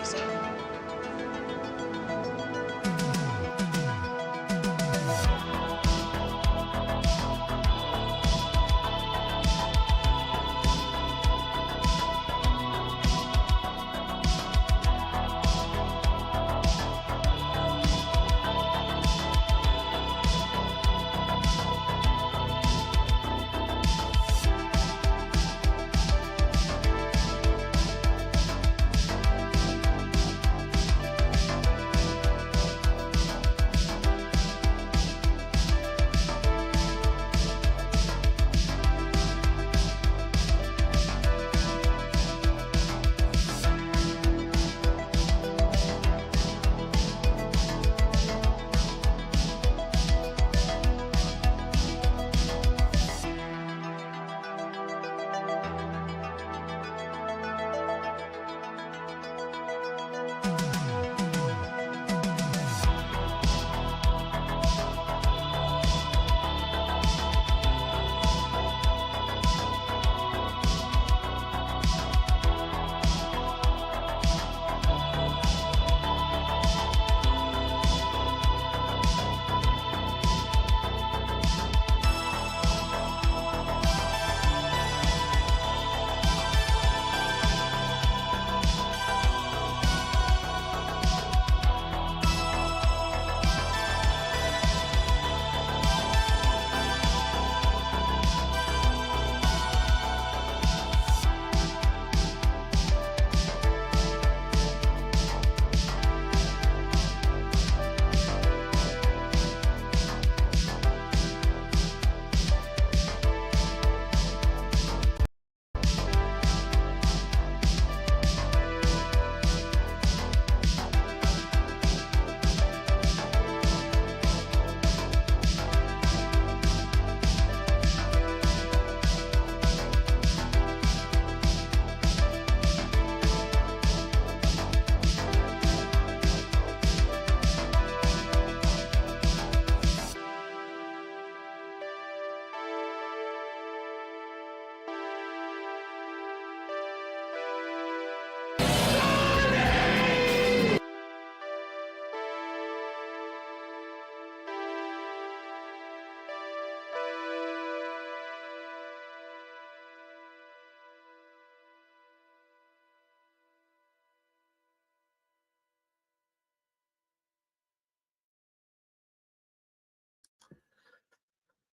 episode.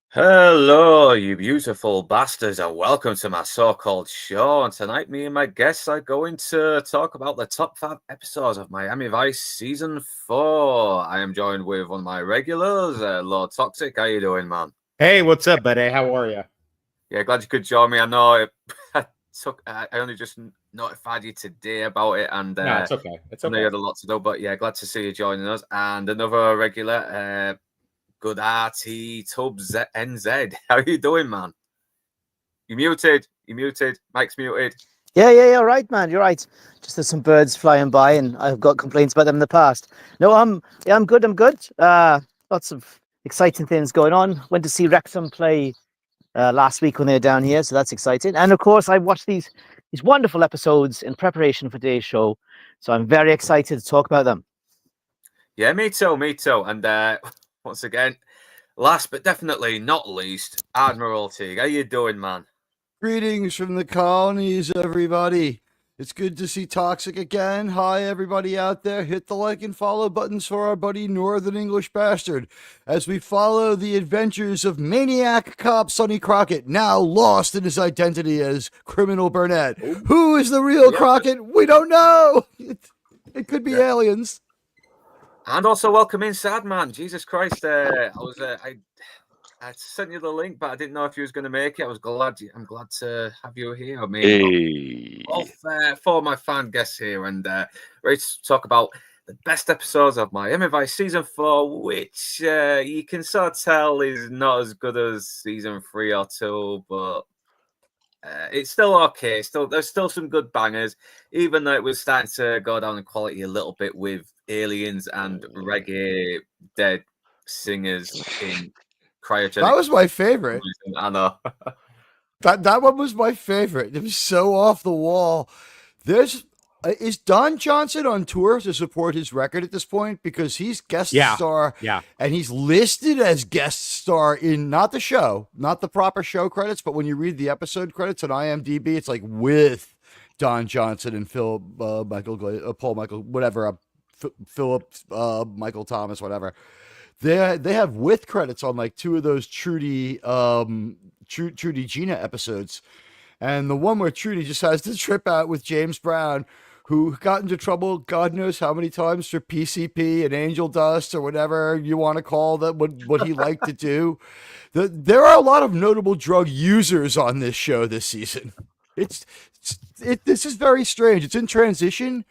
Hello, you beautiful bastards, and welcome to my so-called show. And tonight, me and my guests are going to talk about the top 5 episodes of Miami Vice Season 4. I am joined with one of my regulars, Lord Toxic. How you doing, man? Hey, what's up, buddy? How are you? Yeah, glad you could join me. I know I only just notified you today about it, and No, it's okay. It's I know okay. you had a lot to do, but yeah, glad to see you joining us. And another regular, good RT Tubbs NZ. How you doing, man? You muted. Mike's muted. Yeah, all right, man. You're right. Just there's some birds flying by, and I've got complaints about them in the past. No, I'm good. Lots of exciting things going on. Went to see Wrexham play last week when they were down here, so that's exciting. And of course, I watched these wonderful episodes in preparation for today's show, so I'm very excited to talk about them. Yeah, me too. And once again, last but definitely not least, Admiral Teague. How you doing, man? Greetings from the colonies, everybody. It's good to see Toxic again. Hi, everybody out there. Hit the like and follow buttons for our buddy Northern English Bastard as we follow the adventures of maniac cop Sonny Crockett, now lost in his identity as Criminal Burnett. Who is the real Crockett? We don't know. It could be aliens. And also welcome inside, man. Jesus Christ, I sent you the link, but I didn't know if you was going to make it. I'm glad to have you here. I mean, for my fan guests here, and ready to talk about the best episodes of Miami Vice Season 4, which you can sort of tell is not as good as Season 3 or 2, but it's still okay. There's still some good bangers, even though it was starting to go down in quality a little bit with aliens and reggae dead singers in cryogenic. That was my favorite. I know. That one was my favorite. It was so off the wall. There's Is Don Johnson on tour to support his record at this point? Because he's guest star, and he's listed as guest star in not the show, not the proper show credits, but when you read the episode credits on IMDb, it's like with Don Johnson and Paul Michael, whatever, Philip, Michael Thomas, whatever. They have with credits on like two of those Trudy Gina episodes. And the one where Trudy just has to trip out with James Brown, who got into trouble God knows how many times for PCP and angel dust or whatever you want to call that, what he liked to do. There are a lot of notable drug users on this show this season. This is very strange. It's in transition.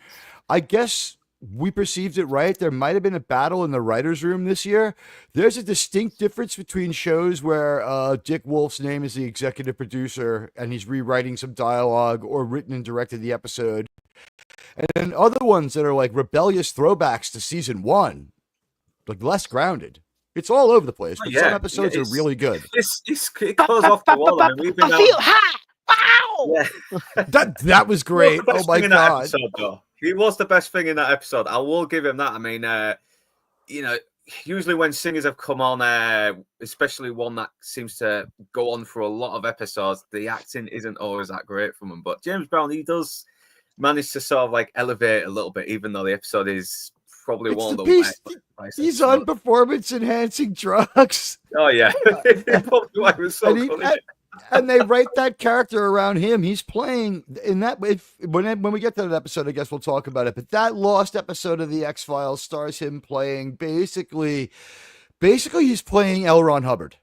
I guess we perceived it right. There might have been a battle in the writer's room this year. There's a distinct difference between shows where Dick Wolf's name is the executive producer and he's rewriting some dialogue or written and directed the episode. And then other ones that are like rebellious throwbacks to season 1, like less grounded. It's all over the place, but some episodes are really good. It goes off the wall. I mean, I feel hot. Wow! Yeah. that was great. Oh my God. Episode, he was the best thing in that episode. I will give him that. I mean, usually when singers have come on, especially one that seems to go on for a lot of episodes, the acting isn't always that great from him. But James Brown, he does manage to sort of like elevate a little bit, even though the episode is probably one of the worst. He's on performance-enhancing drugs. Oh, yeah. Probably why it was so funny. And they write that character around him. He's playing in that. When we get to that episode, I guess we'll talk about it. But that lost episode of the X-Files stars him playing basically he's playing L. Ron Hubbard.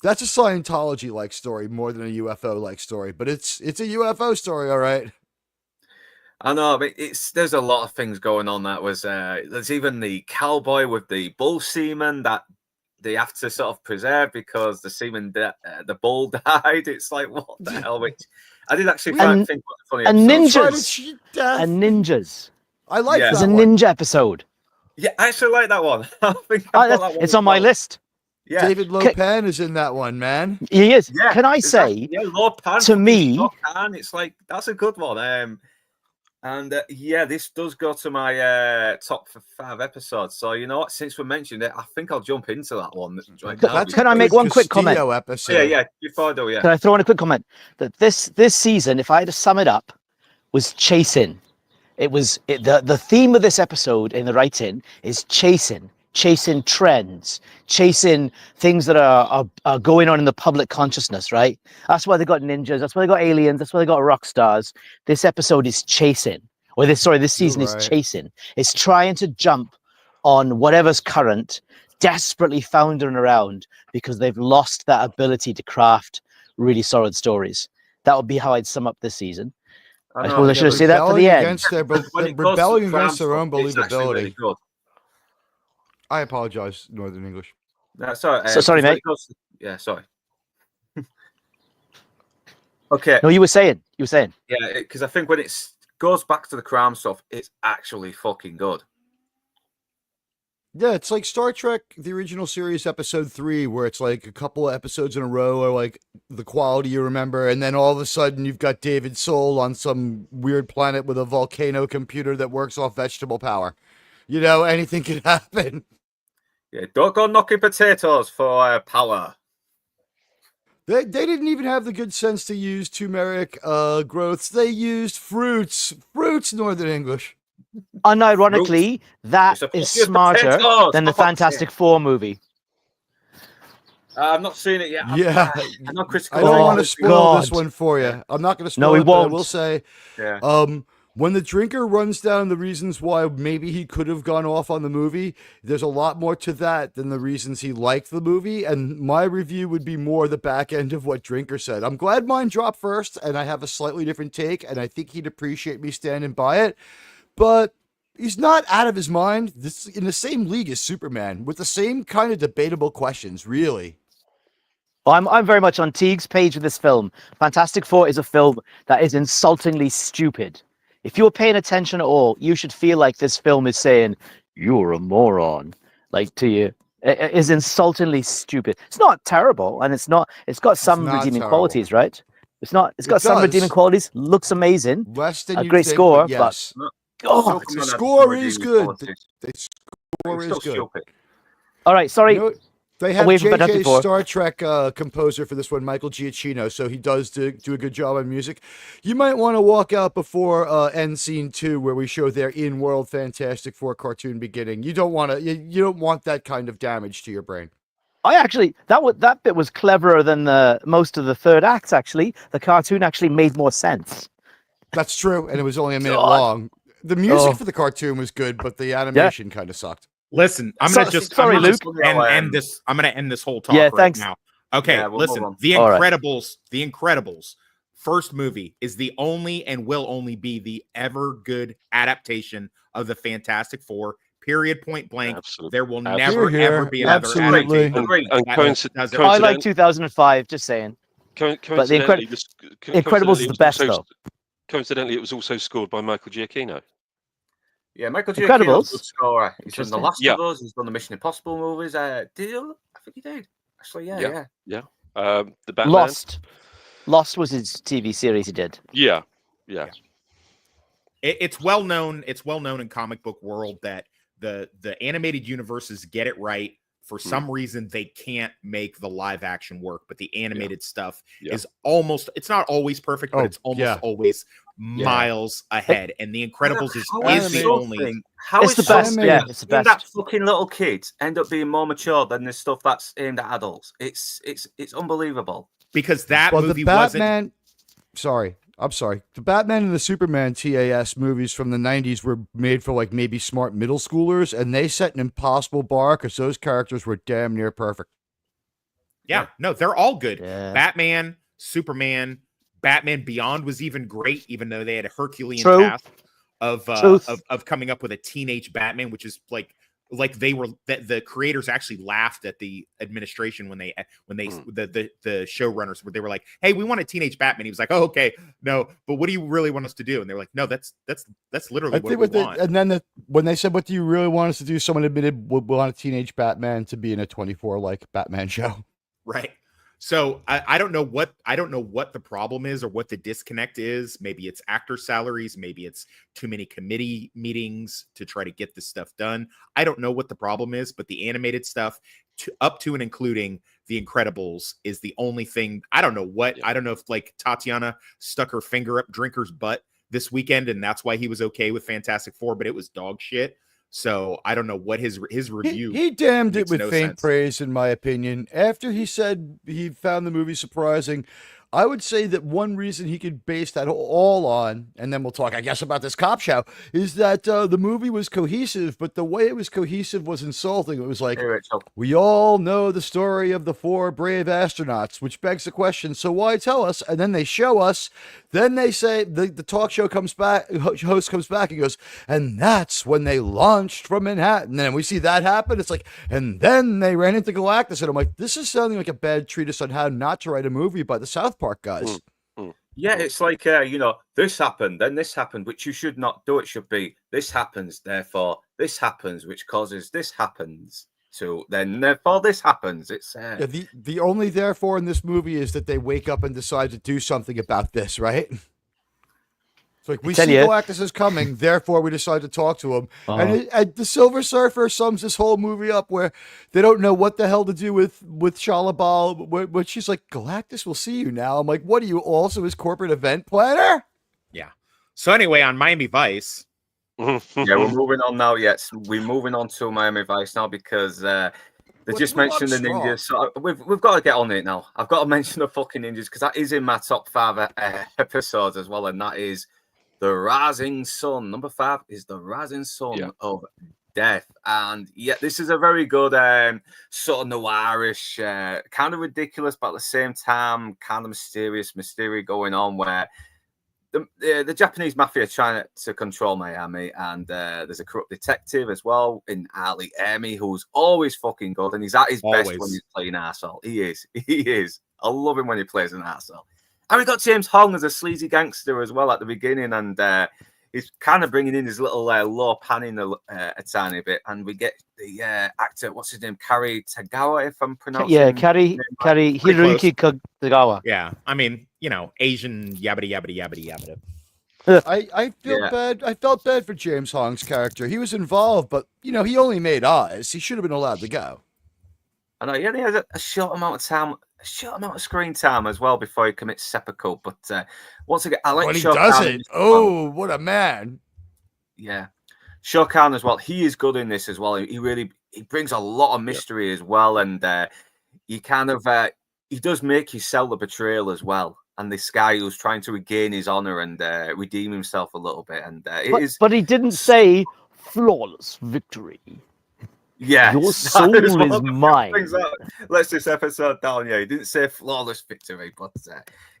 That's a Scientology-like story more than a UFO-like story. But it's a UFO story, all right. I know, but there's a lot of things going on. That was there's even the cowboy with the bull semen that they have to sort of preserve because the semen, the bull died. It's like, what the hell? Which I did actually think was funny. And ninjas. And ninjas. I like that. It's a ninja episode. Yeah, I actually like that one. It's on my list. Yeah. David Lopan is in that one, man. He is. Yeah, can I say, Lopan, to me, Lopan, it's like, that's a good one. And this does go to my top 5 episodes. So you know what? Since we mentioned it, I think I'll jump into that one. Can I make one quick comment? Episode. Yeah. Before I do, Can I throw in a quick comment? That this season, if I had to sum it up, was chasing. The theme of this episode in the writing is chasing trends, chasing things that are going on in the public consciousness, right? That's why they got ninjas, that's why they got aliens, that's why they got rock stars. This episode is chasing, this season is chasing. It's trying to jump on whatever's current, desperately floundering around because they've lost that ability to craft really solid stories. That would be how I'd sum up this season. I suppose I should have said that for the end. Rebelling against their own believability. Really, I apologize, Northern English. No, sorry. Sorry, mate. Sorry. Okay. No, you were saying. Yeah, because I think when it goes back to the crime stuff, it's actually fucking good. Yeah, it's like Star Trek, the original series, episode 3, where it's like a couple of episodes in a row are like the quality you remember, and then all of a sudden you've got David Soul on some weird planet with a volcano computer that works off vegetable power. You know, anything could happen. Yeah, don't go knocking potatoes for power. They didn't even have the good sense to use turmeric growths. They used fruits, Northern English. Unironically, that is smarter than the Fantastic Four movie. I've not seen it yet. Yeah, I'm not critical. I don't want to spoil this one for you. I'm not going to spoil it, but I will say, when the drinker runs down the reasons why maybe he could have gone off on the movie, there's a lot more to that than the reasons he liked the movie. And my review would be more the back end of what Drinker said. I'm glad mine dropped first, and I have a slightly different take, and I think he'd appreciate me standing by it. But he's not out of his mind. This is in the same league as Superman, with the same kind of debatable questions, really. Well, I'm very much on Teague's page with this film. Fantastic Four is a film that is insultingly stupid. If you're paying attention at all, you should feel like this film is saying, you're a moron, like to you. It is insultingly stupid. It's not terrible, and it's got some redeeming qualities, right? It's got some redeeming qualities, looks amazing. Less than a great score, yes. but Oh, Superman the had score some is redeeming good. qualities. The score It's is still good. stupid. all right. Sorry. You know, they have Away from Fantastic JJ Four. Star Trek composer for this one, Michael Giacchino, so he does do a good job on music. You might want to walk out before end scene 2, where we show their in-world Fantastic Four cartoon beginning. You don't want to. You don't want that kind of damage to your brain. I actually that bit was cleverer than most of the third acts. Actually, the cartoon actually made more sense. That's true, and it was only a minute God. long. The music Oh. for the cartoon was good, but the animation kind of sucked. Listen, I'm So- gonna just sorry, I'm gonna Luke. just end this. I'm gonna end this whole talk Yeah, right thanks. now. Okay, Yeah, we'll listen. move on. The All right. Incredibles, The Incredibles, first movie is the only and will only be the ever good adaptation of the Fantastic Four. Period. Point blank. Absolutely. There will Absolutely. never Hear, ever hear. be another Absolutely. adaptation. Agree. And that does it. I like coincidentally, 2005. Just saying. coincidentally, Incredibles is the best, though. Coincidentally, it was also scored by Michael Giacchino. Yeah, Michael Incredibles? Giacchino's a good scorer. He's done The Interesting. Last Yeah. of Us. He's done the Mission Impossible movies. Did he? I think he did. Actually, yeah. The Batman. Lost was his TV series he did. Yeah. It's well known. It's well known in comic book world that the animated universes get it right. For some reason, they can't make the live action work, but the animated stuff is almost, it's not always perfect, but it's almost always miles ahead. And The Incredibles is the only. How It's is the best. something Yeah, it's the aimed at best. fucking little kids end up being more mature than the stuff that's aimed at adults? It's unbelievable. Because that Well, movie the wasn't. Batman. Sorry, I'm sorry. The Batman and the Superman TAS movies from the 90s were made for like maybe smart middle schoolers, and they set an impossible bar because those characters were damn near perfect. Yeah, no, they're all good. Yeah. Batman, Superman, Batman Beyond was even great, even though they had a Herculean True. task of coming up with a teenage Batman, which is like they were that the creators actually laughed at the administration when the showrunners they were like, hey, we want a teenage Batman. He was like, oh, okay, no, but what do you really want us to do? And they're like, no, that's literally what we want. And then when they said, what do you really want us to do? Someone admitted we want a teenage Batman to be in a 24 like Batman show. Right. So I don't know what the problem is or what the disconnect is. Maybe it's actor salaries. Maybe it's too many committee meetings to try to get this stuff done. I don't know what the problem is, but the animated stuff up to and including The Incredibles is the only thing. I don't know what. I don't know if like Tatiana stuck her finger up Drinker's butt this weekend and that's why he was okay with Fantastic Four, but it was dog shit. So I don't know what his review. He damned it with no faint sense. praise, in my opinion. After he said he found the movie surprising, I would say that one reason he could base that all on, and then we'll talk, I guess, about this cop show, is that the movie was cohesive, but the way it was cohesive was insulting. It was like, Hey, Rachel. we all know the story of the 4 brave astronauts, which begs the question, so why tell us? And then they show us, then they say, the talk show comes back, host comes back and goes, and that's when they launched from Manhattan. And then we see that happen. It's like, and then they ran into Galactus. And I'm like, this is sounding like a bad treatise on how not to write a movie by the South Park guys. Yeah, it's like, this happened, then this happened, which you should not do. It should be, this happens, therefore this happens, which causes this happens. So then, therefore, this happens. It's Yeah, the only therefore in this movie is that they wake up and decide to do something about this, right? It's like, we see Galactus is coming, therefore we decide to talk to him. And the Silver Surfer sums this whole movie up where they don't know what the hell to do with Shalabal, where she's like, Galactus will see you now. I'm like, what are you, also his corporate event planner? Yeah. So anyway, on Miami Vice. Yeah, we're moving on now. Yes, we're moving on to Miami Vice now because they just mentioned the ninjas. So we've got to get on it now. I've got to mention the fucking ninjas because that is in my top 5 episodes as well, and that is The Rising Sun. Number 5 is The Rising Sun of Death. And yeah, this is a very good sort of noirish, kind of ridiculous, but at the same time, kind of mysterious mystery going on where the Japanese mafia are trying to control Miami, and there's a corrupt detective as well in Ali Emi, who's always fucking good, and he's at his best when he's playing arsehole. He is. I love him when he plays an arsehole. And we got James Hong as a sleazy gangster as well at the beginning, and he's kind of bringing in his little low panning a tiny bit, and we get the actor, what's his name, Kari Tagawa, if I'm pronouncing. Yeah, Kari Hiroyuki Tagawa. Yeah, I mean, Asian yabbity yabbity yabbity yabbity. I feel Yeah. bad. I felt bad for James Hong's character. He was involved, but he only made eyes. He should have been allowed to go. I know he only has a short amount of time, a short amount of screen time as well before he commits seppuku. But once again, I like But he Shao Kahn doesn't. as well. Oh, what a man! Yeah, Shao Kahn as well. He is good in this as well. He brings a lot of mystery as well, and he kind of he does make you sell the betrayal as well. And this guy who's trying to regain his honor and redeem himself a little bit, and but he didn't say flawless victory. Yeah, Your soul is mine. Let's this episode down. Yeah, he didn't say flawless victory, but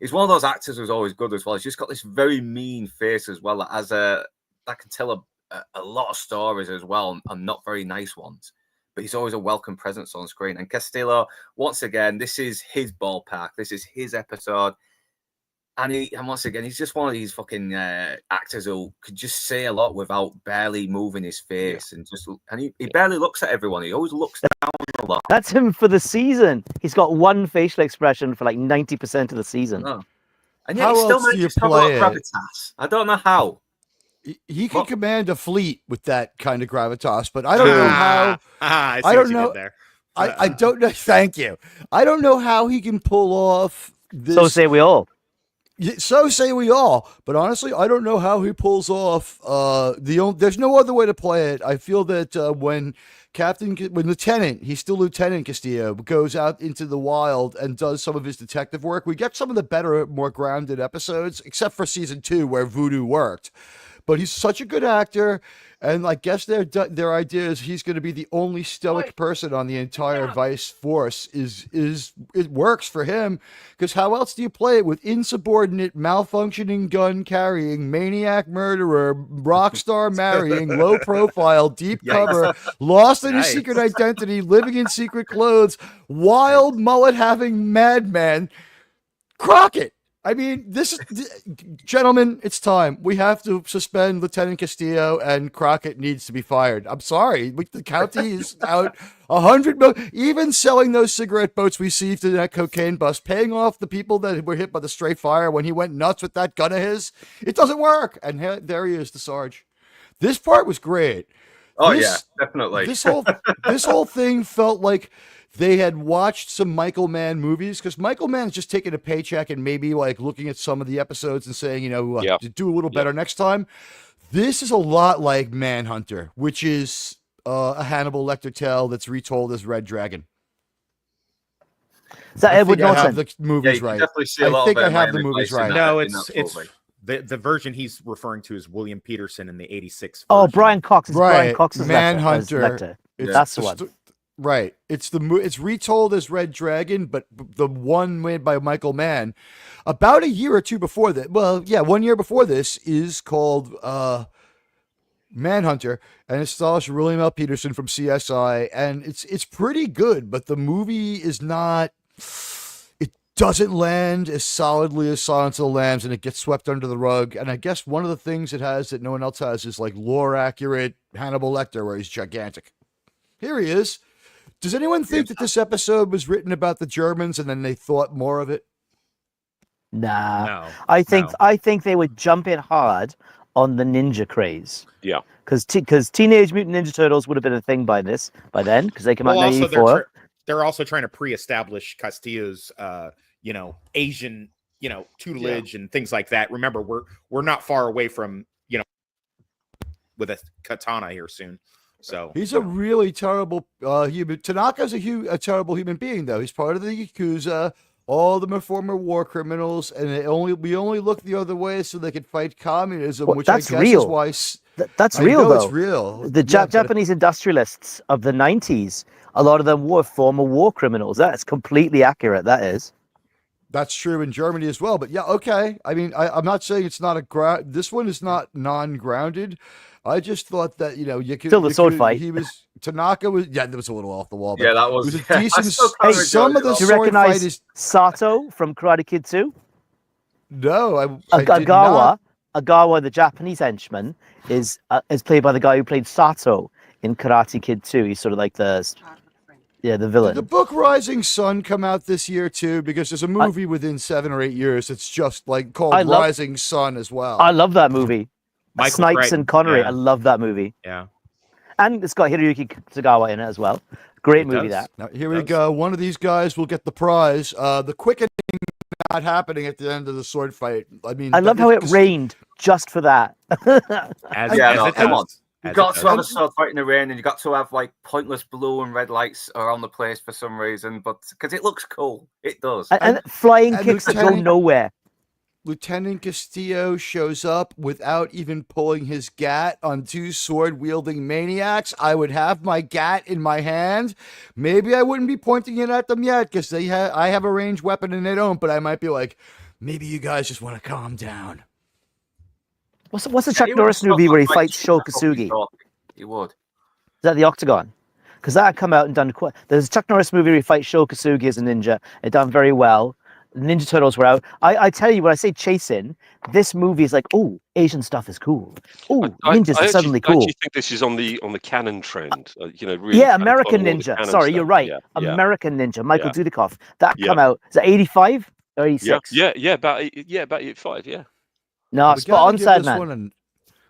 he's one of those actors who's always good as well. He's just got this very mean face as well that can tell a lot of stories as well, and not very nice ones. But he's always a welcome presence on screen. And Castillo, once again, this is his ballpark. This is his episode. And once again, he's just one of these fucking actors who could just say a lot without barely moving his face, and he barely looks at everyone. He always looks down a lot. That's him for the season. He's got one facial expression for like 90% of the season. Oh. And yet How he still else do you manages to have a lot play of it? gravitas. I don't know how. He can command a fleet with that kind of gravitas, but I don't know how. I don't don't know. know. There. I don't know. Thank you. I don't know how he can pull off this. So say we all. So say we all, but honestly, I don't know how he pulls off. There's no other way to play it. I feel that when Lieutenant, he's still Lieutenant Castillo, goes out into the wild and does some of his detective work, we get some of the better, more grounded episodes, except for season 2 where Voodoo worked. But he's such a good actor, and I guess their idea is he's going to be the only stoic person on the entire Vice force. It works for him, because how else do you play it with insubordinate, malfunctioning gun carrying, maniac murderer, rock star marrying, low profile, deep cover, lost in his secret identity, living in secret clothes, wild mullet having madman, Crockett? I mean, gentlemen, it's time. We have to suspend Lieutenant Castillo, and Crockett needs to be fired. I'm sorry. The county is out $100 million, even selling those cigarette boats we seized in that cocaine bust, paying off the people that were hit by the stray fire when he went nuts with that gun of his. It doesn't work. And there he is, the Sarge. This part was great. Yeah, definitely. This whole thing felt like they had watched some Michael Mann movies, because Michael Mann's just taking a paycheck and maybe like looking at some of the episodes and saying, do a little better next time. This is a lot like Manhunter, which is a Hannibal Lecter tale that's retold as Red Dragon. Is that Edward Norton? I have the movies right. I think I have the movies right. No, it's the version he's referring to is William Peterson in the '86. Oh, Brian Cox. It's Brian Cox's Manhunter. Lecter. That's the one. Right. It's retold as Red Dragon, but the one made by Michael Mann about a year or two before that. Well, yeah, 1 year before this is called Manhunter, and it stars William L. Peterson from CSI, and it's pretty good, but the movie is not. It doesn't land as solidly as Silence of the Lambs, and it gets swept under the rug. And I guess one of the things it has that no one else has is like lore accurate Hannibal Lecter, where he's gigantic. Here he is. Does anyone think that this episode was written about the Germans and then they thought more of it? Nah. No. I think they would jump in hard on the ninja craze. Yeah. Because Teenage Mutant Ninja Turtles would have been a thing by then, because they came out in 1984. They're also trying to pre-establish Castillo's, Asian, tutelage and things like that. Remember, we're not far away from, with a katana here soon. So he's a really terrible human. Tanaka's a terrible human being, though. He's part of the Yakuza. All of them are former war criminals, and we only look the other way so they can fight communism, which that's I guess real. is why. That's real, though. It's real. The Japanese industrialists of the 90s, a lot of them were former war criminals. That's completely accurate. That is. That's true in Germany as well. But yeah, okay. I mean, I'm not saying it's not this one is not non-grounded. I just thought that you could still the sword fight. Tanaka was that was a little off the wall. But yeah, that was a decent. Some of the do you sword recognize fight is Sato from Karate Kid 2? No, I did not. Agawa, the Japanese henchman, is played by the guy who played Sato in Karate Kid 2. He's sort of like the Yeah, the Did villain. the book Rising Sun come out this year too? Because there's a movie within 7 or 8 years that's just like called Rising Sun as well. I love that movie. Michael Snipes Crichton, and Connery. yeah. I love that movie. Yeah. And it's got Hiroyuki Tagawa in it as well. Great movie, does. that. Now, here we go. One of these guys will get the prize. The quickening not happening at the end of the sword fight. I mean, I love how it rained just for that. Come on. You got to have a sword fight in the rain, and you got to have like pointless blue and red lights around the place for some reason, but because it looks cool, it does. And flying kicks that go nowhere. Lieutenant Castillo shows up without even pulling his gat on 2 sword-wielding maniacs. I would have my gat in my hand. Maybe I wouldn't be pointing it at them yet because I have a ranged weapon and they don't, but I might be like, maybe you guys just want to calm down. What's the Chuck Norris movie where he fights Sho Kosugi? He would. Is that the Octagon? Because that had come out and done quite. There's a Chuck Norris movie where he fights Sho Kosugi as a ninja. It done very well. The Ninja Turtles were out. I tell you, when I say chasing, this movie is like, oh, Asian stuff is cool. Oh, ninjas are suddenly cool. I actually think this is on the canon trend. Really. Yeah, American Ninja. Sorry, you're right. Yeah, American Ninja. Michael Dudikoff. That come out. Is that 85 or 86? Yeah, about 85. Yeah. No, spot on, sad man.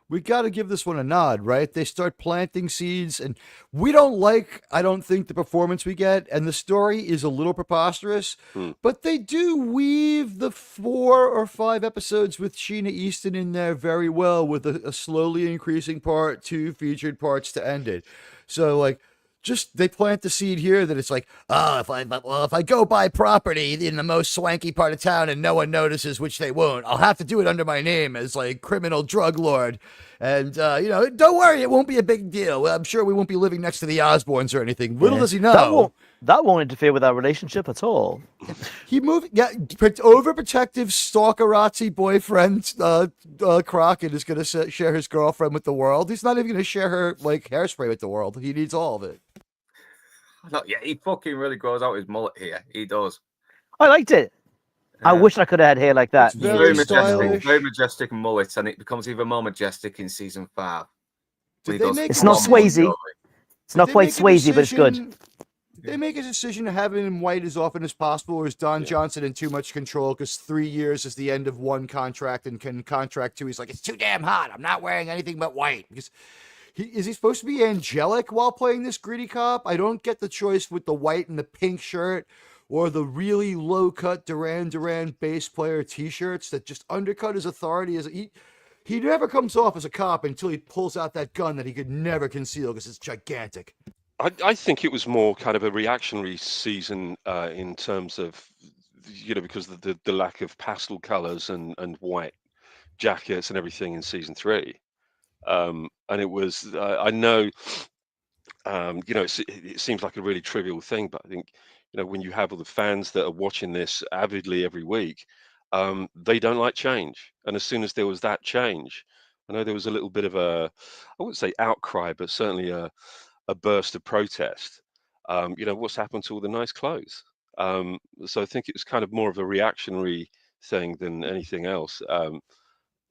We got to give this one a nod, right? They start planting seeds, and we don't like, I don't think, the performance we get, and the story is a little preposterous, but they do weave the 4 or 5 episodes with Sheena Easton in there very well, with a slowly increasing part, 2 featured parts to end it. So, like, just they plant the seed here that it's like, if I go buy property in the most swanky part of town and no one notices, which they won't, I'll have to do it under my name as like criminal drug lord. And don't worry, it won't be a big deal. I'm sure we won't be living next to the Osbournes or anything. Little does he know. That won't interfere with our relationship at all. He moved, overprotective stalkerazzi boyfriend Crockett is going to share his girlfriend with the world. He's not even going to share her like hairspray with the world. He needs all of it. He fucking really grows out his mullet here. He does. I liked it. I wish I could have had hair like that. It's very majestic mullet, and it becomes even more majestic in season 5. It's not Swayze. It's not quite Swayze, but it's good. They make a decision to have it in white as often as possible, or is Don Johnson in too much control because 3 years is the end of one contract, and can contract 2, he's like, it's too damn hot. I'm not wearing anything but white. Because is he supposed to be angelic while playing this gritty cop? I don't get the choice with the white and the pink shirt, or the really low-cut Duran Duran bass player T-shirts that just undercut his authority. He never comes off as a cop until he pulls out that gun that he could never conceal because it's gigantic. I think it was more kind of a reactionary season in terms of, because of the lack of pastel colors and white jackets and everything in season 3. And it was, I know, it seems like a really trivial thing, but I think, when you have all the fans that are watching this avidly every week, they don't like change. And as soon as there was that change, I know there was a little bit of I wouldn't say outcry, but certainly a burst of protest. What's happened to all the nice clothes? So I think it was kind of more of a reactionary thing than anything else.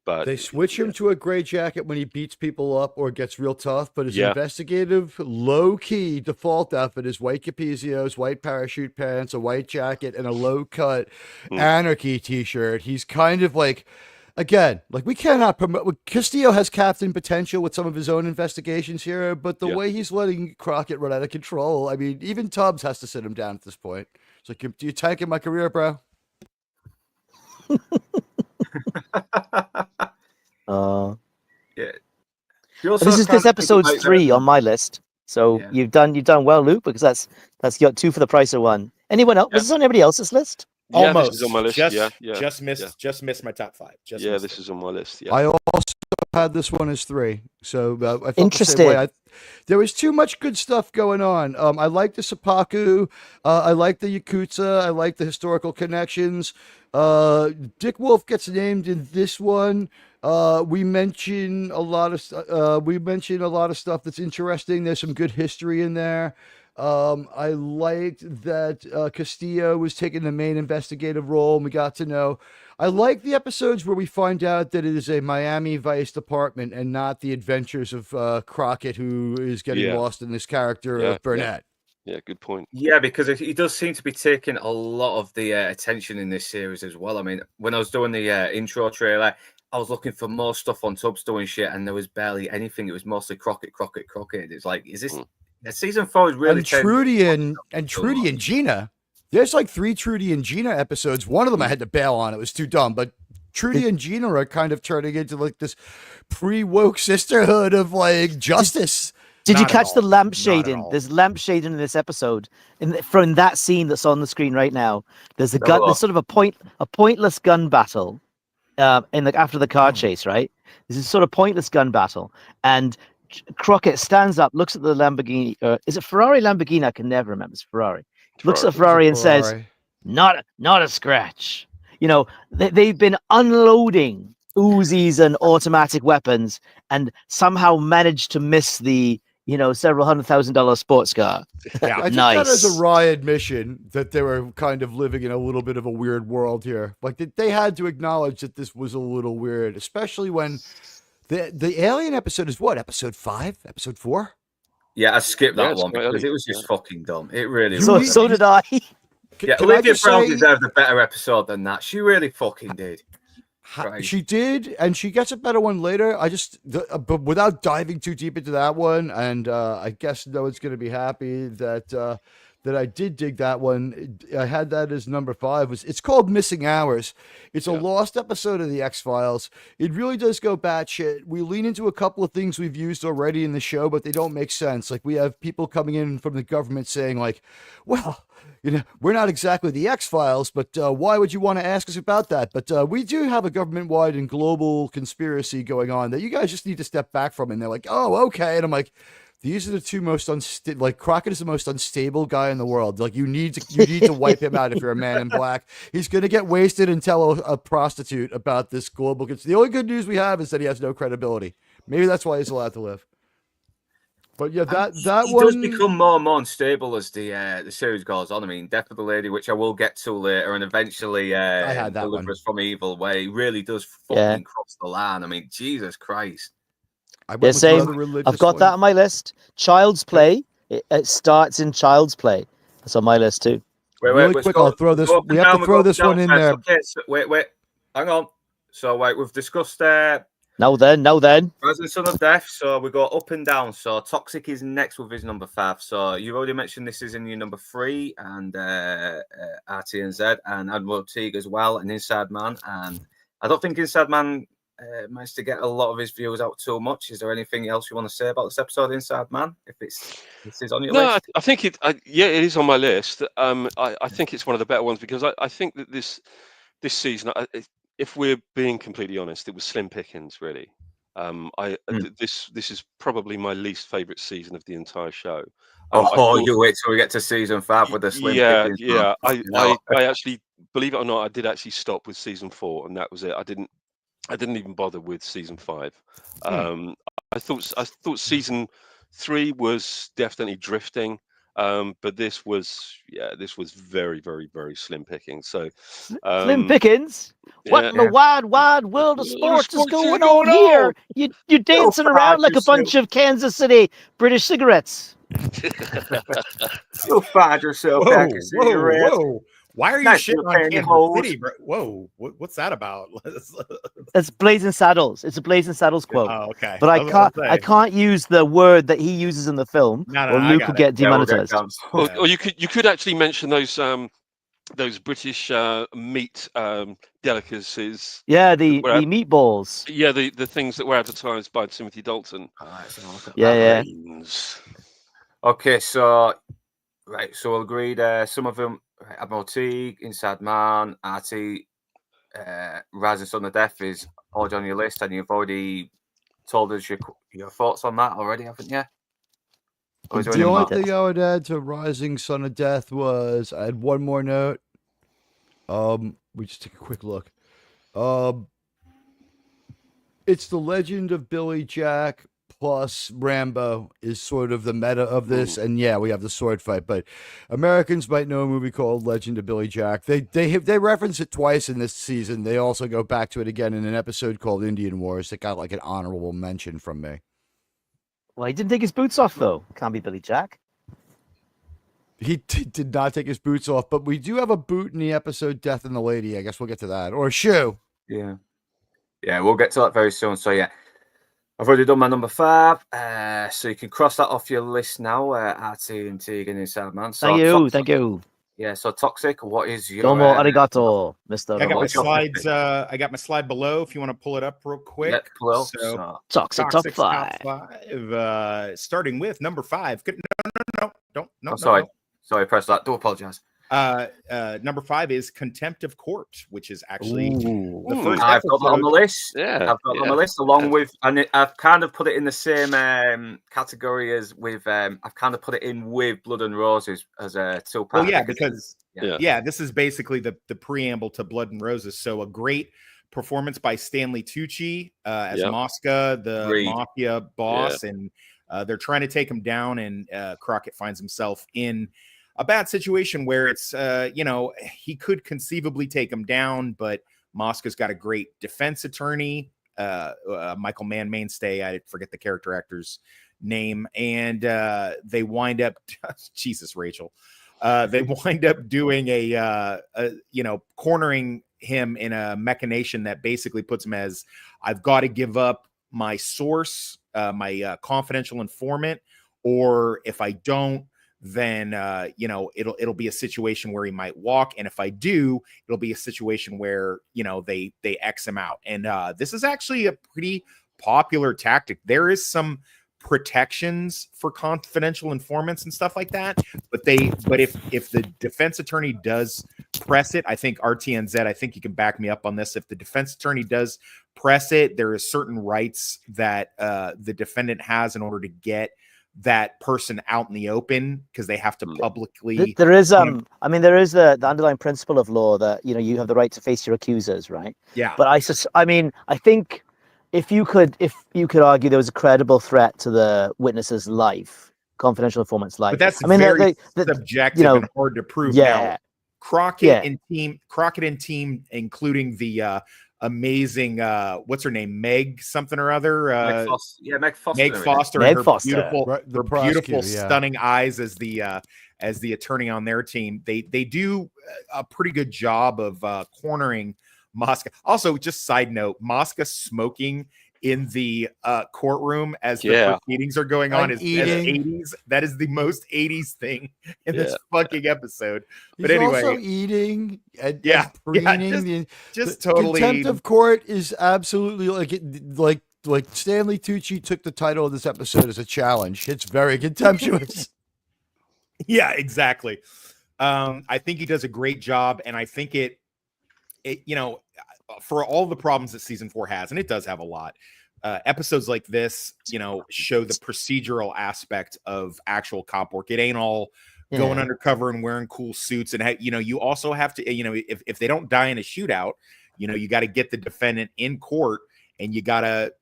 But they switch him to a gray jacket when he beats people up or gets real tough, but his investigative, low-key default outfit is white Capezios, white parachute pants, a white jacket, and a low-cut anarchy T-shirt. He's kind of like, again, like we cannot promote. Castillo has captain potential with some of his own investigations here, but the way he's letting Crockett run out of control, I mean, even Tubbs has to sit him down at this point. It's like, do you tank in my career, bro? This is episode 3 on my list. So you've done well, Luke, because that's got 2 for the price of 1. Anyone else? Was this on anybody else's list? Almost. This is on my list. Just missed my top 5. This is on my list. Yeah. I also had this one as 3. So I felt interesting. The same way. There was too much good stuff going on. I like the Seppuku. I like the Yakuza. I like the historical connections. Dick Wolf gets named in this one. We mention a lot of stuff that's interesting. There's some good history in there. I liked that Castillo was taking the main investigative role, and we got to know. I like the episodes where we find out that it is a Miami Vice department and not the adventures of Crockett, who is getting lost in this character of Burnett. Yeah, good point. Yeah, because he does seem to be taking a lot of the attention in this series as well. I mean, when I was doing the intro trailer, I was looking for more stuff on Tubbs doing shit, and there was barely anything. It was mostly Crockett. It's like, is this season 4 is really And Trudy and Gina. There's like 3 Trudy and Gina episodes. One of them I had to bail on. It was too dumb. But Trudy and Gina are kind of turning into like this pre-woke sisterhood of like justice. Did you Not at catch the all. lampshading? Not at all. There's lampshading in this episode. From that scene that's on the screen right now. There's a gun. There's sort of a pointless gun battle, after the car chase. Right. This is sort of pointless gun battle, and Crockett stands up, looks at the Lamborghini. Is it Ferrari? Lamborghini? I can never remember. It's Ferrari. Looks at Ferrari and says, "Not a scratch." You know, they've been unloading Uzis and automatic weapons, and somehow managed to miss the several $100,000 sports car. Yeah, I think that is a wry admission that they were kind of living in a little bit of a weird world here. Like they had to acknowledge that this was a little weird, especially when the alien episode is what, episode 5, episode 4? Yeah, I skipped that one because it was just fucking dumb. It really was. So did I. Yeah, Olivia Brown deserved a better episode than that. She really fucking did. She did, and she gets a better one later. But without diving too deep into that one, and I guess no one's going to be happy that I did dig that one. I had that as number 5. It's called Missing Hours. It's a lost episode of the X-Files. It really does go batshit. We lean into a couple of things we've used already in the show, but they don't make sense. Like we have people coming in from the government saying like, well, we're not exactly the X-Files, but why would you want to ask us about that? But we do have a government-wide and global conspiracy going on that you guys just need to step back from. And they're like, oh, okay. And I'm like, these are the two most unstable. Crockett is the most unstable guy in the world. Like you need to wipe him out if you're a man in black. He's gonna get wasted and tell a prostitute about this global. The only good news we have is that he has no credibility. Maybe that's why he's allowed to live. But yeah, that he one does become more and more unstable as the series goes on. I mean, Death of the Lady, which I will get to later, and eventually I had that Deliver one. Us from Evil, where he really does fucking cross the line. I mean, Jesus Christ. Same. I've got that on my list. Child's Play. It starts in Child's Play. That's on my list too. Really quick, I'll throw this. We have to throw this one in there. Okay, so wait. Hang on. So we've discussed Now then. Rising Son of Death. So we go up and down. So Toxic is next with his number 5. So you've already mentioned this is in your number 3, and RT and Z, and Admiral Teague as well, and Inside Man. And I don't think Inside Man managed to get a lot of his viewers out too much. Is there anything else you want to say about this episode, Inside Man? If this is on your list? I think it is on my list. I think it's one of the better ones because I think that this season, if we're being completely honest, it was slim pickings, really. This is probably my least favorite season of the entire show. You wait till we get to season 5 with the slim pickings. Yeah. I actually, believe it or not, I did actually stop with season 4, and that was it. I didn't even bother with season 5. I thought season 3 was definitely drifting, but this was very, very, very slim picking. So slim pickings. What in the wide world of sports is going on here? You're dancing around like a bunch of Kansas City British cigarettes. You'll find yourself back in cigarettes. Whoa. Why are you shitting on Kansas City, bro? Whoa, what's that about? It's Blazing Saddles. It's a Blazing Saddles quote. Oh, okay. But I can't use the word that he uses in the film, or Luke will get demonetized. Or you could actually mention those British meat delicacies. Yeah, the meatballs. Yeah, the things that were advertised by Timothy Dalton. Yeah. Okay, so we'll agreed. Some of them. Admiral Teague, Inside Man, RT, Rising Son of Death is already on your list, and you've already told us your thoughts on that already, haven't you? The only thing I would add to Rising Son of Death was I had one more note. We just take a quick look. It's the legend of Billy Jack plus Rambo is sort of the meta of this. And yeah, we have the sword fight, but Americans might know a movie called Legend of Billy Jack. They reference it twice in this season. They also go back to it again in an episode called Indian Wars that got like an honorable mention from me. Well, he didn't take his boots off though. Can't be Billy Jack. He did not take his boots off, but we do have a boot in the episode Death and the Lady. I guess we'll get to that. Or a shoe. Yeah. Yeah, we'll get to that very soon. So, yeah, I've already done my number 5. So you can cross that off your list now, Artie and Tegan inside, man. So Thank you. Yeah, so Toxic, what is your... Domo arigato, Mr. I got my Roboto. slides. I got my slide below. If you want to pull it up real quick. Yep, pull up. So, Toxic top 5. Starting with number 5. No, I'm sorry. Sorry, press that. Do apologize. Number 5 is Contempt of Court, which is actually the first I've got that on the list. Yeah, I've got that on the list along with, and I've kind of put it in the same category as with. I've kind of put it in with Blood and Roses as a 2-part. Oh yeah, because this is basically the preamble to Blood and Roses. So a great performance by Stanley Tucci as Mosca, the mafia boss, and they're trying to take him down, and Crockett finds himself in a bad situation where it's, he could conceivably take him down, but Mosca's got a great defense attorney, Michael Mann Mainstay. I forget the character actor's name. And they wind up, Jesus, Rachel. They wind up doing cornering him in a machination that basically puts him as, I've got to give up my source, my confidential informant, or if I don't, then it'll be a situation where he might walk, and if I do, it'll be a situation where they X him out. And this is actually a pretty popular tactic. There is some protections for confidential informants and stuff like that, but if the defense attorney does press it, I think RTNZ, I think you can back me up on this. If the defense attorney does press it, there is certain rights that the defendant has in order to get that person out in the open, because they have to publicly. There is there is the underlying principle of law that you have the right to face your accusers, right? Yeah. But I think if you could argue there was a credible threat to the witness's life, confidential informant's life. But that's very subjective and hard to prove. Yeah. Now, Crockett and team, including the amazing what's her name, Meg something or other, Meg Foster. Meg Foster, Meg and her Foster. beautiful stunning eyes as the attorney on their team. They do a pretty good job of cornering Mosca. Also, just side note, Mosca smoking in the courtroom as the proceedings are going on is 80s. That is the most 80s thing in this fucking episode. But anyway, also eating and preening. Just totally. Contempt of Court is absolutely like Stanley Tucci took the title of this episode as a challenge. It's very contemptuous. Yeah, exactly. I think he does a great job, and I think it for all the problems that season 4 has, and it does have a lot, episodes like this, show the procedural aspect of actual cop work. It ain't all going undercover and wearing cool suits. And, you also have to, if they don't die in a shootout, you got to get the defendant in court, and you got to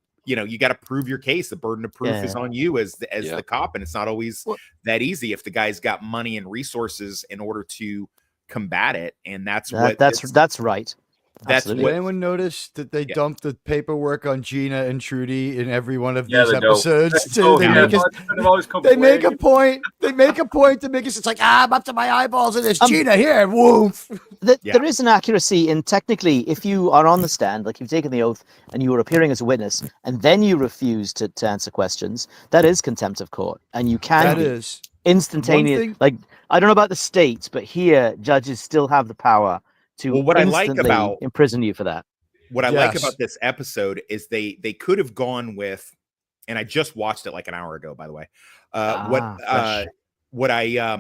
prove your case. The burden of proof is on you as the cop. And it's not always that easy if the guy's got money and resources in order to combat it. And that's right. That's what. Did anyone notice that they dumped the paperwork on Gina and Trudy in every one of these episodes? They make a point. They make a point to make us. It's like, I'm up to my eyeballs in this. Gina here, woof. There is an accuracy in, technically, if you are on the stand, like you've taken the oath and you are appearing as a witness, and then you refuse to answer questions, that is contempt of court, and you can instantaneous. Like, I don't know about the States, but here judges still have the power to what I like about imprison you for that. What I like about this episode is they could have gone with, and I just watched it like an hour ago, by the way. What I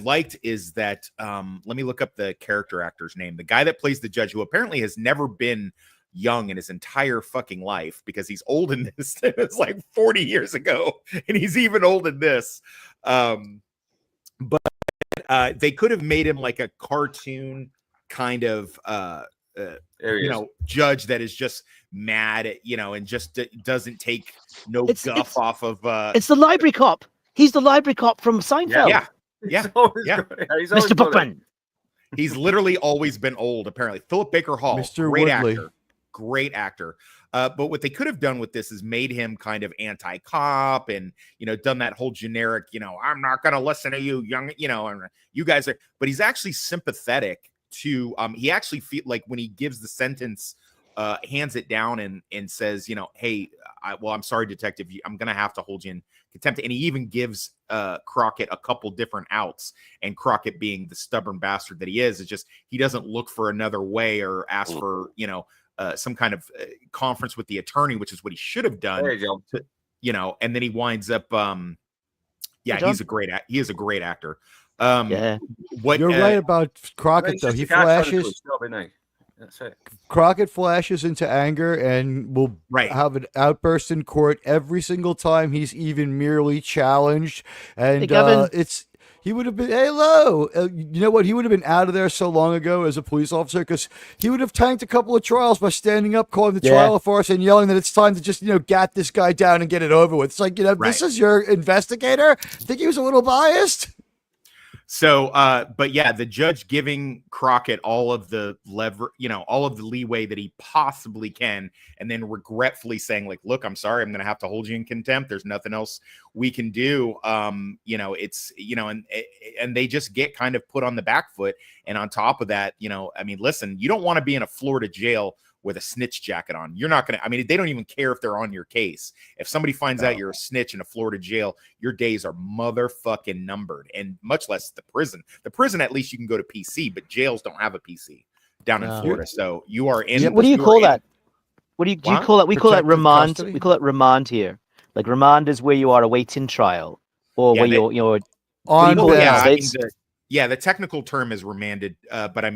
liked is that let me look up the character actor's name. The guy that plays the judge, who apparently has never been young in his entire fucking life, because he's old in this. It's like 40 years ago, and he's even old in this. But they could have made him like a cartoon kind of judge that is just mad at, and just doesn't take guff off of it's the library cop. He's the library cop from Seinfeld. Yeah. Mr. Bookman. He's literally always been old, apparently. Philip Baker Hall, Mr. Woodley. Great actor. But what they could have done with this is made him kind of anti-cop and, done that whole generic, I'm not going to listen to you, young, and you guys are, but he's actually sympathetic to, he actually feel like when he gives the sentence, hands it down and says, hey, I'm sorry, detective, I'm going to have to hold you in contempt. And he even gives Crockett a couple different outs, and Crockett, being the stubborn bastard that he is just, he doesn't look for another way or ask for, some kind of conference with the attorney, which is what he should have done. There you go. And then he winds up, he is a great actor. Yeah. What You're right about Crockett, though. He flashes. That's it. Crockett flashes into anger and will have an outburst in court every single time he's even merely challenged. And he would have been, hey, hello. You know what? He would have been out of there so long ago as a police officer, because he would have tanked a couple of trials by standing up, calling the trial a farce, and yelling that it's time to just, gat this guy down and get it over with. It's like, this is your investigator. Think he was a little biased? So, but yeah, the judge giving Crockett all of the all of the leeway that he possibly can, and then regretfully saying, like, look, I'm sorry, I'm going to have to hold you in contempt. There's nothing else we can do. It's, and they just get kind of put on the back foot. And on top of that, listen, you don't want to be in a Florida jail with a snitch jacket on. You're not going to, they don't even care if they're on your case. If somebody finds out you're a snitch in a Florida jail, your days are motherfucking numbered, and much less the prison. The prison, at least you can go to PC, but jails don't have a PC down in Florida. So you are in. What do you call that? What do you call that? We call that remand. Custody? We call it remand here. Like, remand is where you are awaiting trial, or where you're on bail. The technical term is remanded, but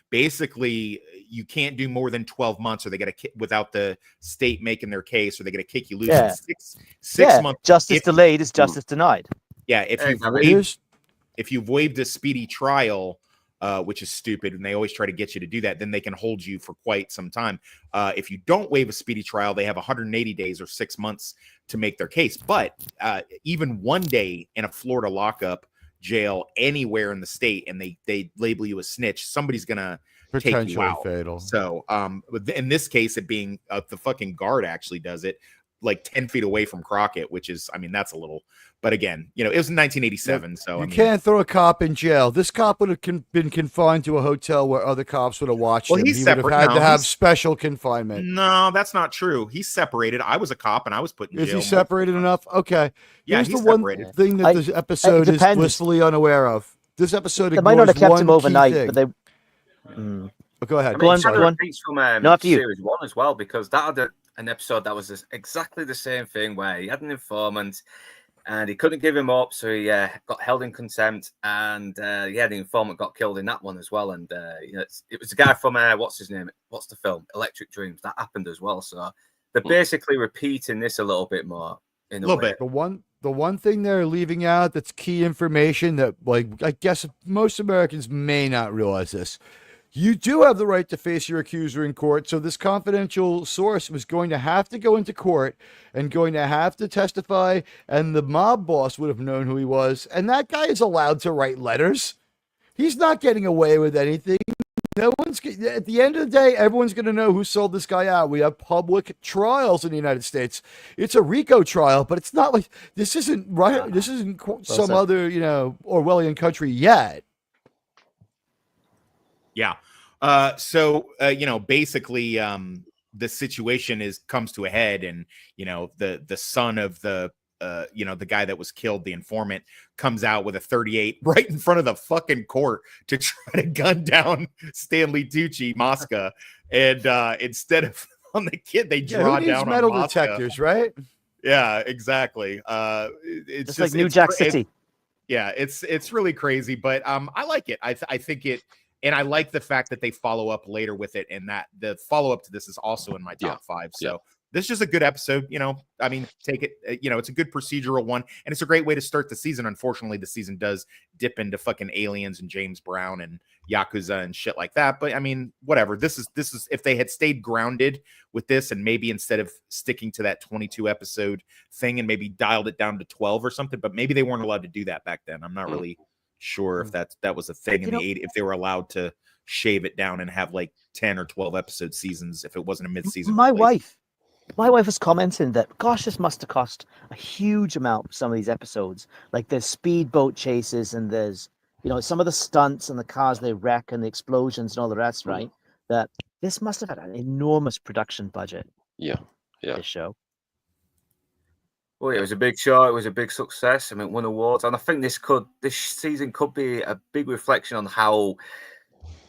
basically you can't do more than 12 months, or they get without the state making their case, or they get to kick you loose. Yeah. Six months. Justice delayed is justice denied. Yeah, if you've waived a speedy trial, which is stupid, and they always try to get you to do that, then they can hold you for quite some time. If you don't waive a speedy trial, they have 180 days or 6 months to make their case. But even 1 day in a Florida lockup, jail, anywhere in the state, and they label you a snitch, somebody's gonna take you out. Fatal. So in this case, it being the fucking guard actually does it, like 10 feet away from Crockett, which is, that's a little, but again, it was in 1987. So you can't throw a cop in jail. This cop would have been confined to a hotel where other cops would have watched him. He's he would have had to have special confinement. No, that's not true. He's separated. I was a cop and I was put in jail. Is he separated enough? Okay. Yeah, here's he's the one separated. thing that this episode is blissfully unaware of. This episode They might not have kept him overnight, thing. but they. Go ahead. Go on. From series 1 as well, because that had an episode that was exactly the same thing, where he had an informant and he couldn't give him up, so he got held in contempt, and the informant got killed in that one as well. And it was a guy from what's his name? What's the film? Electric Dreams. That happened as well. So they're basically repeating this a little bit more. In a little bit. The one thing they're leaving out that's key information that, like, I guess most Americans may not realize this. You do have the right to face your accuser in court, so this confidential source was going to have to go into court and going to have to testify, and the mob boss would have known who he was, and that guy is allowed to write letters. He's not getting away with anything. At the end of the day, everyone's going to know who sold this guy out. We have public trials in the United States. It's a RICO trial, but it's not like this isn't right. This isn't some other, Orwellian country yet. Yeah. Basically, the situation comes to a head, and, the son of the guy that was killed, the informant, comes out with a 38 right in front of the fucking court to try to gun down Stanley Tucci, Mosca. And, instead of on the kid, they draw down metal on Mosca. detectors, right? Yeah, exactly. It's just like New Jack City. It's really crazy, but, I like it. I think it, and I like the fact that they follow up later with it, and that the follow up to this is also in my top 5. So this is just a good episode. Take it. It's a good procedural one, and it's a great way to start the season. Unfortunately, the season does dip into fucking aliens and James Brown and Yakuza and shit like that. But whatever. This is if they had stayed grounded with this, and maybe instead of sticking to that 22 episode thing, and maybe dialed it down to 12 or something. But maybe they weren't allowed to do that back then. I'm not really sure if that was a thing in the 80s, if they were allowed to shave it down and have like 10 or 12 episode seasons if it wasn't a mid-season. My wife My wife was commenting that, gosh, this must have cost a huge amount for some of these episodes. Like there's speedboat chases and there's, some of the stunts and the cars they wreck and the explosions and all the rest, right? That this must have had an enormous production budget, Yeah, yeah. this show. Well, it was a big show. It was a big success. I mean, it won awards, and I think this season could be a big reflection on how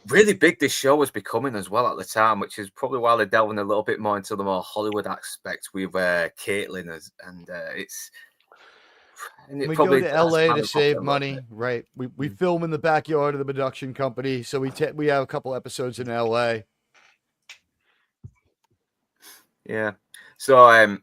really big this show was becoming as well at the time, which is probably why they're delving a little bit more into the more Hollywood aspect with Caitlin, We probably go to LA has to save a little money, bit. right? We film in the backyard of the production company, so we have a couple episodes in LA. Yeah. So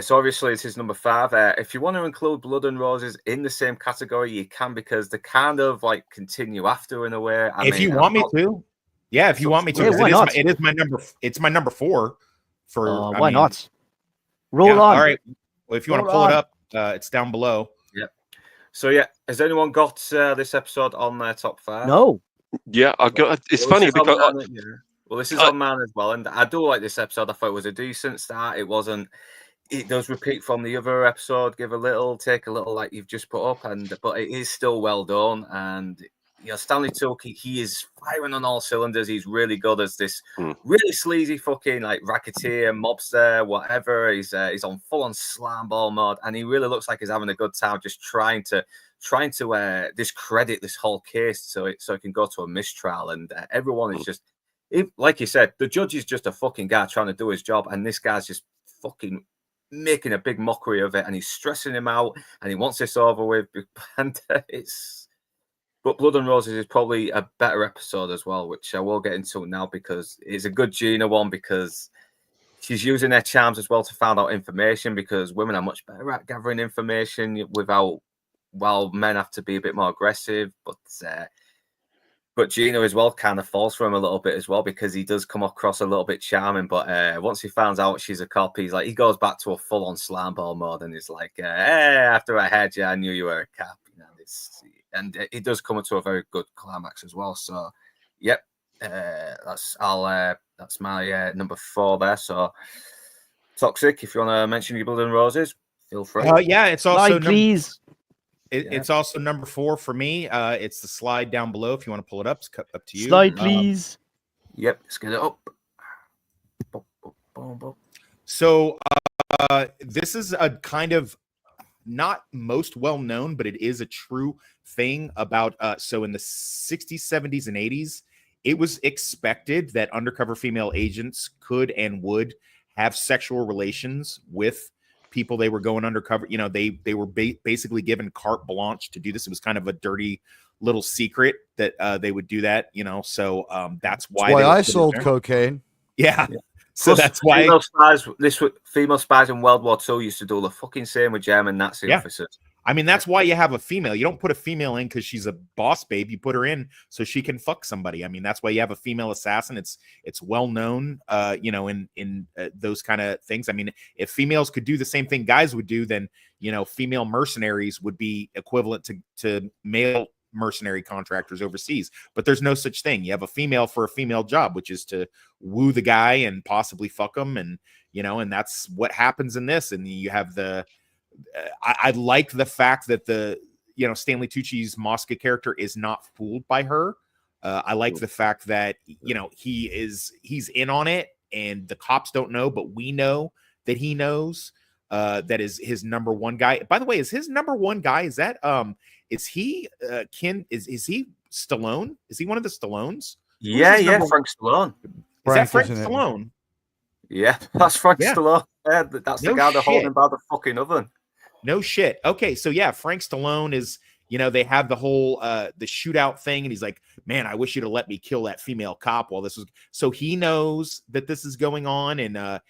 so obviously this is number 5. If you want to include Blood and Roses in the same category, you can, because they kind of like continue after in a way. If you want me to, yeah, if you want me to, Yeah, why not? It is my number. It's my number 4. Why not? Roll on. All right. Well, if you want to pull it up, it's down below. Yep. So yeah, has anyone got this episode on their top 5? No. Yeah, I got. It's funny because well, this is on mine as well, and I do like this episode. I thought it was a decent start. It wasn't. It does repeat from the other episode, give a little, take a little, like you've just put up, but it is still well done. And Stanley Tucci, he is firing on all cylinders. He's really good as this really sleazy fucking like racketeer, mobster, whatever. He's on full on slam ball mode, and he really looks like he's having a good time, just trying to discredit this whole case so it can go to a mistrial. And everyone is just, like you said, the judge is just a fucking guy trying to do his job, and this guy's just fucking making a big mockery of it, and he's stressing him out, and he wants this over with. And but Blood and Roses is probably a better episode as well, which I will get into now, because it's a good Gina one, because she's using their charms as well to find out information, because women are much better at gathering information while men have to be a bit more aggressive. But Gino as well kind of falls for him a little bit as well, because he does come across a little bit charming. But once he finds out she's a cop, he goes back to a full-on slam ball mode, and he's like, hey, after I had you, I knew you were a cop. And it does come to a very good climax as well. So, yep, that's my number 4 there. So, Toxic, if you want to mention your Blood and Roses, feel free. Yeah, it's also please. It's also number 4 for me. It's the slide down below. If you want to pull it up, it's up to you. Slide, please. Yep, let's get it up. So this is a kind of not most well known, but it is a true thing about. So in the 60s, 70s, and 80s, it was expected that undercover female agents could and would have sexual relations with people they were going undercover. They were basically given carte blanche to do this. It was kind of a dirty little secret that they would do that. So that's why I sold cocaine. Yeah. So that's why female spies in World War II used to do the fucking same with German Nazi officers. I mean, that's why you have a female. You don't put a female in because she's a boss babe. You put her in so she can fuck somebody. I mean, that's why you have a female assassin. It's well known, in those kind of things. I mean, if females could do the same thing guys would do, then female mercenaries would be equivalent to male mercenary contractors overseas. But there's no such thing. You have a female for a female job, which is to woo the guy and possibly fuck him, and and that's what happens in this. And you have the I like the fact that the Stanley Tucci's Mosca character is not fooled by her. I like the fact that he's in on it, and the cops don't know, but we know that he knows. That is his number 1 guy. By the way, is his number 1 guy? Is that is he is he Stallone? Is he one of the Stallones? Yeah, Frank Stallone. Is that Frank Stallone? Yeah, that's Frank Stallone. That's the guy that holding him by the fucking oven. No shit. Okay, so yeah, Frank Stallone is, they have the whole the shootout thing, and he's like, man, I wish you'd have let me kill that female cop while this was. So he knows that this is going on, and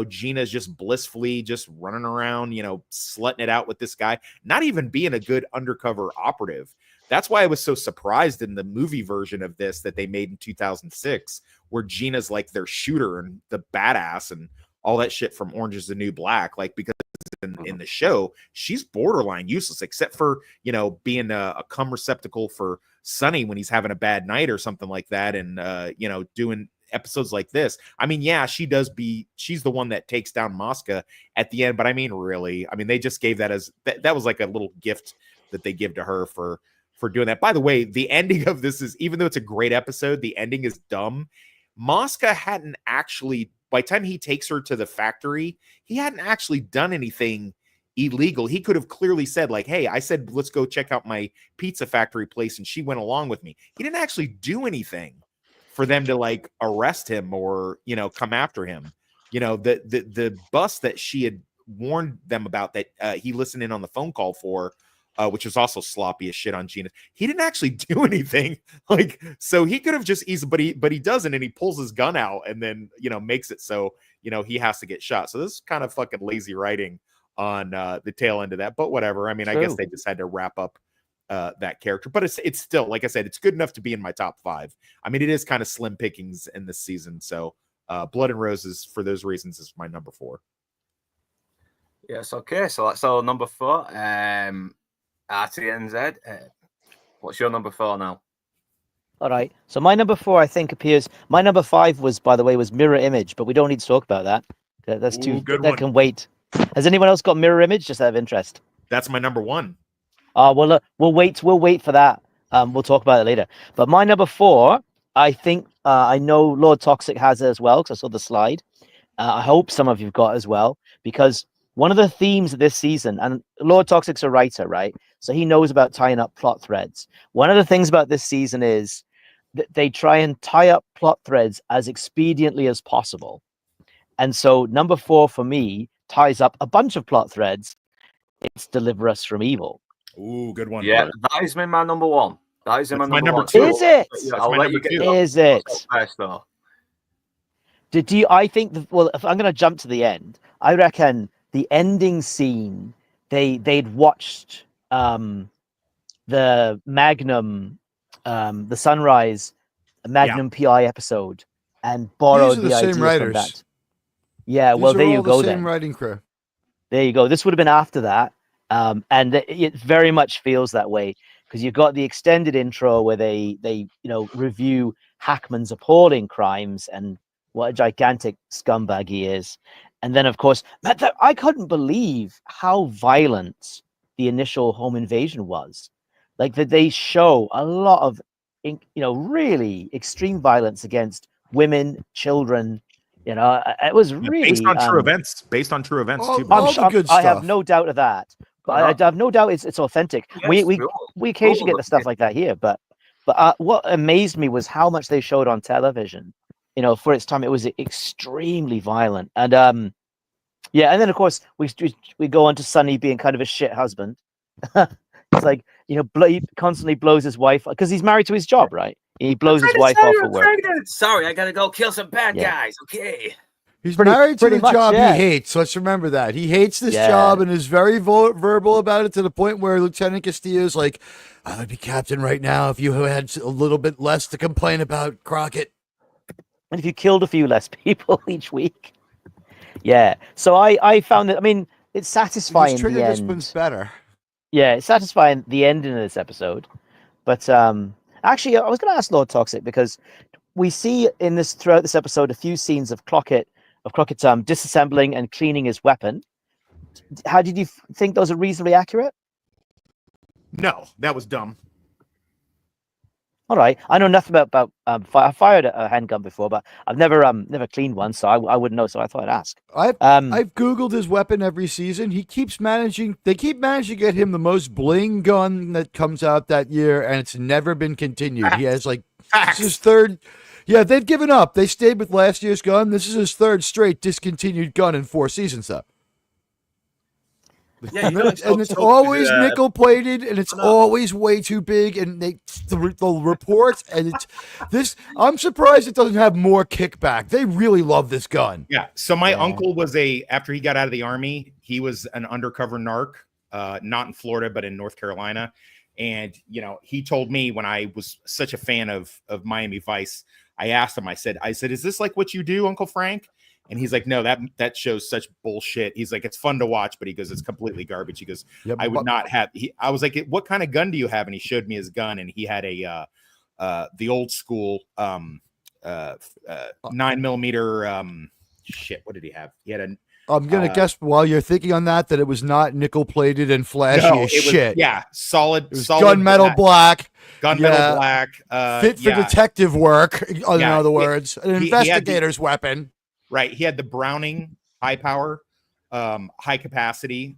Gina's just blissfully just running around, slutting it out with this guy, not even being a good undercover operative. That's why I was so surprised in the movie version of this that they made in 2006, where Gina's like their shooter and the badass and all that shit from Orange is the New Black, like, because in the show she's borderline useless, except for being a cum receptacle for Sonny when he's having a bad night or something like that, and doing episodes like this. I mean, yeah, she's the one that takes down Mosca at the end, but I mean, really, I mean, they just gave that as that was like a little gift that they give to her for doing that. By the way, the ending of this is, even though it's a great episode, the ending is dumb. Mosca hadn't actually, by the time he takes her to the factory, he hadn't actually done anything illegal. He could have clearly said, like, hey, I said let's go check out my pizza factory place, and she went along with me. He didn't actually do anything for them to like arrest him or, you know, come after him. You know, the bus that she had warned them about that he listened in on the phone call for, which was also sloppy as shit on Gina. He didn't actually do anything. Like, so he could have just easily, but he doesn't, and he pulls his gun out and then, you know, makes it so, you know, he has to get shot. So this is kind of fucking lazy writing on the tail end of that, but whatever. I mean, True. I guess they just had to wrap up that character, but it's still, like I said, it's good enough to be in my top 5. I mean, it is kind of slim pickings in this season. So Blood and Roses, for those reasons, is my number 4. Yes, okay. So that's all number 4. RTNZ. What's your number 4 now? All right. So my number 4, I think, appears. My number 5 was, by the way, was Mirror Image, but we don't need to talk about that. That's too good that one. can wait. Has anyone else got Mirror Image? Just out of interest. That's my number 1. Well, we'll wait. We'll wait for that. We'll talk about it later. But my number 4, I think, I know Lord Toxic has it as well because I saw the slide. I hope some of you've got as well, because one of the themes of this season, and Lord Toxic's a writer, right? So he knows about tying up plot threads. One of the things about this season is that they try and tie up plot threads as expediently as possible. And so number 4 for me ties up a bunch of plot threads. It's Deliver Us from Evil. Ooh, good one. Yeah, that is my number 1. That is my number 1. 2. Is it? I'll let you get Is it? first, though. Do you? I think. Well, if I'm going to jump to the end, I reckon the ending scene. They'd watched the Magnum, the Sunrise Magnum PI episode, and borrowed These are the same idea writers. from that. Yeah, These well, are there all you go. the same Then writing crew. there you go. This would have been after that, and it very much feels that way because you've got the extended intro where they review Hackman's appalling crimes and what a gigantic scumbag he is, and then of course, I couldn't believe how violent the initial home invasion was. Like that, they show a lot of really extreme violence against women, children. It was really based on true events. Based on true events too. All the good I have stuff. no doubt of that. But I have no doubt it's authentic. Yes, We occasionally get the stuff like that here, but what amazed me was how much they showed on television. For its time, it was extremely violent, and and then of course we go on to Sonny being kind of a shit husband. It's like he constantly blows his wife because he's married to his job, right? He blows his wife off for work. Sorry, I gotta go kill some bad guys. Okay. He's married to pretty the much, job yeah. he hates. Let's remember that. He hates this Yeah. job and is very verbal about it to the point where Lieutenant Castillo's like, I would be captain right now if you had a little bit less to complain about, Crockett. And if you killed a few less people each week. Yeah. So I found that, it's satisfying His the trigger end. discipline's better. Yeah, it's satisfying the ending of this episode. But actually, I was going to ask Lord Toxic because we see throughout this episode a few scenes of Crockett disassembling and cleaning his weapon. How did you think those are reasonably accurate? No, that was dumb. All right, I know nothing about I fired a handgun before, but I've never cleaned one, so I wouldn't know. So I thought I'd ask. I've Googled his weapon every season. They keep managing to get him the most bling gun that comes out that year, and it's never been continued. He has this is his third. Yeah, they've given up. They stayed with last year's gun. This is his third straight discontinued gun in 4 seasons, though. Yeah, and it's always nickel plated, and it's always way too big. And the reports, and it's this. I'm surprised it doesn't have more kickback. They really love this gun. Yeah. So my uncle was after he got out of the army, he was an undercover narc, not in Florida, but in North Carolina. And he told me when I was such a fan of Miami Vice, I asked him. I said, is this like what you do, Uncle Frank? And he's like, no, that shows such bullshit. He's like, it's fun to watch, but he goes, it's completely garbage. He goes, I would not have. I was like, what kind of gun do you have? And he showed me his gun, and he had the old school 9mm. Shit, what did he have? He had a. I'm gonna guess while you're thinking on that it was not nickel plated and flashy No, as it was, shit. yeah, solid. It was solid gunmetal black. Gunmetal black. Fit for detective work. In other words, an he investigator's weapon. Right. He had the Browning high power, high capacity.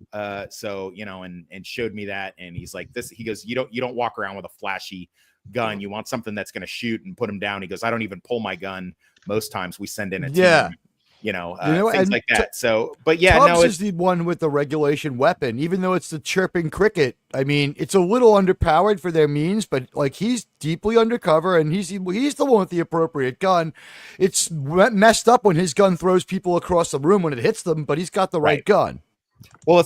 So and showed me that, and he's like, this. He goes, you don't walk around with a flashy gun. You want something that's going to shoot and put him down. He goes, I don't even pull my gun. Most times we send in a team. Things like that. So, but yeah, Tubbs is the one with the regulation weapon, even though it's the chirping cricket. I mean, it's a little underpowered for their means, but like he's deeply undercover and he's the one with the appropriate gun. It's messed up when his gun throws people across the room when it hits them, but he's got the right gun. Well,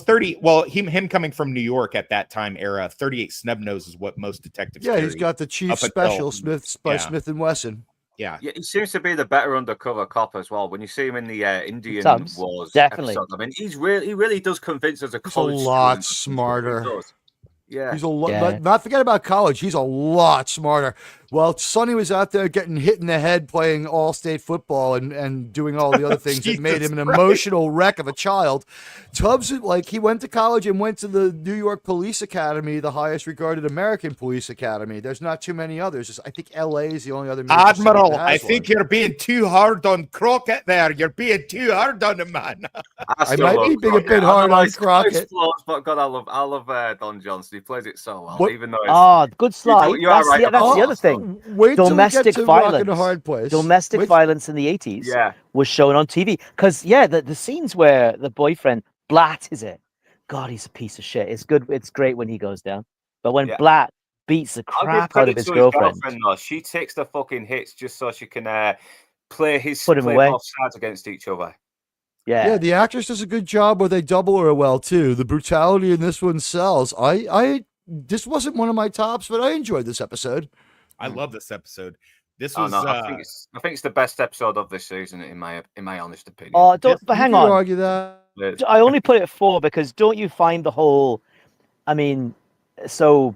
him coming from New York at that time era, 38 snub nose is what most detectives. Yeah, he's got the Chief Special Smith by Smith and Wesson. Yeah, he seems to be the better undercover cop as well. When you see him in the Indian Wars, definitely. episode, I mean, he really does convince us. He's a lot smarter. Yeah, he's a lot. Not forget about college. He's a lot smarter. Well, Sonny was out there getting hit in the head playing all-state football and doing all the other things that made him an emotional wreck of a child. Tubbs, he went to college and went to the New York Police Academy, the highest regarded American police academy. There's not too many others. I think L.A. is the only other. Admiral, I think you're being too hard on Crockett there. You're being too hard on him, man. I might be being a bit hard on Crockett. But God, I love Don Johnson. He plays it so well, even though good slide. That's the other thing. Domestic violence. Domestic violence in the 80s was shown on TV. Because the scenes where the boyfriend Blatt is it. God, he's a piece of shit. It's good. It's great when he goes down. But when Blatt beats the crap out of his girlfriend, she takes the fucking hits just so she can play both sides against each other. Yeah, the actress does a good job where they double her well too. The brutality in this one sells. This wasn't one of my tops, but I enjoyed this episode. I love this episode. This was. I think it's the best episode of this season, in my honest opinion. But hang on. Argue that. I only put it at 4 because don't you find the whole? I mean, so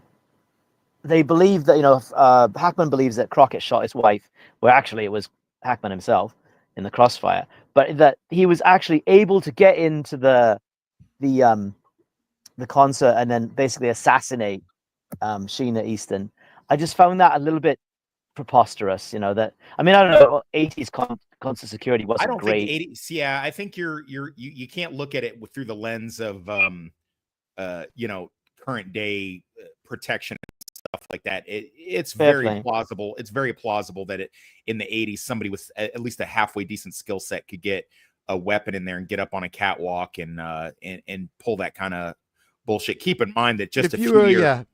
they believe that Hackman believes that Crockett shot his wife, where actually it was Hackman himself in the crossfire, but that he was actually able to get into the concert and then basically assassinate Sheena Easton. I just found that a little bit preposterous, that I don't know, 80s concert security wasn't I don't great. Think 80s, yeah, I think you can't look at it through the lens of current day protection and stuff like that. It's very plausible. It's very plausible that in the 80s somebody with at least a halfway decent skill set could get a weapon in there and get up on a catwalk and pull that kind of bullshit. Keep in mind that just a few years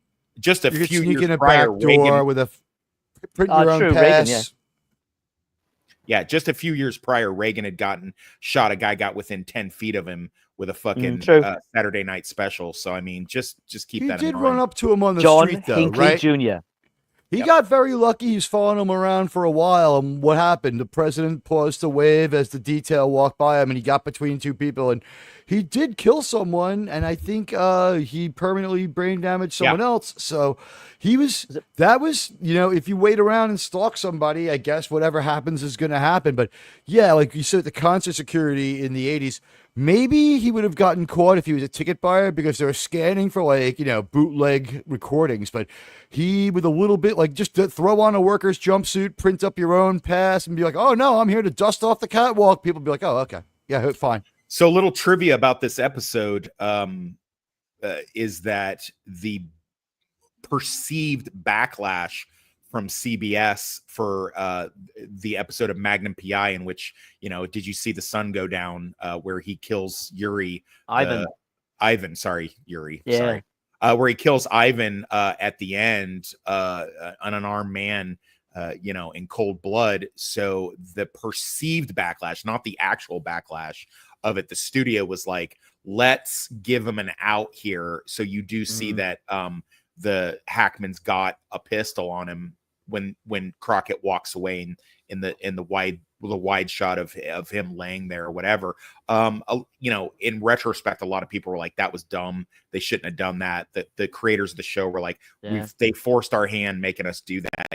in a prior, back door Reagan, with a print your own pass. Reagan, just a few years prior, Reagan had shot. A guy got within 10 feet of him with a fucking Saturday Night Special. So I mean, just keep that in mind. He did run up to him on the street, though, Hinckley right? Jr. He got very lucky. He's following him around for a while. And what happened? The president paused to wave as the detail walked by him, and he got between two people. And he did kill someone, and I think he permanently brain damaged someone else. So that was, if you wait around and stalk somebody, I guess whatever happens is going to happen. But yeah, like you said, the concert security in the 80s, maybe he would have gotten caught if he was a ticket buyer because they were scanning for bootleg recordings. But he, with a little bit, just to throw on a worker's jumpsuit, print up your own pass and be like, oh no, I'm here to dust off the catwalk. People be like, oh, okay. Yeah, fine. So a little trivia about this episode is that the perceived backlash from CBS for the episode of Magnum PI in which, did you see the sun go down where he kills Yuri? Ivan, sorry, Yuri. Yeah. Sorry. Where he kills Ivan at the end, an unarmed man, in cold blood. So the perceived backlash, not the actual backlash of it, the studio was like, let's give him an out here. So you do see that the Hackman's got a pistol on him when Crockett walks away in the wide shot of him laying there or whatever. In retrospect, a lot of people were like, that was dumb. They shouldn't have done that. The creators of the show were like, they forced our hand making us do that.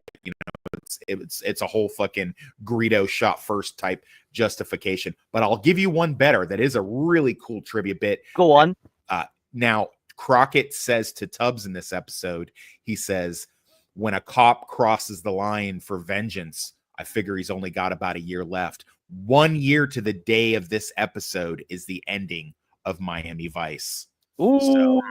it's a whole fucking Greedo shot first type justification. But I'll give you one better that is a really cool trivia bit. Go on. Now, Crockett says to Tubbs in this episode, he says, when a cop crosses the line for vengeance, I figure he's only got about a year left. 1 year to the day of this episode is the ending of Miami Vice. Ooh, So,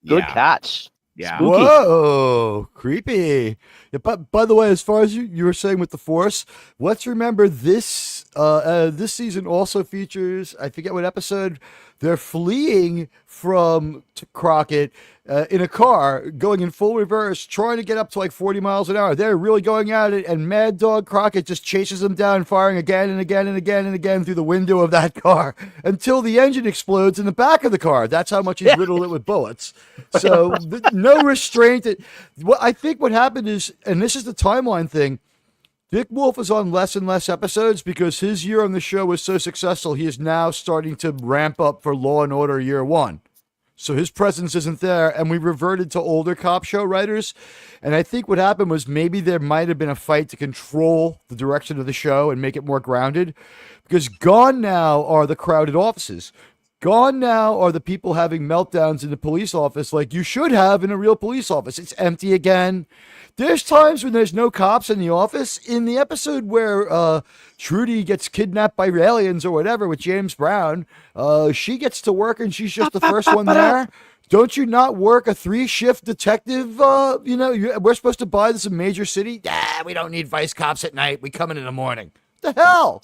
good yeah. catch. Yeah. Spooky. Whoa, creepy. Yeah, but by the way, as far as you were saying with the Force, let's remember this this season also features, I forget what episode, they're fleeing from Crockett in a car, going in full reverse, trying to get up to like 40 miles an hour. They're really going at it, and Mad Dog Crockett just chases them down, firing again and again and again and again through the window of that car until the engine explodes in the back of the car. That's how much he's riddled it with bullets. So no restraint. I think what happened is, and this is the timeline thing, Dick Wolf is on less and less episodes because his year on the show was so successful. He is now starting to ramp up for Law and Order year one. So his presence isn't there, and we reverted to older cop show writers. And I think what happened was maybe there might have been a fight to control the direction of the show and make it more grounded, because gone now are the crowded offices. Gone now are the people having meltdowns in the police office like you should have in a real police office. It's empty again. There's times when there's no cops in the office. In the episode where Trudy gets kidnapped by aliens or whatever with James Brown, she gets to work and she's just the first one there. Don't you not work a 3-shift detective? We're supposed to buy this in major city. We don't need vice cops at night. We come in the morning. The hell?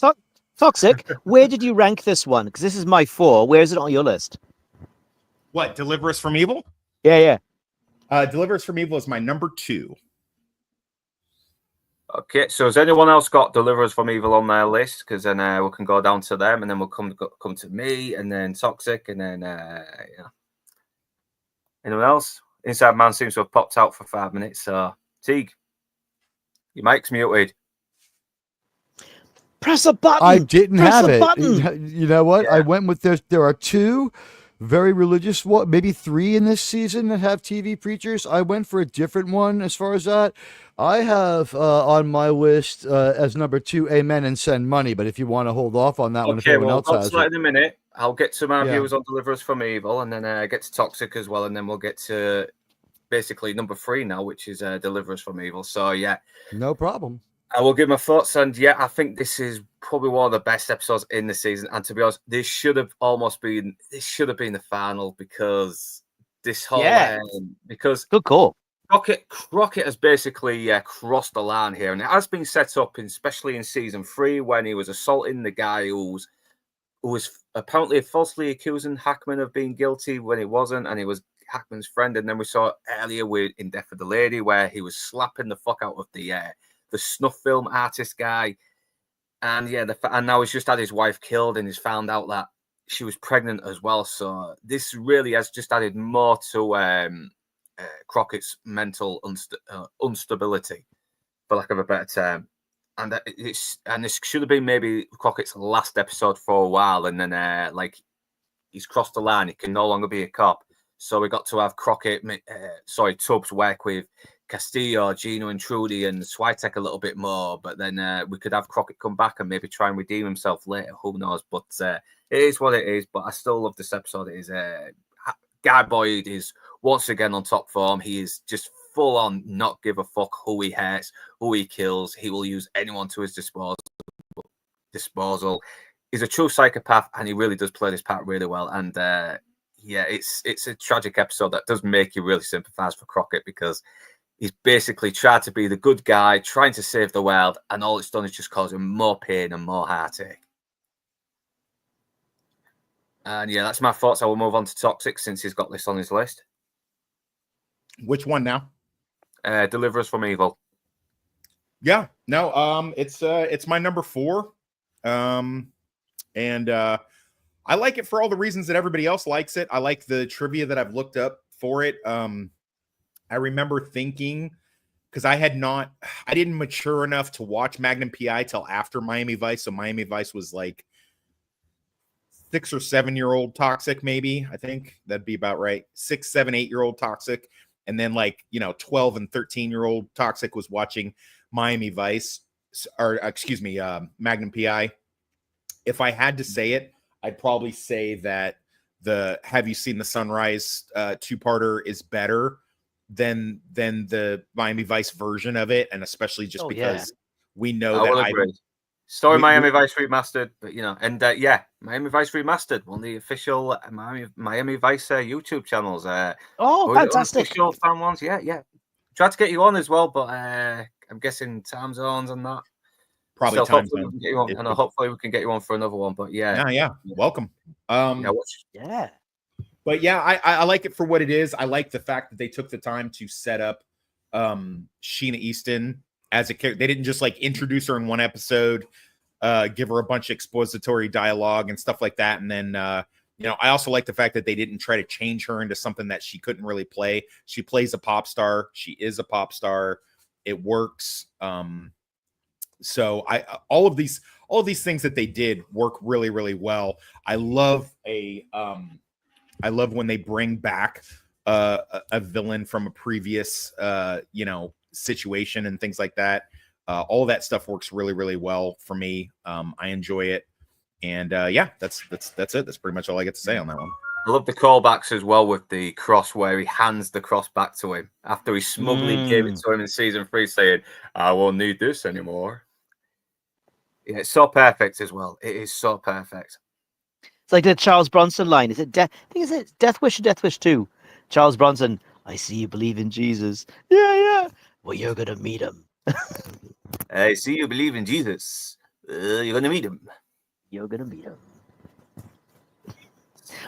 Toxic, where did you rank this one? Because this is my 4. Where is it on your list? What, Deliver Us from Evil? Yeah. Deliver Us from Evil is my number 2. Okay, so has anyone else got Deliver Us from Evil on their list? Because then we can go down to them, and then we'll come to me, and then Toxic, and then anyone else? Inside Man seems to have popped out for 5 minutes. So Teague, your mic's muted. Press a button. I didn't Press have a it. button. You know what? Yeah. I went with there are 2 very religious, maybe 3 in this season that have TV preachers. I went for a different one as far as that. I have on my list as number 2, Amen and Send Money. But if you want to hold off on that one, if anyone else has I'll it. in a minute. I'll get to my Yeah. viewers on Deliver Us from Evil, and then get to Toxic as well, and then we'll get to basically number 3 now, which is Deliver Us from Evil. So yeah, No problem. I will give my thoughts, and yeah, I think this is probably one of the best episodes in the season. And to be honest, this should have been the final, because this whole because Good call. Crockett has basically crossed the line here, and it has been set up, especially in season 3, when he was assaulting the guy who was apparently falsely accusing Hackman of being guilty when he wasn't, and he was Hackman's friend. And then we saw earlier in Death of the Lady, where he was slapping the fuck out of the snuff film artist guy, and and now he's just had his wife killed, and he's found out that she was pregnant as well. So this really has just added more to Crockett's mental instability, for lack of a better term. And this should have been maybe Crockett's last episode for a while, and then he's crossed the line. He can no longer be a cop. So we got to have Tubbs work with Castillo, Gino, and Trudy, and Switek a little bit more. But then we could have Crockett come back and maybe try and redeem himself later. Who knows? But it is what it is. But I still love this episode. It is Guy Boyd is once again on top form. He is just full on not give a fuck who he hurts, who he kills. He will use anyone to his disposal. He's a true psychopath, and he really does play this part really well. And it's a tragic episode that does make you really sympathize for Crockett, because he's basically tried to be the good guy, trying to save the world, and all it's done is just cause him more pain and more heartache. And yeah, that's my thoughts. I will move on to Toxic, since he's got this on his list. Which one now? Deliver Us from Evil. Yeah, no, it's my number 4. And I like it for all the reasons that everybody else likes it. I like the trivia that I've looked up for it. I remember thinking, because I didn't mature enough to watch Magnum PI till after Miami Vice. So Miami Vice was like 6 or 7-year-old Toxic, maybe. I think that'd be about right. 6, 7, 8-year-old Toxic. And then 12 and 13-year-old Toxic was watching Miami Vice, or excuse me, Magnum PI. If I had to say it, I'd probably say that the Have You Seen the Sunrise two-parter is better than the Miami Vice version of it, and especially just because we know I that will agree. Story Miami Vice remastered, but and Miami Vice remastered, one of the official Miami Vice YouTube channels. Fantastic! Official fan ones, yeah. Tried to get you on as well, but I'm guessing time zones and that. Probably so time hopefully zone. We can get you on, and hopefully we can get you on for another one. But yeah. Welcome. But yeah, I like it for what it is. I like the fact that they took the time to set up Sheena Easton as a character. They didn't just like introduce her in one episode, give her a bunch of expository dialogue and stuff like that, and then I also like the fact that they didn't try to change her into something that she couldn't really play. She plays a pop star. She is a pop star. It works. So all of these things that they did work really, really well. I love when they bring back a villain from a previous situation and things like that. All that stuff works really, really well for me. I enjoy it. And that's it. That's pretty much all I get to say on that one. I love the callbacks as well with the cross where he hands the cross back to him after he smugly gave it to him in season 3, saying, "I won't need this anymore." Yeah, it's so perfect as well. It is so perfect. It's like the Charles Bronson line. Is it I think is it Death Wish or Death Wish 2? Charles Bronson, I see you believe in Jesus. Yeah. Well, you're gonna meet him. I see you believe in Jesus. You're gonna meet him. You're gonna meet him.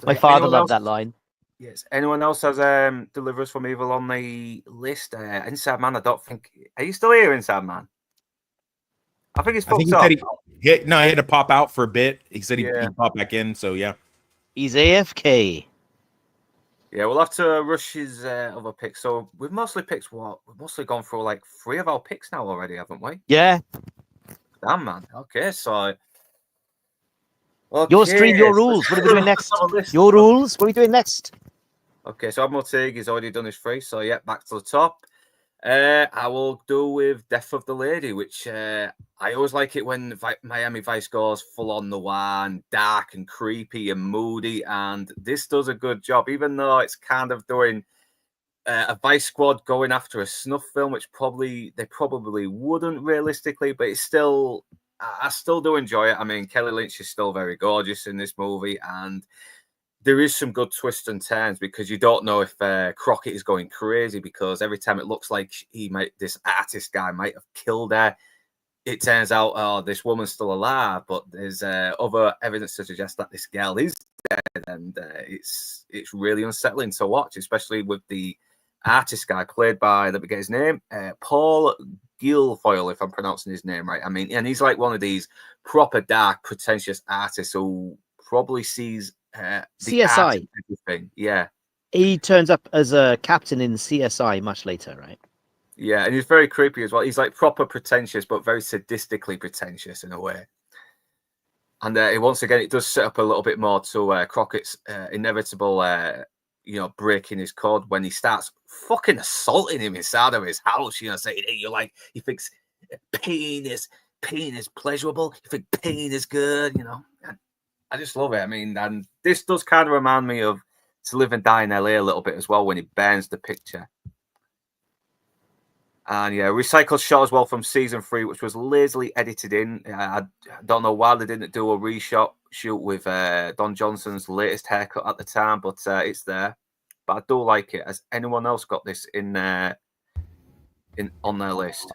My father loved that line. Yes. Anyone else has Deliver Us from Evil on the list? Inside Man, I don't think. Are you still here, Inside Man? I think he's fucked up. He had to pop out for a bit. He said he'd pop back in, so yeah. He's AFK. Yeah, we'll have to rush his other picks. So we've mostly picked We've mostly gone through like 3 of our picks now already, haven't we? Yeah. Damn, man. Okay, so... Your stream, your rules. What are we doing next? Your rules. What are we doing next? Okay, so Admiral Tig has already done his 3, so yeah, back to the top. I will do with Death of the Lady, which I always like it when Miami Vice goes full on noir and dark and creepy and moody, and this does a good job, even though it's kind of doing a Vice Squad going after a snuff film, which they probably wouldn't realistically, but it's still, I still do enjoy it. I mean, Kelly Lynch is still very gorgeous in this movie, and there is some good twists and turns because you don't know if Crockett is going crazy, because every time it looks like this artist guy might have killed her, it turns out, this woman's still alive, but there's other evidence to suggest that this girl is dead, and it's really unsettling to watch, especially with the artist guy played by, let me get his name, Paul Guilfoyle, if I'm pronouncing his name right. I mean, and he's like one of these proper dark, pretentious artists who probably sees CSI. Everything. Yeah. He turns up as a captain in CSI much later, right? Yeah, and he's very creepy as well. He's like proper pretentious, but very sadistically pretentious in a way. And once again, it does set up a little bit more to Crockett's inevitable, breaking his code when he starts fucking assaulting him inside of his house. Saying, "Hey, you're like," he thinks pain is pleasurable. You think pain is good, I just love it. I mean, and this does kind of remind me of To Live and Die in LA a little bit as well when he burns the picture. And yeah, recycled shot as well from season 3, which was lazily edited in. I don't know why they didn't do a shoot with Don Johnson's latest haircut at the time, but it's there. But I do like it. Has anyone else got this on their list?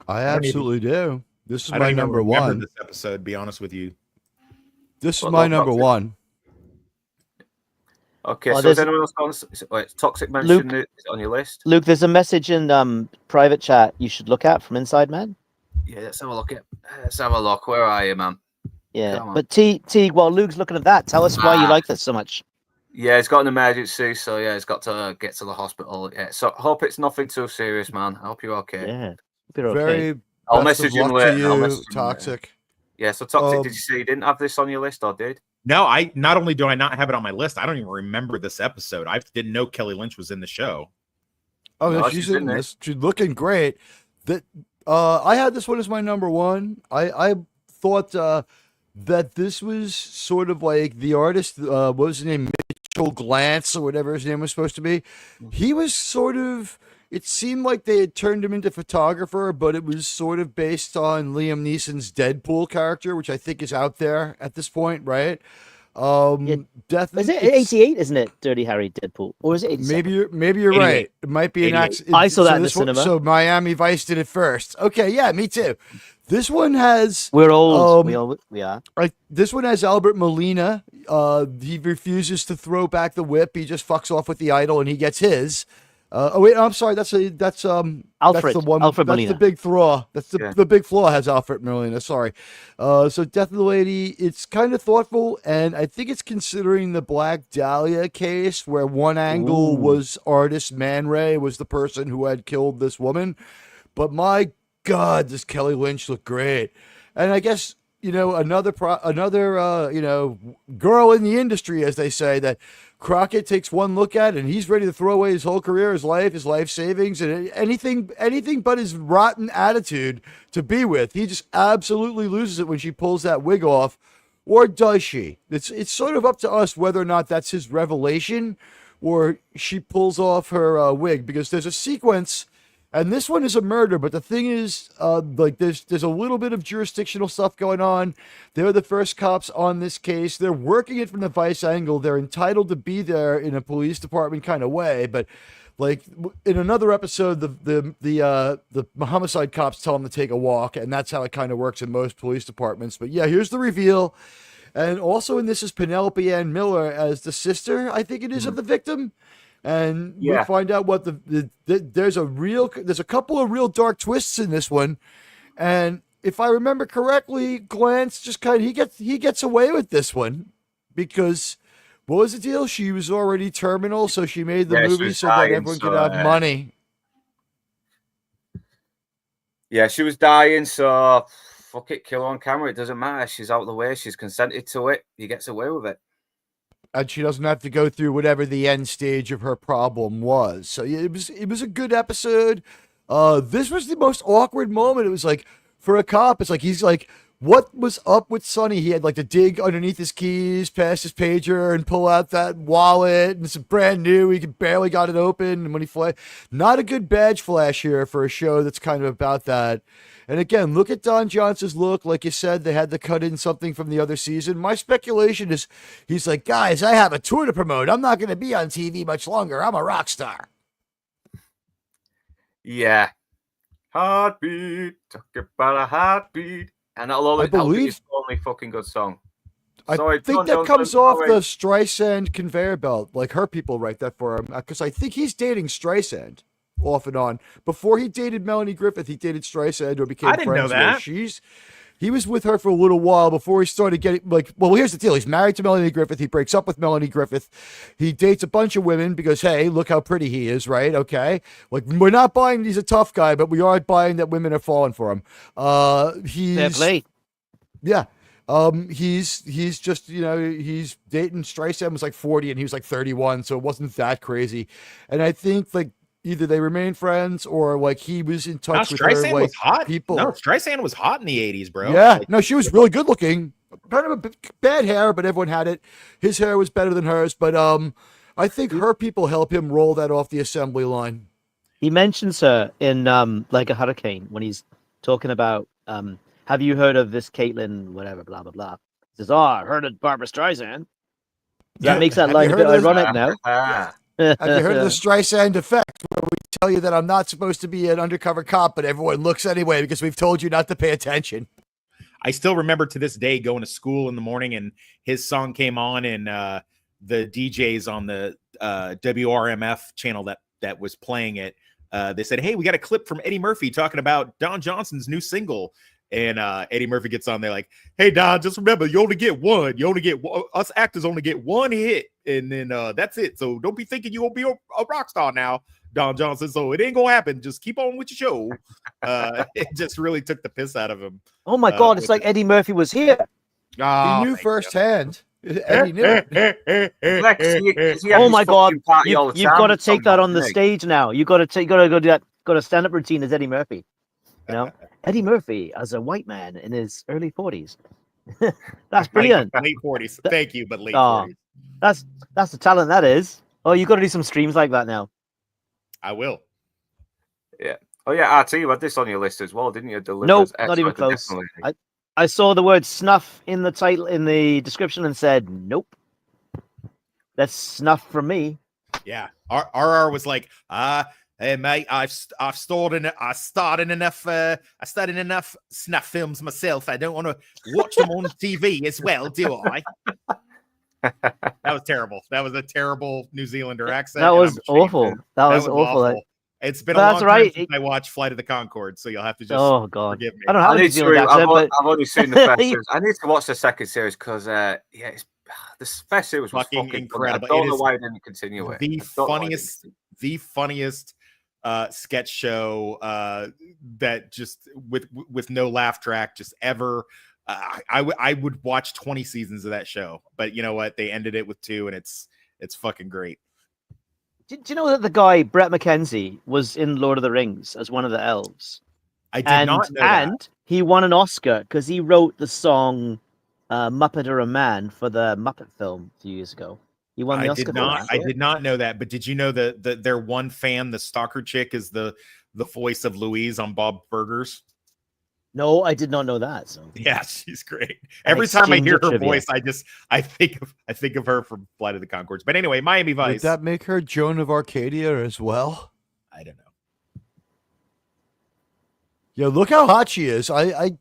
I absolutely do. This is my number remember one. This episode, to be honest with you. This is my number one. Okay, so is anyone else got Toxic mentioned it on your list? Luke, there's a message in private chat you should look at from Inside Man. Yeah, let's have a look. Where are you, man? Yeah, but Teague, while Luke's looking at that, tell us why you like this so much. Yeah, he's got an emergency, so yeah, he's got to get to the hospital. Yeah, so hope it's nothing too serious, man. I hope you're okay. Yeah, you're okay. Very. I'll message him later. Toxic. Yeah, so Toxic, did you say you didn't have this on your list, or did? No, I not only do I not have it on my list, I don't even remember this episode. I didn't know Kelly Lynch was in the show. Oh, no, she's in this. She's looking great. I had this one as my number one. I thought that this was sort of like the artist. What was his name? Mitchell Glantz or whatever his name was supposed to be. He was sort of. It seemed like they had turned him into photographer, but it was sort of based on Liam Neeson's Deadpool character, which I think is out there at this point, right? Definitely. Is it 88? Isn't it? Dirty Harry Deadpool, or is it 87? Maybe you're 88. right. It might be an 88. accident. I saw that in the cinema. So Miami Vice did it first. Okay, yeah, me too. This one has. We're old. We are. Right. This one has Albert Molina. He refuses to throw back the whip. He just fucks off with the idol, and he gets his. Oh wait, I'm sorry. That's Alfred. That's the one. Alfred that's Molina. the big flaw. That's the big flaw has Alfred Molina. Sorry. So Death of the Lady. It's kind of thoughtful, and I think it's considering the Black Dahlia case, where one angle was artist Man Ray was the person who had killed this woman, but my God, does Kelly Lynch look great? And I guess another girl in the industry, as they say, that Crockett takes one look at, and he's ready to throw away his whole career, his life savings, and anything but his rotten attitude to be with. He just absolutely loses it when she pulls that wig off, or does she? It's sort of up to us whether or not that's his revelation, or she pulls off her wig, because there's a sequence. And this one is a murder, but the thing is, there's a little bit of jurisdictional stuff going on. They're the first cops on this case. They're working it from the Vice angle. They're entitled to be there in a police department kind of way, but like in another episode, the homicide cops tell them to take a walk, and that's how it kind of works in most police departments. But yeah, here's the reveal. And also in this is Penelope Ann Miller as the sister, I think it is, of the victim. And we find out what there's a couple of real dark twists in this one, and if I remember correctly, Glantz just he gets away with this one because what was the deal? She was already terminal, so she made the movie so that everyone could have money. Yeah, she was dying, so fuck it, kill her on camera. It doesn't matter. She's out of the way. She's consented to it. He gets away with it. And she doesn't have to go through whatever the end stage of her problem was. So it was a good episode. This was the most awkward moment. It was like, for a cop, it's like he's like, what was up with Sonny? He had like to dig underneath his keys, past his pager, and pull out that wallet, and it's brand new. He barely got it open, and when he not a good badge flash here for a show that's kind of about that. And again, look at Don Johnson's look. Like you said, they had to cut in something from the other season. My speculation is he's like, guys, I have a tour to promote. I'm not going to be on TV much longer. I'm a rock star. Yeah. Heartbeat. Talk about a heartbeat. And that'll I believe it's the only fucking good song. I think that comes off the Streisand conveyor belt. Like her people write that for him. Because I think he's dating Streisand. Off and on. Before he dated Melanie Griffith, he dated Streisand or became friends know that. with. He was with her for a little while before he started getting well, here's the deal. He's married to Melanie Griffith. He breaks up with Melanie Griffith. He dates a bunch of women because, hey, look how pretty he is, right? Okay. Like, we're not buying he's a tough guy, but we are buying that women are falling for him. He's yeah. He's just, he's dating Streisand was like 40 and he was like 31, so it wasn't that crazy. And I think like either they remain friends or like he was in touch with her. Like, was hot. People. No, Streisand was hot in the 80s, bro. Yeah, no, she was really good looking. Kind of a bad hair, but everyone had it. His hair was better than hers, but I think her people help him roll that off the assembly line. He mentions her in Like a Hurricane when he's talking about have you heard of this Caitlin, whatever, blah blah blah. He says, I heard of Barbara Streisand. That makes that line a bit ironic now. Have you heard of the Streisand effect, where we tell you that I'm not supposed to be an undercover cop, but everyone looks anyway because we've told you not to pay attention? I still remember to this day going to school in the morning and his song came on and the DJs on the WRMF channel that was playing it, they said, hey, we got a clip from Eddie Murphy talking about Don Johnson's new single. And Eddie Murphy gets on there like, hey, Don, just remember, you only get one. Us actors only get one hit, and then that's it. So don't be thinking you're going to be a rock star now, Don Johnson. So it ain't going to happen. Just keep on with your show. It just really took the piss out of him. Oh, my God. It's like Eddie Murphy was here. He knew firsthand. Eddie knew it. Oh, my God. You've got to take that on the stage now. You've got to go do that. Got a stand-up routine as Eddie Murphy. You know, Eddie Murphy as a white man in his early 40s. That's brilliant. Late 40s. Thank you, but late Oh, 40s. that's the talent that is. Oh, you got to do some streams like that now. I will. Yeah. Oh yeah, RT, you had this on your list as well, didn't you? Nope, not even close. I saw the word snuff in the title, in the description, and said, nope. That's snuff from me. Yeah. RR was like, hey mate, I've started enough snuff films myself. I don't want to watch them on TV as well, do I? That was terrible. That was a terrible New Zealander accent. That was awful. That was awful. It's been a long time since I watched Flight of the Conchords, so you'll have to just forgive me. I don't have a New Zealand accent, but I've only seen the first series. I need to watch the second series because this first series was fucking incredible. Funny. I don't know why I didn't continue it. The funniest sketch show that just with no laugh track just ever. I would watch 20 seasons of that show, but you know what? They ended it with 2, and it's fucking great. Do you know that the guy Brett McKenzie was in Lord of the Rings as one of the elves? I did not know that. And he won an Oscar because he wrote the song "Muppet or a Man" for the Muppet film a few years ago. He won the Oscar. I did not know that. But did you know that their one fan, the stalker chick, is the voice of Louise on Bob Burgers? No, I did not know that. So yeah, she's great. Every time I hear her voice, I think of her from Flight of the Conchords. But anyway, Miami Vice. Would that make her Joan of Arcadia as well? I don't know. Yeah, look how hot she is. I'd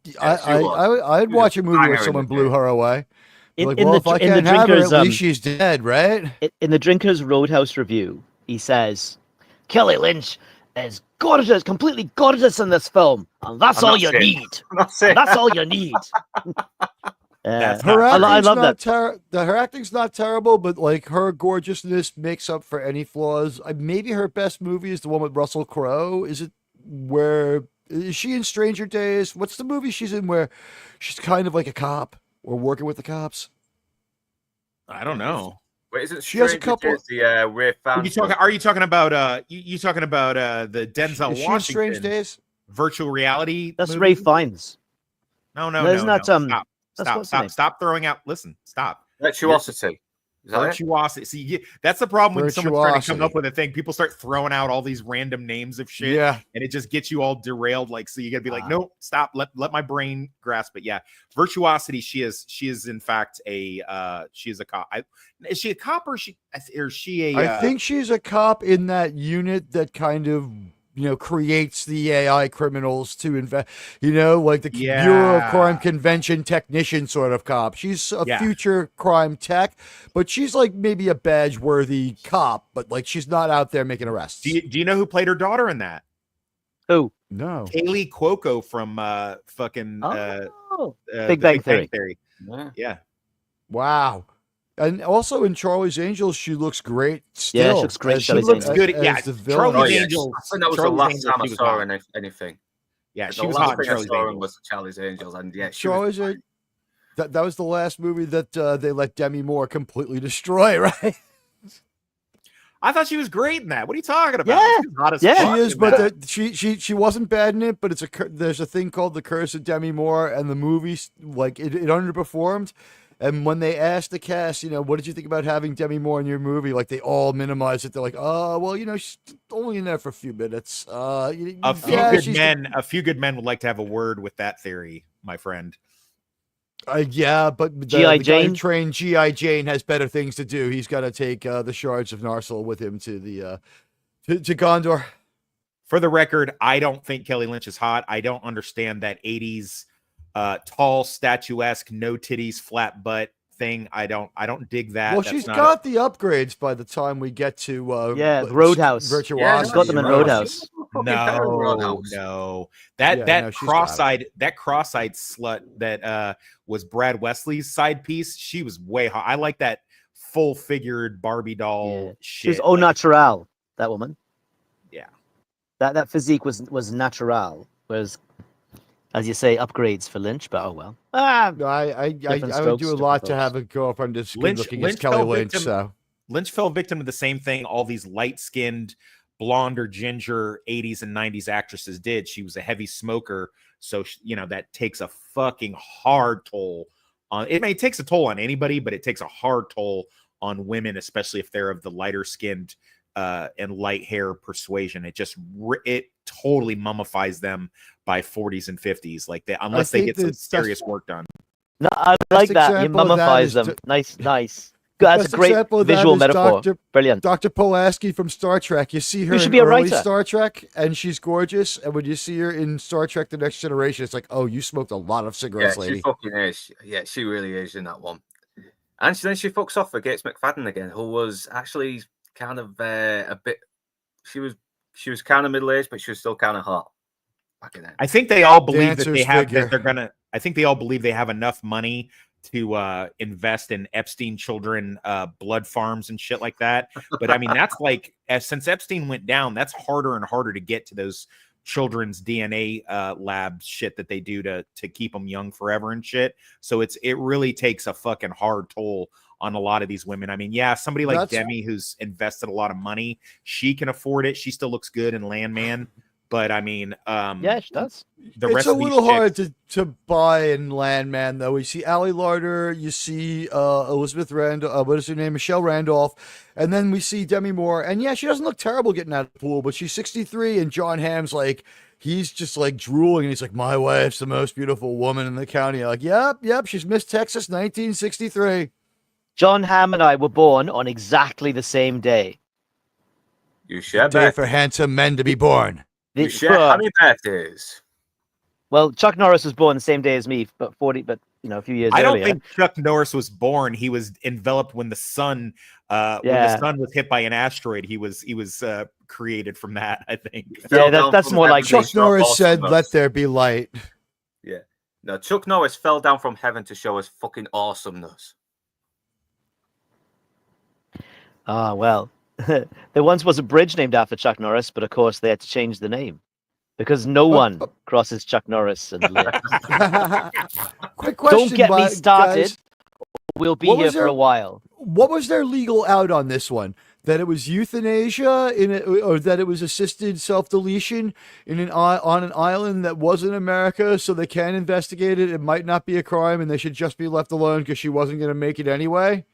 watch a movie where someone blew her away. If I can't have her, at least she's dead, right? In the Drinkers Roadhouse review, he says, Kelly Lynch is gorgeous, completely gorgeous in this film, and that's all you need. That's all you need. I love that. Her acting's not terrible, but like her gorgeousness makes up for any flaws. Maybe her best movie is the one with Russell Crowe. Is she in Stranger Days? What's the movie she's in where she's kind of like a cop or working with the cops? I don't know. Wait, isn't she has a couple? Are you talking about you talking about the Denzel Washington Strange Days virtual reality? That's movie? Ray Fiennes. No. Stop throwing out. Listen, stop. Virtuosity. Virtuosity. See, that's the problem when someone's trying to come up with a thing. People start throwing out all these random names of shit, and it just gets you all derailed. Like, so you got to be like, nope, stop. Let my brain grasp it. Yeah, Virtuosity. She is in fact she is a cop. Is she a cop or is she a? I think she's a cop in that unit that kind of creates the AI criminals to invest, like the Bureau of Crime Convention technician sort of cop. She's a future crime tech, but she's like maybe a badge worthy cop, but like she's not out there making arrests. Do you know who played her daughter in that? Who? No. Kaylee Cuoco from Big Bang Theory. Yeah. Wow. And also in Charlie's Angels, she looks great. Still. Yeah, she looks great. She looks good. Yeah, Charlie's Angels. I think that was the last time I saw her in anything. Yeah, she was hot. Charlie's Angels, and yeah, that was the last movie that they let Demi Moore completely destroy, right? I thought she was great in that. What are you talking about? Yeah, she's hot as she is, but she wasn't bad in it. But there's a thing called The Curse of Demi Moore, and the movie like it underperformed. And when they asked the cast, what did you think about having Demi Moore in your movie? Like they all minimized it. They're like, oh, well, she's only in there for a few minutes. A few good men would like to have a word with that theory, my friend. But the G.I. Jane trained G.I. Jane has better things to do. He's got to take the shards of Narsil with him to the to Gondor. For the record, I don't think Kelly Lynch is hot. I don't understand that 80s tall, statuesque, no titties, flat butt thing. I don't dig that. Well, she's got the upgrades by the time we get to Roadhouse. Virtuosity. Yeah, she's got them in Roadhouse. No. That cross-eyed slut that was Brad Wesley's side piece. She was way hot. I like that full-figured Barbie doll shit. She's au natural, that woman. Yeah. That physique was natural, whereas, as you say, upgrades for Lynch, but oh well. I would do a lot to have a girlfriend as good looking as Kelly Lynch. So Lynch fell victim to the same thing. All these light-skinned blonde or ginger 80s and 90s actresses did. She was a heavy smoker, so that takes a fucking hard toll on it. It takes a toll on anybody, but it takes a hard toll on women, especially if they're of the lighter skinned and light hair persuasion. It totally mummifies them by 40s and 50s, like unless they get some serious work done. No, I like that. He mummifies them. Nice. That's a great visual metaphor. Brilliant. Dr. Pulaski from Star Trek. You see her in early Star Trek, and she's gorgeous. And when you see her in Star Trek: The Next Generation, it's like, oh, you smoked a lot of cigarettes, lady. She fucking is. Yeah, she really is in that one. And then she fucks off for Gates McFadden again, who was actually kind of a bit. She was kind of middle aged, but she was still kind of hot back in then. I think they all believe I think they all believe they have enough money to invest in Epstein children blood farms and shit like that. But I mean, that's like, since Epstein went down, that's harder and harder to get to those children's DNA lab shit that they do to keep them young forever and shit. So it really takes a fucking hard toll on a lot of these women. I mean, yeah, somebody like Demi, who's invested a lot of money, she can afford it. She still looks good in Landman. But I mean, yeah, she does. It's a little hard to buy in Landman, though. We see Ali Larder, you see Elizabeth Randolph, what is her name, Michelle Randolph, and then we see Demi Moore. And yeah, she doesn't look terrible getting out of the pool, but she's 63, and John Hamm's like, he's just like drooling, and he's like, my wife's the most beautiful woman in the county. Like, yep, she's Miss Texas, 1963. John Hamm and I were born on exactly the same day. You share day for handsome men to be born. You share how many birthdays? Well, Chuck Norris was born the same day as me, but a few years earlier. I don't think Chuck Norris was born. He was enveloped when the sun was hit by an asteroid. He was created from that, I think. Yeah, that's more like Chuck Norris said, "Let there be light." Yeah. No, Chuck Norris fell down from heaven to show us fucking awesomeness. Ah, well. There once was a bridge named after Chuck Norris, but of course they had to change the name because no one crosses Chuck Norris and lives. Quick question. Don't get me started. Guys, we'll be here for a while. What was their legal out on this one? That it was euthanasia or that it was assisted self-deletion on an island that wasn't America, so they can investigate it. It might not be a crime, and they should just be left alone because she wasn't going to make it anyway.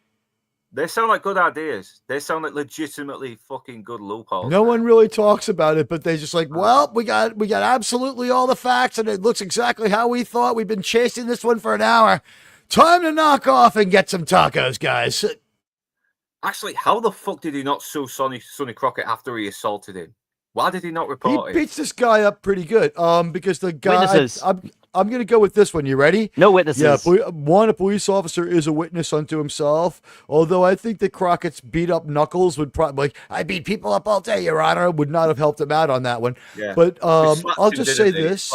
They sound like good ideas. They sound like legitimately fucking good loopholes. No one really talks about it, but they just like, well, we got absolutely all the facts, and it looks exactly how we thought. We've been chasing this one for an hour. Time to knock off and get some tacos, guys. Actually, how the fuck did he not sue Sonny Crockett after he assaulted him? Why did he not report it? He beats this guy up pretty good. Because the guy, witnesses. I'm going to go with this one. You ready? No witnesses. Yeah, a police officer is a witness unto himself. Although I think that Crockett's beat up knuckles would probably, like, I beat people up all day, Your Honor, would not have helped him out on that one. Yeah. But I'll just say this.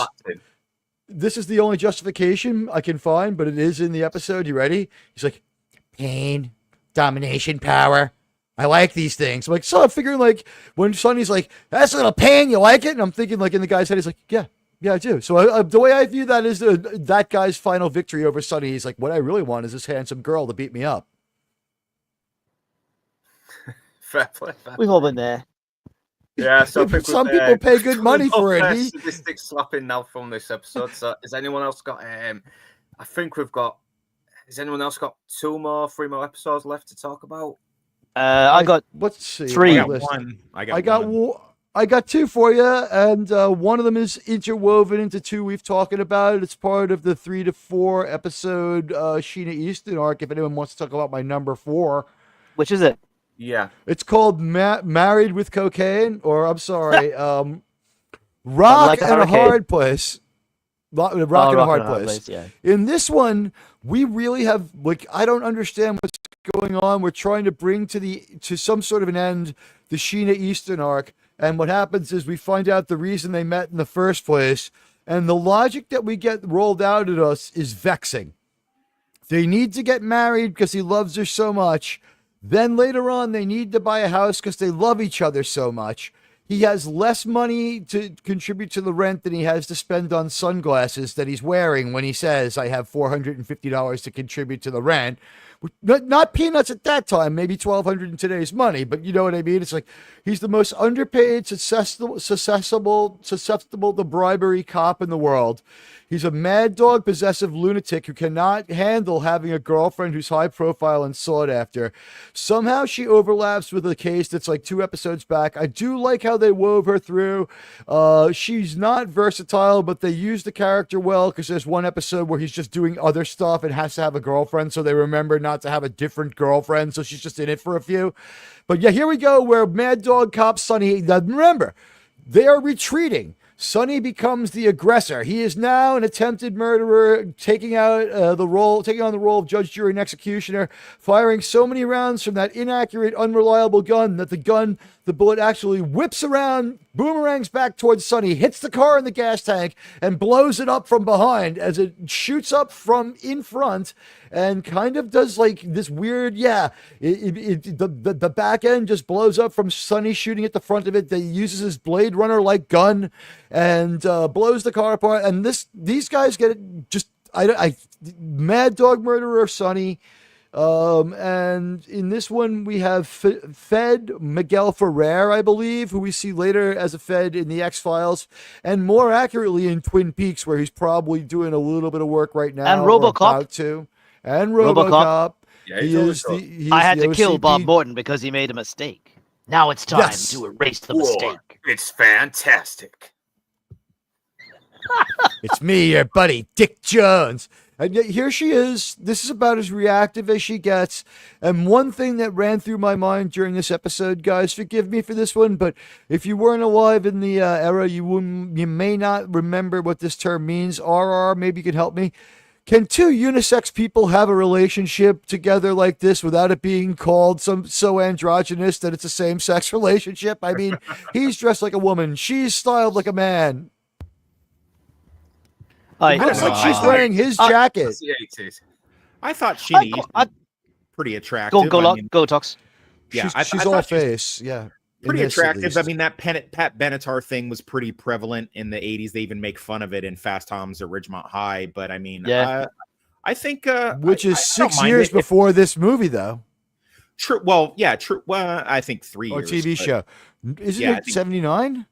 This is the only justification I can find, but it is in the episode. You ready? He's like, pain, domination, power. I like these things. I'm like, so I'm figuring, like, when Sonny's like, that's a little pain, you like it? And I'm thinking, like, in the guy's head, he's like, yeah, I do. So the way I view that is that guy's final victory over Sonny. He's like, what I really want is this handsome girl to beat me up. Fair play. We've all been there. Yeah, so some people pay good money for it. Sadistic slapping now from this episode. So has anyone else got? I think we've got. Has anyone else got 3 more episodes left to talk about? I got let's see, 3. I got 2 for you, and one of them is interwoven into 2 we've talking about. It's part of the 3 to 4 episode Sheena Easton arc. If anyone wants to talk about my number 4, which is it? Yeah, it's called Married with Cocaine, or I'm sorry, Rock and a Hard Place. Rock and a Hard Place. Yeah. In this one, we really have, like, I don't understand what's going on. We're trying to bring to some sort of an end the Sheena Easton arc. And what happens is we find out the reason they met in the first place. And the logic that we get rolled out at us is vexing. They need to get married because he loves her so much. Then later on, they need to buy a house because they love each other so much. He has less money to contribute to the rent than he has to spend on sunglasses that he's wearing when he says, I have $450 to contribute to the rent, not peanuts at that time, maybe 1,200 in today's money, but you know what I mean? It's like he's the most underpaid, susceptible to bribery cop in the world. He's a mad dog possessive lunatic who cannot handle having a girlfriend who's high profile and sought after. Somehow she overlaps with a case that's like 2 episodes back. I do like how they wove her through. She's not versatile, but they use the character well because there's one episode where he's just doing other stuff and has to have a girlfriend, so they remember not to have a different girlfriend, so she's just in it for a few. But yeah, here we go where Mad Dog Cop Sonny, remember, they are retreating. Sonny becomes the aggressor. He is now an attempted murderer, taking on the role of judge, jury, and executioner, firing so many rounds from that inaccurate, unreliable gun that the bullet actually whips around, boomerangs back towards Sonny, hits the car in the gas tank, and blows it up from behind as it shoots up from in front and kind of does like this weird, the back end just blows up from Sonny shooting at the front of it. That he uses his Blade Runner-like gun and blows the car apart. And these guys get it just, Mad Dog Murderer Sonny. And in this one, we have Fed Miguel Ferrer, I believe, who we see later as a Fed in the X-Files, and more accurately in Twin Peaks, where he's probably doing a little bit of work right now. And RoboCop. And RoboCop. Yeah, I had to kill Bob Morton because he made a mistake. Now it's time to erase the mistake. It's fantastic. It's me, your buddy, Dick Jones. And yet here she is. This is about as reactive as she gets. And one thing that ran through my mind during this episode, guys, forgive me for this one, but if you weren't alive in the era, you may not remember what this term means. RR, maybe you could help me. Can 2 unisex people have a relationship together like this without it being called so androgynous that it's a same-sex relationship? I mean, he's dressed like a woman. She's styled like a man. It looks like she's wearing his jacket. The 80s. I thought Shinny pretty attractive. Go, Tox. Yeah, she's all face. Yeah. Pretty attractive. I mean, that Pat Benatar thing was pretty prevalent in the 80s. They even make fun of it in Fast Times at Ridgemont High. But I mean, I think which is 6 years before this movie, though. True. Well, yeah, true. Well, I think 3 years. Or TV show. Isn't it 79?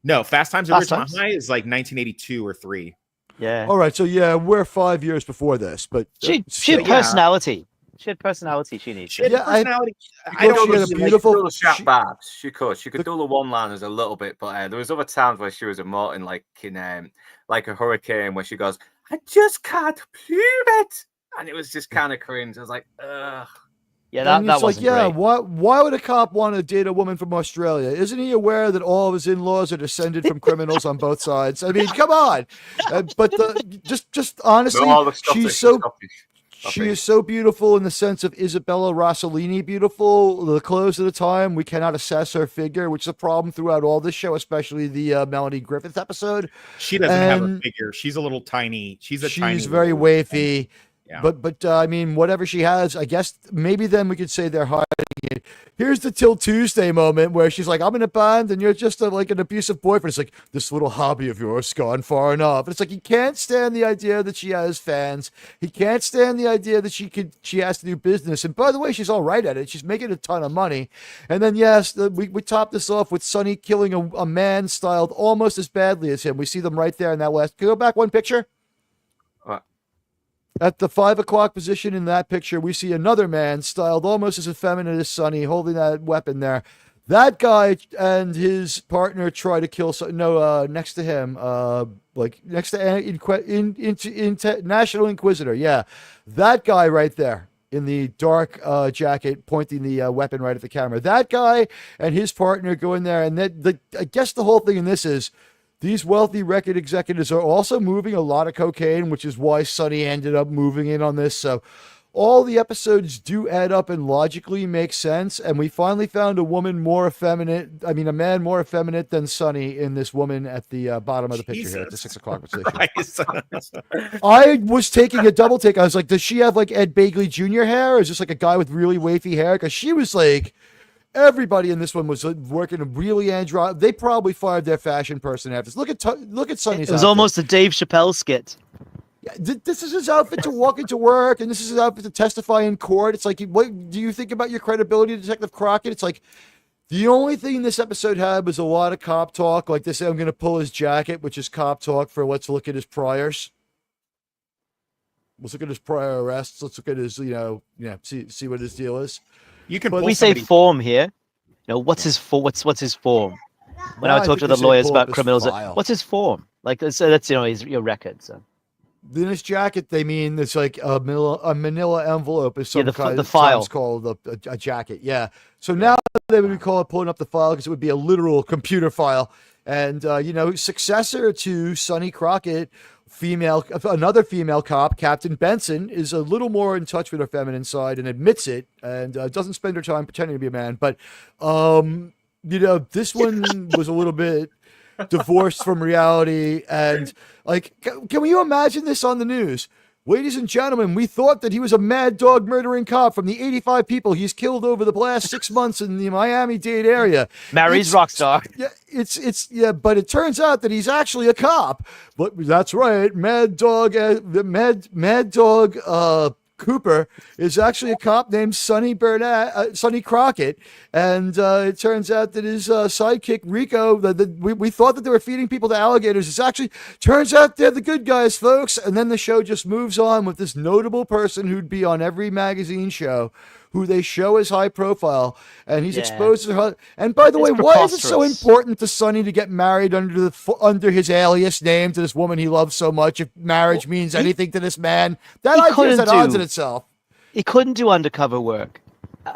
No, Fast Times at Ridgemont High is like 1982 or 3. Yeah. All right. So yeah, we're 5 years before this, but she had personality. She had personality. She needs. She had personality. I don't. She had a beautiful. She could do the one-liners a little bit, but there was other times where she was emoting like a hurricane, where she goes, "I just can't prove it," and it was just kind of cringe. I was like, ugh. Yeah, that was great. Why would a cop want to date a woman from Australia? Isn't he aware that all of his in-laws are descended from criminals on both sides? I mean, come on. But just honestly, she is so beautiful in the sense of Isabella Rossellini beautiful. The clothes of the time, we cannot assess her figure, which is a problem throughout all this show, especially the Melanie Griffith episode. She doesn't have a figure. She's a little tiny. She's very wafy. Yeah. But I mean, whatever she has, I guess maybe then we could say they're hiding it. Here's the Till Tuesday moment where she's like, I'm in a band and you're just like an abusive boyfriend. It's like, this little hobby of yours gone far enough. And it's like, he can't stand the idea that she has fans. He can't stand the idea that she has to do business. And by the way, she's all right at it. She's making a ton of money. And then, yes, we top this off with Sonny killing a man styled almost as badly as him. We see them right there in that last. Can you go back one picture? At the 5 o'clock position in that picture, we see another man styled almost as effeminate as Sonny holding that weapon there. That guy and his partner try to kill. Next to him, next to National Inquisitor. Yeah, that guy right there in the dark jacket, pointing the weapon right at the camera. That guy and his partner go in there, and I guess the whole thing in this is, these wealthy record executives are also moving a lot of cocaine, which is why Sonny ended up moving in on this. So all the episodes do add up and logically make sense. And we finally found a man more effeminate than Sonny in this woman at the bottom of the picture here at the 6 o'clock position. I was taking a double take. I was like, does she have like Ed Begley Jr. hair? Or is this like a guy with really wavy hair? Because she was like... Everybody in this one was working really They probably fired their fashion person after this. Look at Sonny's. It was almost a Dave Chappelle skit. This is his outfit to walk into work, and this is his outfit to testify in court. It's like, what do you think about your credibility, Detective Crockett? It's like, the only thing this episode had was a lot of cop talk. Like they say, I'm going to pull his jacket, which is cop talk for let's look at his priors. Let's look at his prior arrests. Let's look at his, see what his deal is. You can. But We say form here. What's his what's his form? When I talk to the lawyers about criminals, what's his form? Like that's your record. So in his jacket, they mean it's like a manila envelope is some kind the file. It's called a jacket. Yeah. So now they would call it pulling up the file because it would be a literal computer file. And successor to Sonny Crockett, another female cop, Captain Benson, is a little more in touch with her feminine side and admits it, and doesn't spend her time pretending to be a man. But this one was a little bit divorced from reality, and like, can you imagine this on the news? Ladies and gentlemen, we thought that he was a mad dog murdering cop from the 85 people he's killed over the last 6 months in the Miami-Dade area. Mary's rock star. Yeah, but it turns out that he's actually a cop. But that's right, Mad Dog Cooper is actually a cop named Sonny Crockett, and it turns out that his sidekick Rico, we thought that they were feeding people to alligators. It's actually turns out they're the good guys, folks. And then the show just moves on with this notable person who'd be on every magazine show, who they show as high profile, and he's exposed to her. And by the way, why is it so important to Sonny to get married under his alias name to this woman he loves so much? If marriage means anything to this man, that idea is at odds in itself. He couldn't do undercover work.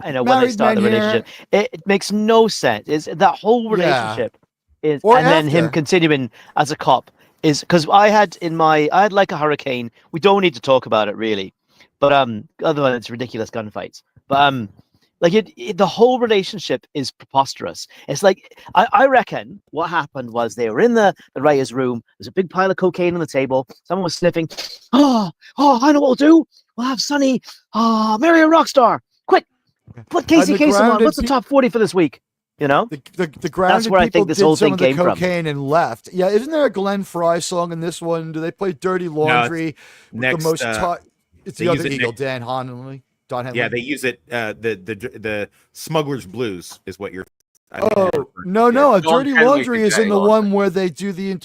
When they start the relationship, it makes no sense. Is that whole relationship then him continuing as a cop is because I had like a hurricane. We don't need to talk about it really, but otherwise it's ridiculous gunfights. But the whole relationship is preposterous. It's like I reckon what happened was they were in the writer's room. There's a big pile of cocaine on the table. Someone was sniffing. Oh, I know what we'll do. We'll have Sonny marry a rock star. Quick, put Casey Kasem on. What's the top 40 for this week? The grounded that's where I think this whole thing came from. Cocaine and left. Yeah, isn't there a Glenn Fry song in this one? Do they play "Dirty Laundry"? No, it's the other Eagle, Dan Henley. Yeah, they use it. The Smuggler's Blues is what you're. No. Dirty Laundry is in the one where they do the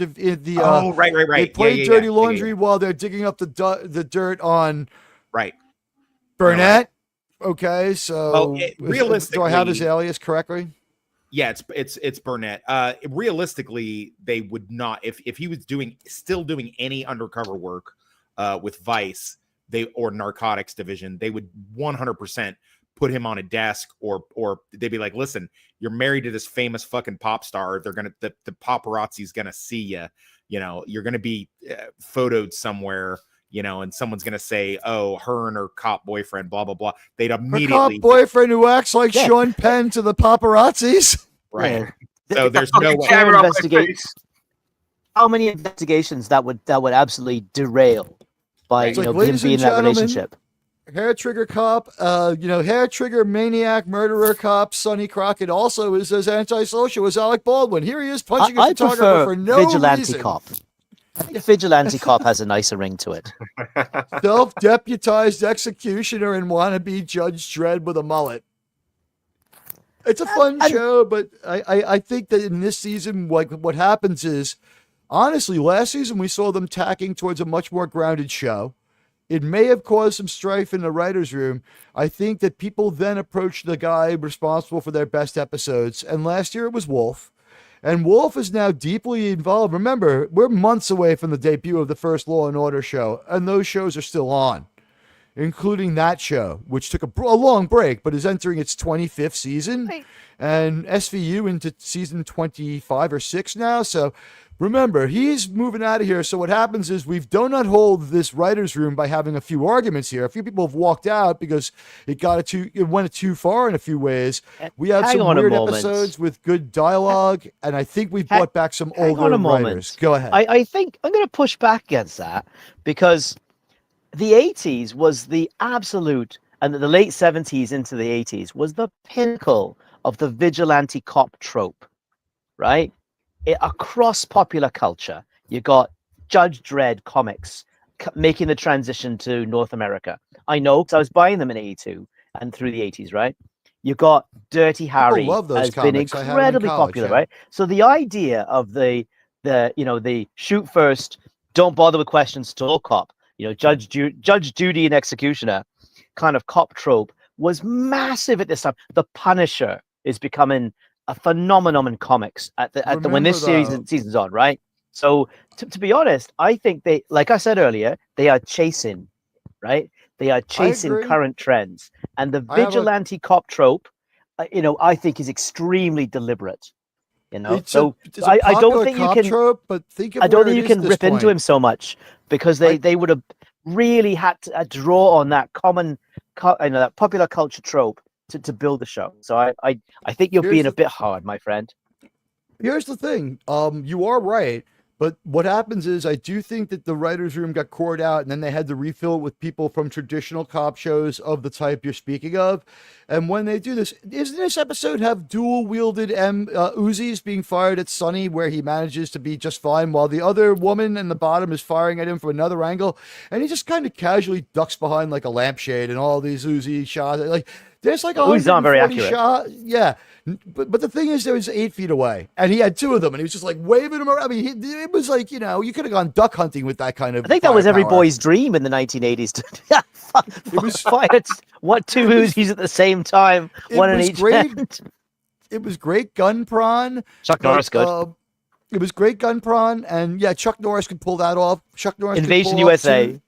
right. They play Dirty Laundry while they're digging up the dirt on Burnett. Okay, so realistically, do I have his alias correctly? Yeah, it's Burnett. Realistically, they would not if he was still doing any undercover work with Vice. Or narcotics division, they would 100% put him on a desk, or they'd be like, listen, you're married to this famous fucking pop star. They're gonna the paparazzi's gonna see you. You're gonna be photoed somewhere. And someone's gonna say, oh, her and her cop boyfriend, blah blah blah. They'd immediately cop boyfriend who acts like Sean Penn to the paparazzis. Right. So there's no way. How many investigations that would absolutely derail by him being in that relationship. Hair trigger cop, hair trigger maniac murderer cop Sonny Crockett also is as antisocial as Alec Baldwin. Here he is punching a photographer for no vigilante reason. Cop. I think vigilante cop has a nicer ring to it. Self-deputized executioner and wannabe Judge Dredd with a mullet. It's a fun show, but I think that in this season, what happens is, honestly, last season we saw them tacking towards a much more grounded show. It may have caused some strife in the writer's room. I think that people then approached the guy responsible for their best episodes, and last year it was Wolf. And Wolf is now deeply involved. Remember, we're months away from the debut of the first Law & Order show, and those shows are still on, including that show, which took a long break, but is entering its 25th season. Right. And SVU into season 25 or 6 now, so... Remember, he's moving out of here. So what happens is we do not hold this writer's room by having a few arguments here. A few people have walked out because it went too far in a few ways. We have some weird episodes with good dialogue, and I think we've brought back some older writers. Go ahead. I think I'm going to push back against that because the 80s was the absolute, and the late 70s into the 80s was the pinnacle of the vigilante cop trope, right? Across popular culture, you got Judge Dredd comics making the transition to North America. I know because I was buying them in '82 and through the '80s, right? You got Dirty Harry love those has been comics. I had 'em in incredibly college, popular, yeah. right? So the idea of the shoot first, don't bother with questions, tall cop, Judge Judy and Executioner kind of cop trope was massive at this time. The Punisher is becoming a phenomenon in comics when this season's on, right? So to be honest, I think they, like I said earlier, they are chasing, right? They are chasing agree. current trends, and the I have a- vigilante cop trope, I think is extremely deliberate. It's So it's a I don't popular think you cop can. trope, but think of I don't where think it you is can this rip into point. him so much because they would have really had to draw on that that popular culture trope to build the show. So I think you're being a bit hard, my friend. Here's the thing. You are right, but what happens is I do think that the writers' room got cored out, and then they had to refill it with people from traditional cop shows of the type you're speaking of. And when they do this, doesn't this episode have dual-wielded Uzis being fired at Sonny, where he manages to be just fine, while the other woman in the bottom is firing at him from another angle, and he just kind of casually ducks behind like a lampshade, and all these Uzi shots, like. There's like 140 shots. Yeah. But the thing is, there was 8 feet away, and he had 2 of them, and he was just like waving them around. I mean, it was like, you could have gone duck hunting with that kind of. I think that was every boy's dream in the 1980s. It was fired. 2 Uzis at the same time, one in each hand. It was great gun prawn. Chuck Norris good. It was great gun prawn, and yeah, Chuck Norris could pull that off. Chuck Norris Invasion USA.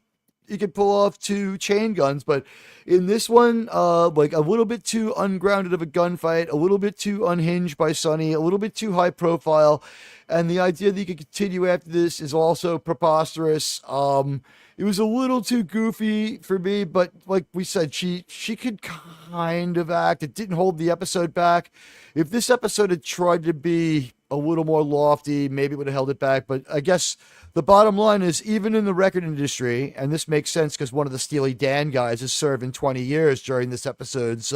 He could pull off 2 chain guns, but in this one, like a little bit too ungrounded of a gunfight, a little bit too unhinged by Sonny, a little bit too high profile, and the idea that you could continue after this is also preposterous. It was a little too goofy for me, but like we said, she could kind of act. It didn't hold the episode back. If this episode had tried to be a little more lofty, maybe it would have held it back, but I guess the bottom line is, even in the record industry, and this makes sense because one of the Steely Dan guys is serving 20 years during this episode's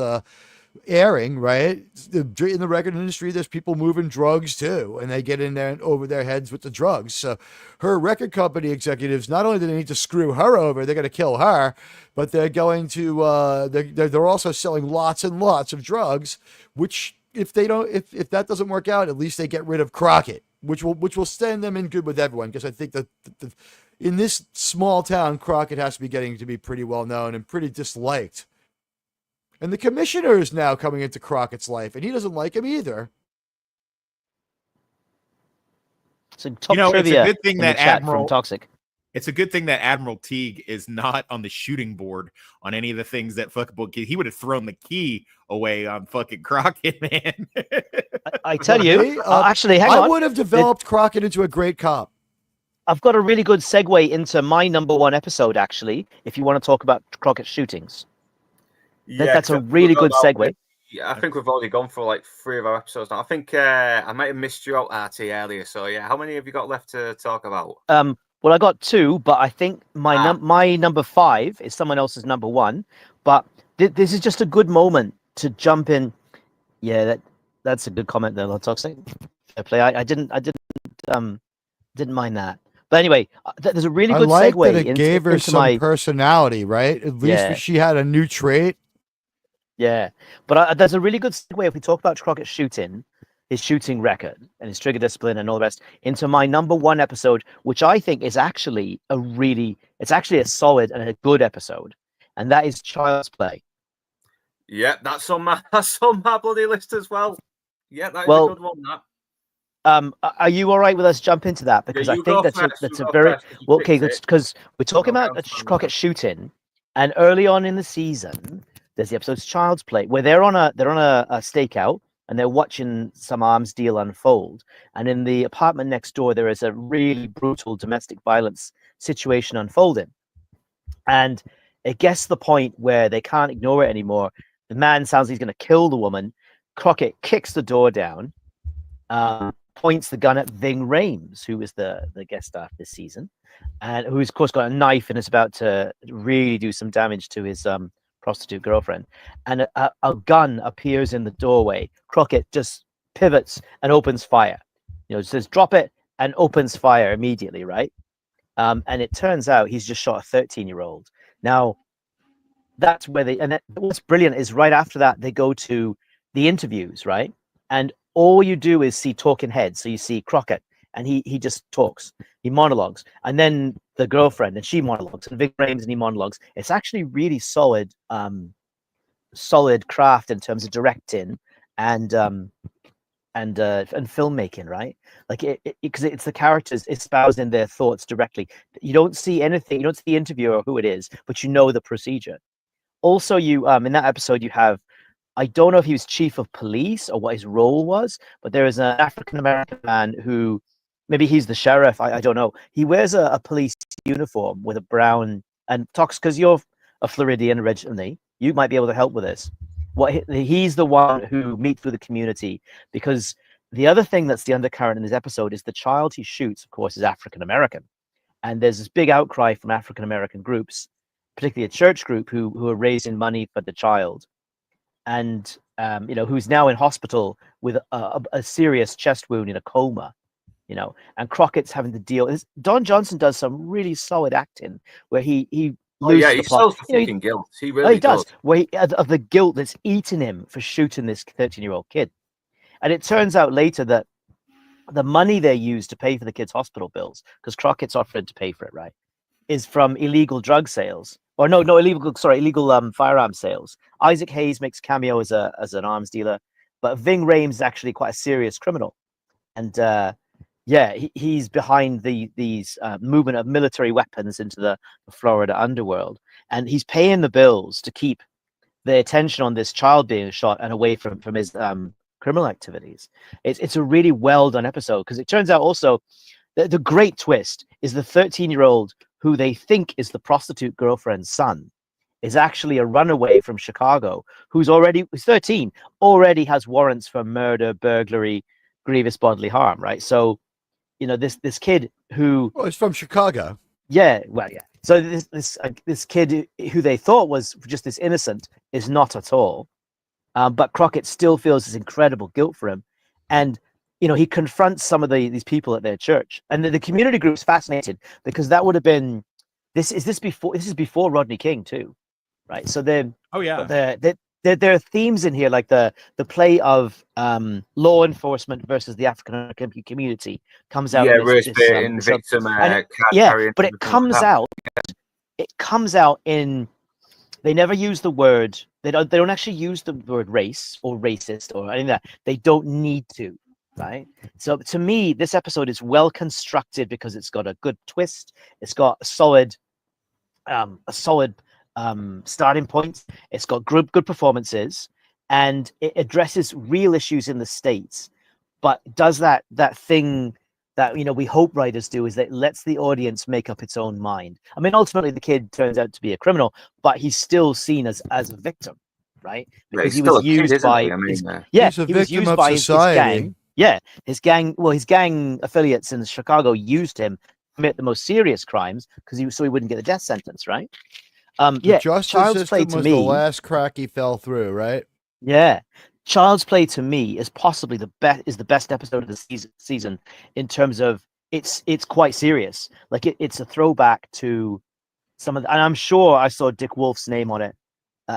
airing, right? In the record industry, there's people moving drugs too, and they get in there and over their heads with the drugs. So her record company executives, not only do they need to screw her over, they're going to kill her, but they're going to, they're also selling lots and lots of drugs, which if that doesn't work out, at least they get rid of Crockett, which will stand them in good with everyone, because I think that in this small town, Crockett has to be getting to be pretty well known and pretty disliked. And the commissioner is now coming into Crockett's life, and he doesn't like him either. So trivia. It's a good thing that Admiral Toxic. It's a good thing that Admiral Teague is not on the shooting board on any of the things that fucking he would have thrown the key away on fucking Crockett, man. I tell you, actually, hang on. I would have developed Crockett into a great cop. I've got a really good segue into my number 1 episode, actually, if you want to talk about Crockett shootings. Yeah, that's a really good segue. Yeah, I think we've already gone for like 3 of our episodes now. I think I might have missed you out, RT, earlier. So yeah, how many have you got left to talk about? Well, I got 2, but I think my number 5 is someone else's number 1. But this is just a good moment to jump in. Yeah, that's a good comment there, Toxic. Fair play. I didn't mind that. But anyway, there's a really good segue. That it gave her some personality, right? At least she had a new trait. Yeah, but there's a really good segue if we talk about Crockett's his shooting record and his trigger discipline and all the rest, into my number 1 episode, which I think is actually it's actually a solid and a good episode, and that is Child's Play. Yeah, that's on my bloody list as well. Yeah, that's a good one. That. Are you all right with us jump into that? Because I think that's a very well, okay, because we're talking about Crockett shooting, and early on in the season, there's the episode's Child's Play, where they're on a stakeout and they're watching some arms deal unfold. And in the apartment next door, there is a really brutal domestic violence situation unfolding. And it gets to the point where they can't ignore it anymore. The man sounds like he's going to kill the woman. Crockett kicks the door down, points the gun at Ving Rhames, who is the guest star this season, and who's of course got a knife and is about to really do some damage to his prostitute girlfriend. And a gun appears in the doorway. Crockett just pivots and opens fire. Says drop it and opens fire immediately, right? And it turns out he's just shot a 13-year-old. Now, that's where what's brilliant is right after that, they go to the interviews, right? And all you do is see talking heads. So you see Crockett, and he just talks, he monologues, and then the girlfriend, and she monologues, and Ving Rhames, and he monologues. It's actually really solid craft in terms of directing and filmmaking, right? Like because it's the characters espousing their thoughts directly. You don't see anything, you don't see the interviewer or who it is, but you know the procedure. Also, you in that episode you have, I don't know if he was chief of police or what his role was, but there is an African American man who, maybe he's the sheriff, I don't know. He wears a police uniform with a brown, and talks, because you're a Floridian originally, you might be able to help with this. He's the one who meets with the community, because the other thing that's the undercurrent in this episode is the child he shoots, of course, is African American, and there's this big outcry from African American groups, particularly a church group who are raising money for the child, and who's now in hospital with a serious chest wound, in a coma, and Crockett's having to deal. Don Johnson does some really solid acting where he loses he the plot. sells the fucking guilt. He really does. Where of the guilt that's eating him for shooting this 13-year-old kid. And it turns out later that the money they use to pay for the kid's hospital bills, because Crockett's offered to pay for it, right, is from illegal drug sales. Or illegal firearm sales. Isaac Hayes makes cameo as an arms dealer, but Ving Rhames is actually quite a serious criminal, and he's behind these movement of military weapons into the Florida underworld, and he's paying the bills to keep the attention on this child being shot and away from his criminal activities. It's a really well done episode, because it turns out also the great twist is the 13-year-old who they think is the prostitute girlfriend's son is actually a runaway from Chicago who's 13, already has warrants for murder, burglary, grievous bodily harm, right? So, this kid who... Well, he's from Chicago. Yeah, well, yeah. So this kid who they thought was just this innocent is not at all. But Crockett still feels this incredible guilt for him. And he confronts some of these people at their church, and the community group's fascinated, because that would have been this is before Rodney King too, right? So there are themes in here, like the play of law enforcement versus the African American community comes out. But it comes out in, they never use the word, they don't actually use the word race or racist or anything like that. They don't need to. Right. So to me, this episode is well constructed because it's got a good twist. It's got a solid starting point. It's got good performances, and it addresses real issues in the States, but does that thing that we hope writers do, is that it lets the audience make up its own mind. I mean, ultimately the kid turns out to be a criminal, but he's still seen as a victim, right? Because he was used by he's a victim of society. His gang. Yeah, his gang affiliates in Chicago used him to commit the most serious crimes so he wouldn't get a death sentence, right? The Child's Play to me, the last crack he fell through, right? Yeah, Child's Play to me is possibly the best episode of the season in terms of it's quite serious. Like it's a throwback to some of and I'm sure I saw Dick Wolf's name on it.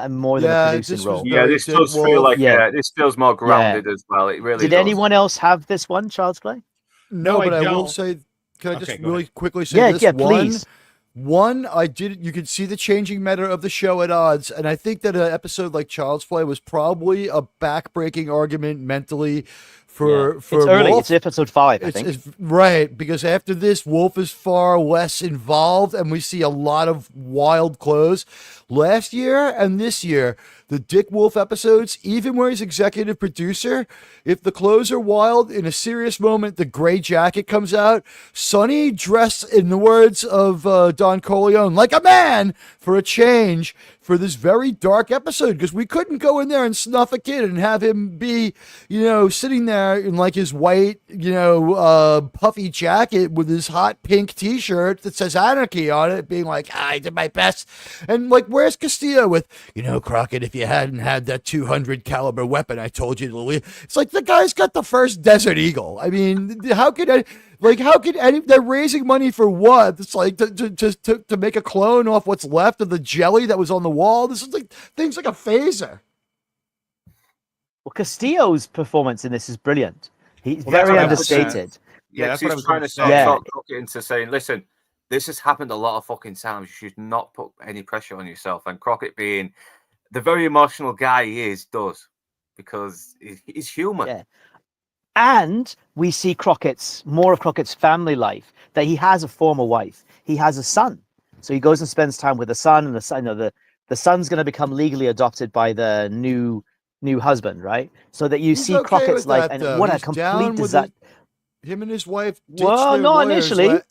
More than a producing role. This does feel like this feels more grounded as well. It really. Did anyone else have this one, Child's Play? No, but I will say, can I just really quickly say this? Please. One, you could see the changing meta of the show at odds, and I think that an episode like Child's Play was probably a backbreaking argument mentally for it's early. Wolf. It's episode 5, I think. It's right, because after this, Wolf is far less involved, and we see a lot of wild clothes. Last year and this year, the Dick Wolf episodes, even where he's executive producer, if the clothes are wild, in a serious moment, the gray jacket comes out. Sonny dressed, in the words of Don Corleone, like a man for a change for this very dark episode, because we couldn't go in there and snuff a kid and have him be, sitting there in like his white, puffy jacket with his hot pink t-shirt that says anarchy on it, being like, I did my best. And like, where's Castillo with, Crockett, if you hadn't had that 200 caliber weapon I told you to leave. It's like the guy's got the first Desert Eagle. I mean, how could Like, how could they're raising money for what? It's like to make a clone off what's left of the jelly that was on the wall. This is like things like a phaser. Well, Castillo's performance in this is brilliant. He's Well, that's very what I was gonna- understated. Yeah, that's what I was trying gonna to sort say. of Yeah. talk it into saying, listen, this has happened a lot of fucking times. You should not put any pressure on yourself. And Crockett, being the very emotional guy he is, does, because he's human. Yeah. And we see more of Crockett's family life, that he has a former wife. He has a son. So he goes and spends time with the son, and the son, the son's going to become legally adopted by the new husband, right? So that you He's see okay Crockett's with life, that, and though. what a He's down complete with disaster. him and his wife ditched Well, their not lawyers. initially.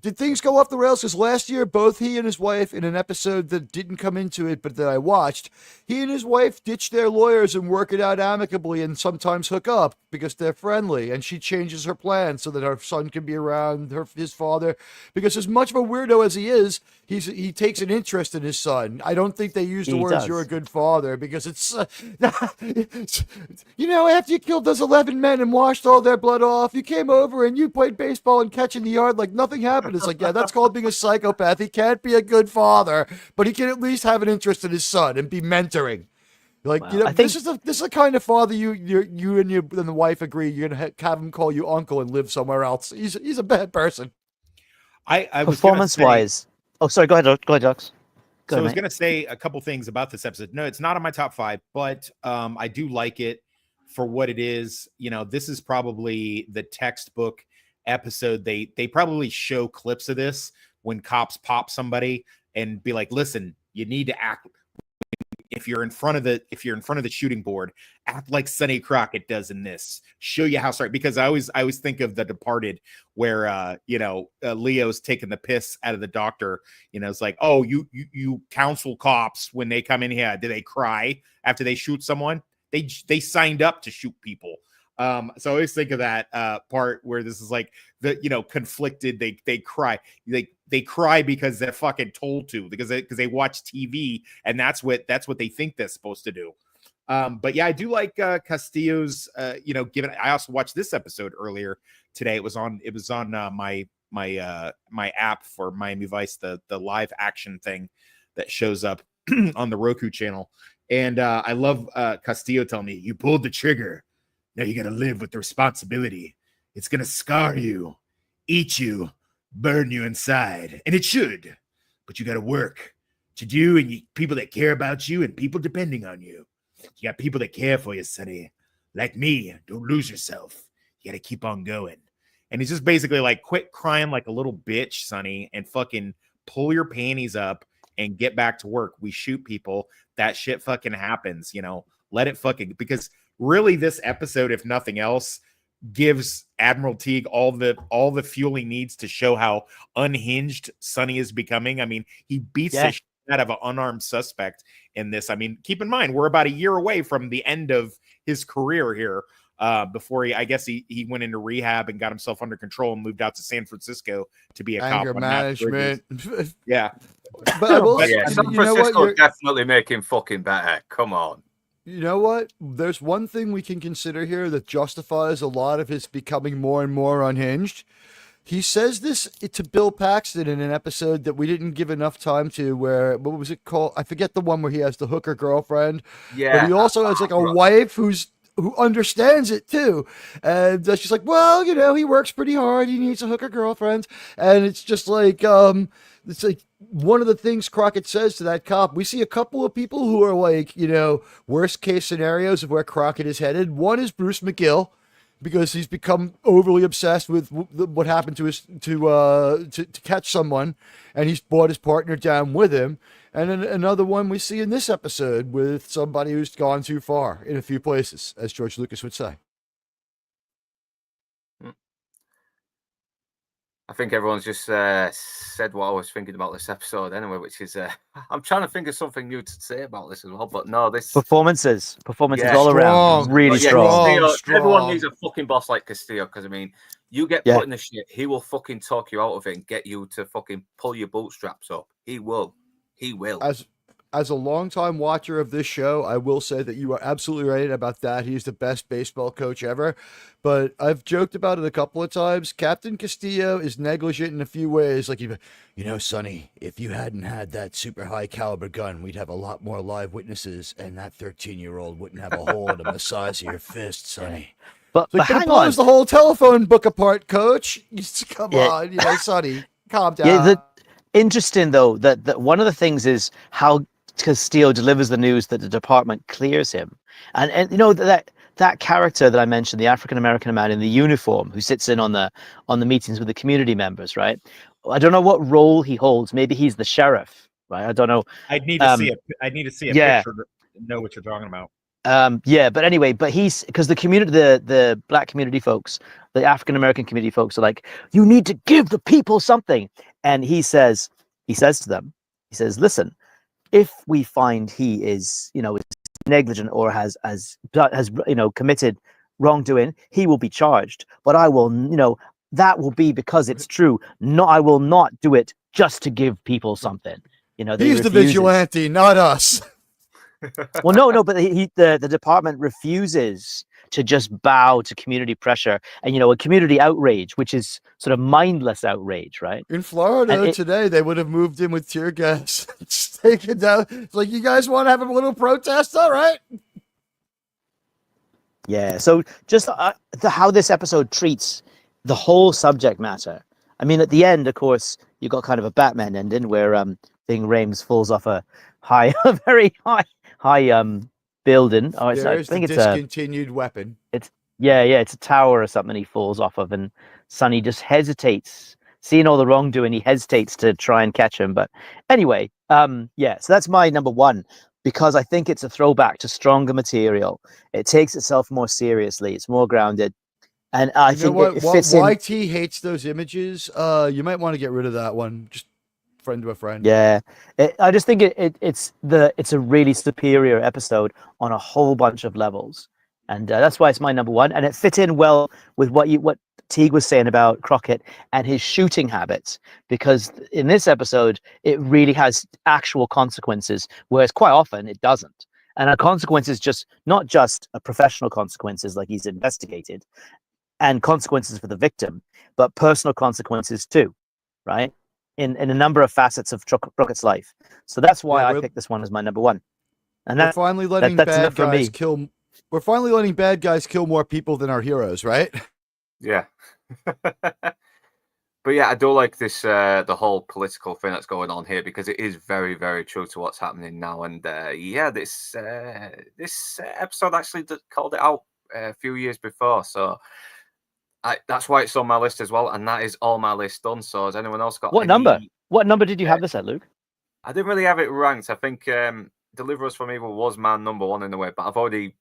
Did things go off the rails? Because last year, both he and his wife, in an episode that didn't come into it, but that I watched, he and his wife ditch their lawyers and work it out amicably and sometimes hook up because they're friendly. And she changes her plan so that her son can be around his father. Because as much of a weirdo as he is, he takes an interest in his son. I don't think they use the He words does. "you're a good father" because it's after you killed those 11 men and washed all their blood off, you came over and you played baseball and catch in the yard like nothing happened. It's like, yeah, that's called being a psychopath. He can't be a good father, but he can at least have an interest in his son and be mentoring. Like, Well, I think- this is the kind of father you and the wife agree you're gonna have him call you uncle and live somewhere else. He's a bad person. I was Performance wise. Oh, sorry. Go ahead, Jux. So I was mate. going to say a couple things about this episode. No, it's not on my top 5, but I do like it for what it is. This is probably the textbook episode. They probably show clips of this when cops pop somebody and be like, listen, you need to act. If you're in front of the shooting board, act like Sonny Crockett does in this. Show you how sorry. Because I always think of The Departed, where Leo's taking the piss out of the doctor. It's like, oh, you counsel cops when they come in here. Do they cry after they shoot someone? They signed up to shoot people. So I always think of that part where this is like the conflicted. They cry. They cry because they're fucking told to, because they watch TV and that's what they think they're supposed to do. But yeah, I do like Castillo's. Given I also watched this episode earlier today. It was on my app for Miami Vice, the live action thing that shows up on the Roku channel. And I love Castillo telling me, you pulled the trigger. Now you got to live with the responsibility. It's going to scar you, eat you, burn you inside. And it should. But you got to work to do, and people that care about you and people depending on you. You got people that care for you, Sonny. Like me. Don't lose yourself. You got to keep on going. And he's just basically like, quit crying like a little bitch, Sonny, and fucking pull your panties up and get back to work. We shoot people. That shit fucking happens, let it fucking, because really this episode, if nothing else, gives Admiral Teague all the fuel he needs to show how unhinged Sonny is becoming. I mean, he beats the shit out of an unarmed suspect in this. I mean, keep in mind, we're about a year away from the end of his career here. Before he went into rehab and got himself under control and moved out to San Francisco to be a Anger cop. management. Yeah. But I will, Yeah, San Francisco definitely make him fucking better. Come on. You know what? There's one thing we can consider here that justifies a lot of his becoming more and more unhinged. He says this to Bill Paxton in an episode that we didn't give enough time to, where, what was it called? I forget the one where he has the hooker girlfriend. Yeah. But he also has like a wife who understands it too. And she's like, well, he works pretty hard. He needs a hooker girlfriend. And it's just like, it's like one of the things Crockett says to that cop. We see a couple of people who are like, worst case scenarios of where Crockett is headed. One is Bruce McGill, because he's become overly obsessed with what happened to catch someone, and he's brought his partner down with him. And then another one we see in this episode with somebody who's gone too far in a few places, as George Lucas would say. I think everyone's just said what I was thinking about this episode anyway, which is I'm trying to think of something new to say about this as well, but no, this performances Yeah, all around, strong. really yeah, strong. Castillo, everyone Strong. needs a fucking boss like Castillo, because I mean, you get put in the shit, he will fucking talk you out of it and get you to fucking pull your bootstraps up. He will. as a longtime watcher of this show, I will say that you are absolutely right about that. He's the best baseball coach ever. But I've joked about it a couple of times. Captain Castillo is negligent in a few ways. Like, you know, Sonny, if you hadn't had that super high caliber gun, we'd have a lot more live witnesses, and that 13-year-old wouldn't have a hole in him the size of your fist, Sonny. But Like, hang it on. blows the whole telephone book apart, Coach. Come Yeah. on, you know, Sonny, calm down. Yeah, interesting though that one of the things is how Castillo delivers the news that the department clears him, and you know that character that I mentioned, the African American man in the uniform who sits in on the meetings with the community members, right? I don't know what role he holds. Maybe he's the sheriff, right? I don't know. I'd need to see it. I'd need to see a yeah. picture to know what you're talking about. Yeah, but anyway, but he's because the community, the black community folks, the African American community folks are like, you need to give the people something, and he says to them, he says, listen, if we find he is, you know, negligent or has you know committed wrongdoing, he will be charged. But I will, you know, that will be because it's true. No, I will not do it just to give people something. You know, he's the vigilante, not us. Well, no, but the department refuses to just bow to community pressure and, you know, a community outrage, which is sort of mindless outrage, right? In Florida today, they would have moved in with tear gas. Just take it down. It's like, you guys want to have a little protest? All right. Yeah. So just how this episode treats the whole subject matter. I mean, at the end, of course, you got kind of a Batman ending where Ving Rhames falls off a very high building. Oh, I think it's a discontinued weapon. it's a tower or something he falls off of, and Sonny just hesitates, seeing all the wrongdoing, he hesitates to try and catch him. But anyway, so that's my number one, because I think it's a throwback to stronger material. It takes itself more seriously, it's more grounded, and I think it fits in. YT hates those images. You might want to get rid of that one. Just friend to a friend. Yeah, I just think it's a really superior episode on a whole bunch of levels, and that's why it's my number one. And it fit in well with what Teague was saying about Crockett and his shooting habits, because in this episode it really has actual consequences, whereas quite often it doesn't. And a consequence is just not just a professional consequences like he's investigated, and consequences for the victim, but personal consequences too, right? In a number of facets of Crockett's life. So that's why I picked this one as my number one. And we're finally letting bad guys kill. We're finally letting bad guys kill more people than our heroes, right? Yeah. But yeah, I do like this the whole political thing that's going on here, because it is very, very true to what's happening now. And this episode actually called it out a few years before, so that's why it's on my list as well, and that is all my list done. So has anyone else got what number? What number did you have this at, Luke? I didn't really have it ranked. I think Deliver Us from Evil was my number one in a way, but I've already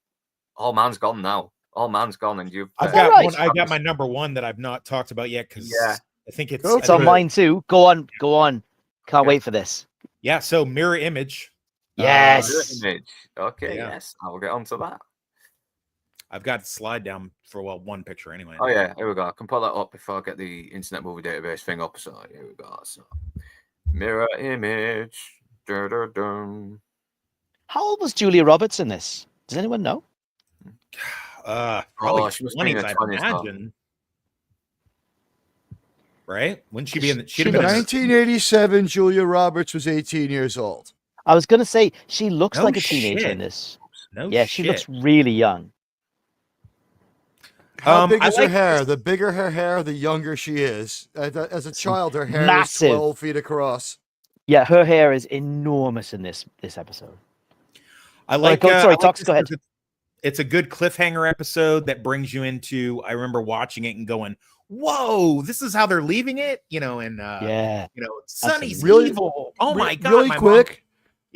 all man's gone now. All man's gone, and you've. I've got one. I got my number one that I've not talked about yet, because I think it's on mine too. Go on. Can't wait for this. Yeah. So Mirror Image. Yes. Mirror Image. Okay. Yeah. Yes, I will get onto that. I've got to slide down for one picture anyway. Oh yeah, here we go. I can pull that up before I get the Internet Movie Database thing up. So here we go. So Mirror Image. How old was Julia Roberts in this? Does anyone know? Probably 20s, I imagine. Right? Wouldn't she be in the? She'd have been 1987. Julia Roberts was 18 years old. I was gonna say she looks like a teenager in this. She looks really young. How big is her hair? The bigger her hair, the younger she is. As a child, her hair is 12 feet across. Yeah, her hair is enormous in this episode. I like. Go ahead. It's a good cliffhanger episode that brings you into. I remember watching it and going, "Whoa, this is how they're leaving it," you know. And Sonny's evil. Oh my god! Really quick.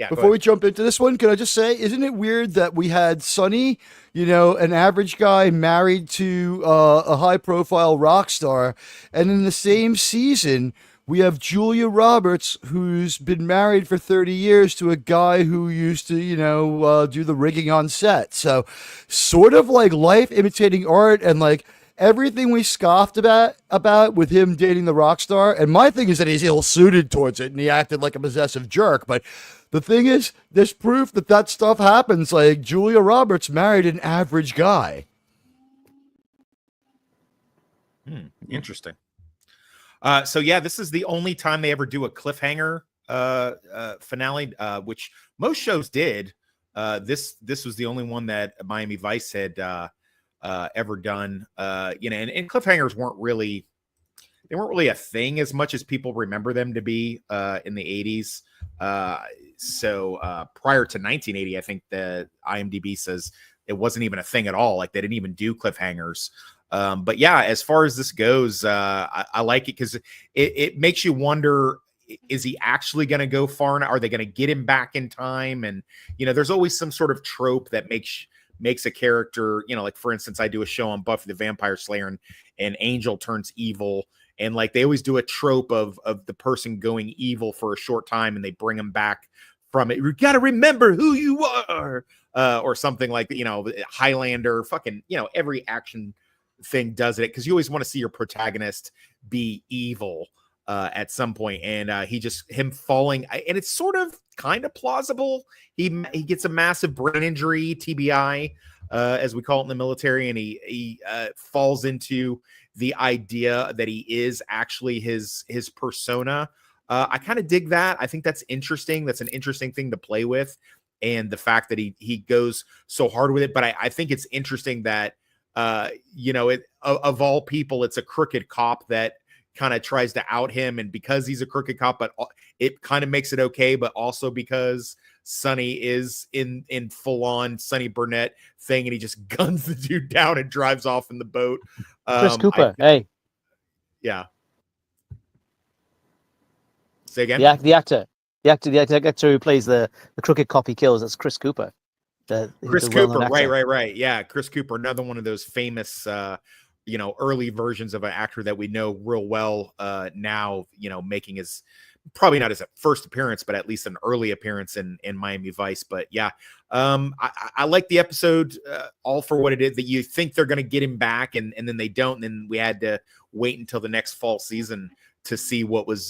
Before we jump into this one, can I just say, isn't it weird that we had Sonny, an average guy married to a high-profile rock star, and in the same season, we have Julia Roberts, who's been married for 30 years to a guy who used to, do the rigging on set. So sort of like life imitating art, and like everything we scoffed about with him dating the rock star, and my thing is that he's ill-suited towards it and he acted like a possessive jerk, but the thing is, there's proof that stuff happens. Like, Julia Roberts married an average guy. Interesting. So yeah, this is the only time they ever do a cliffhanger finale, which most shows did. This was the only one that Miami Vice had ever done. And cliffhangers weren't really a thing as much as people remember them to be in the 80s. So prior to 1980, I think the IMDb says it wasn't even a thing at all. Like, they didn't even do cliffhangers. But yeah, as far as this goes, I like it because it makes you wonder, is he actually going to go far? Are they going to get him back in time? And, there's always some sort of trope that makes a character, like, for instance, I do a show on Buffy the Vampire Slayer and Angel turns evil. And like, they always do a trope of the person going evil for a short time and they bring him back from it. You got to remember who you are, or something like, Highlander, fucking, every action thing does it, because you always want to see your protagonist be evil at some point. And him falling, and it's sort of kind of plausible. He gets a massive brain injury, TBI, as we call it in the military, and he falls into the idea that he is actually his persona. I kind of dig that. I think that's interesting. That's an interesting thing to play with, and the fact that he goes so hard with it. But I think it's interesting that of all people, it's a crooked cop that kind of tries to out him, and because he's a crooked cop, but it kind of makes it okay. But also because Sonny is in full on Sonny Burnett thing, and he just guns the dude down and drives off in the boat. Chris Cooper, hey, yeah. Say again. The actor who plays the crooked cop he kills. That's Chris Cooper. Chris Cooper, right. Yeah, Chris Cooper, another one of those famous, early versions of an actor that we know real well now. Making his probably not his first appearance, but at least an early appearance in Miami Vice. But yeah, I like the episode all for what it is. That you think they're going to get him back, and then they don't. And then we had to wait until the next fall season to see what was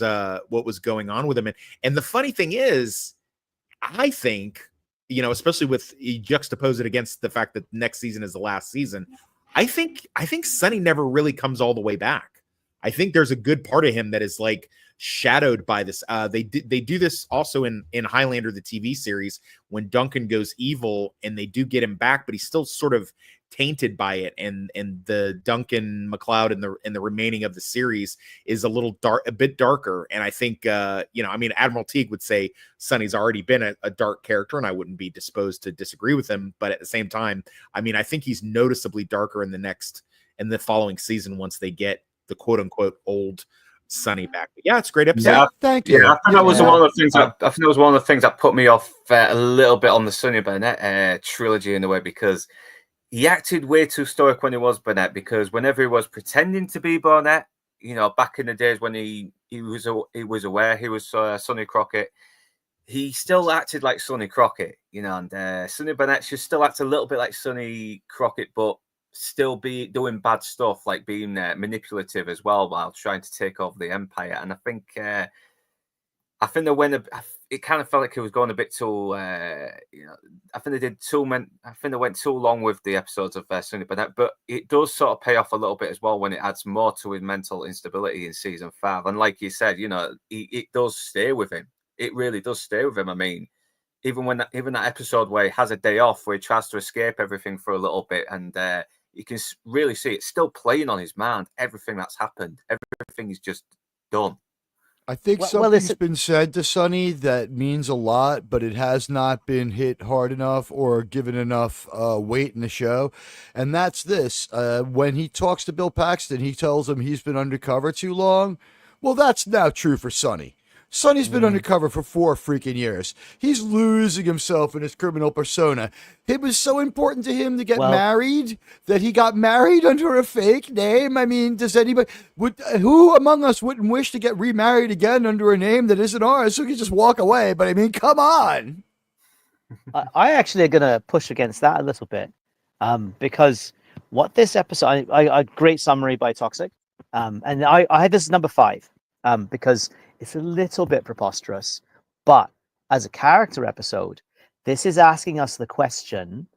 going on with him. And the funny thing is, I think, especially with you juxtapose it against the fact that next season is the last season, I think Sonny never really comes all the way back. I think there's a good part of him that is like shadowed by this. They do this also in Highlander, the TV series, when Duncan goes evil and they do get him back, but he's still sort of tainted by it. And the Duncan MacLeod in the remaining of the series is a bit darker. And I think, Admiral Teague would say Sonny's already been a dark character, and I wouldn't be disposed to disagree with him. But at the same time, I think he's noticeably darker in the following season once they get the quote unquote old Sonny back. But yeah, it's a great episode. Yeah, Thank you. Yeah, I think that was one of the things. I think that was one of the things that put me off a little bit on the Sonny Burnett trilogy in a way, because he acted way too stoic when he was Burnett. Because whenever he was pretending to be Burnett, back in the days when he was aware he was Sonny Crockett, he still acted like Sonny Crockett, and Sonny Burnett should still act a little bit like Sonny Crockett, but still be doing bad stuff, like being manipulative as well while trying to take over the empire. And I think it kind of felt like it was going a bit too, I think they went too long with the episodes of Sonny Burnett, but it does sort of pay off a little bit as well when it adds more to his mental instability in season 5. And like you said, it does stay with him. It really does stay with him. Even that episode where he has a day off, where he tries to escape everything for a little bit, and you can really see it's still playing on his mind. Everything that's happened, everything is just done. I think something's been said to Sonny that means a lot, but it has not been hit hard enough or given enough weight in the show. And that's this. When he talks to Bill Paxton, he tells him he's been undercover too long. Well, that's now true for Sonny. Sonny's been undercover for 4 freaking years. He's losing himself in his criminal persona. It was so important to him to get married that he got married under a fake name. Does anybody who among us wouldn't wish to get remarried again under a name that isn't ours? So we could just walk away. But come on. I actually are going to push against that a little bit, because What this episode, I great summary by Toxic, and I had this number 5, because it's a little bit preposterous, but as a character episode, this is asking us the question: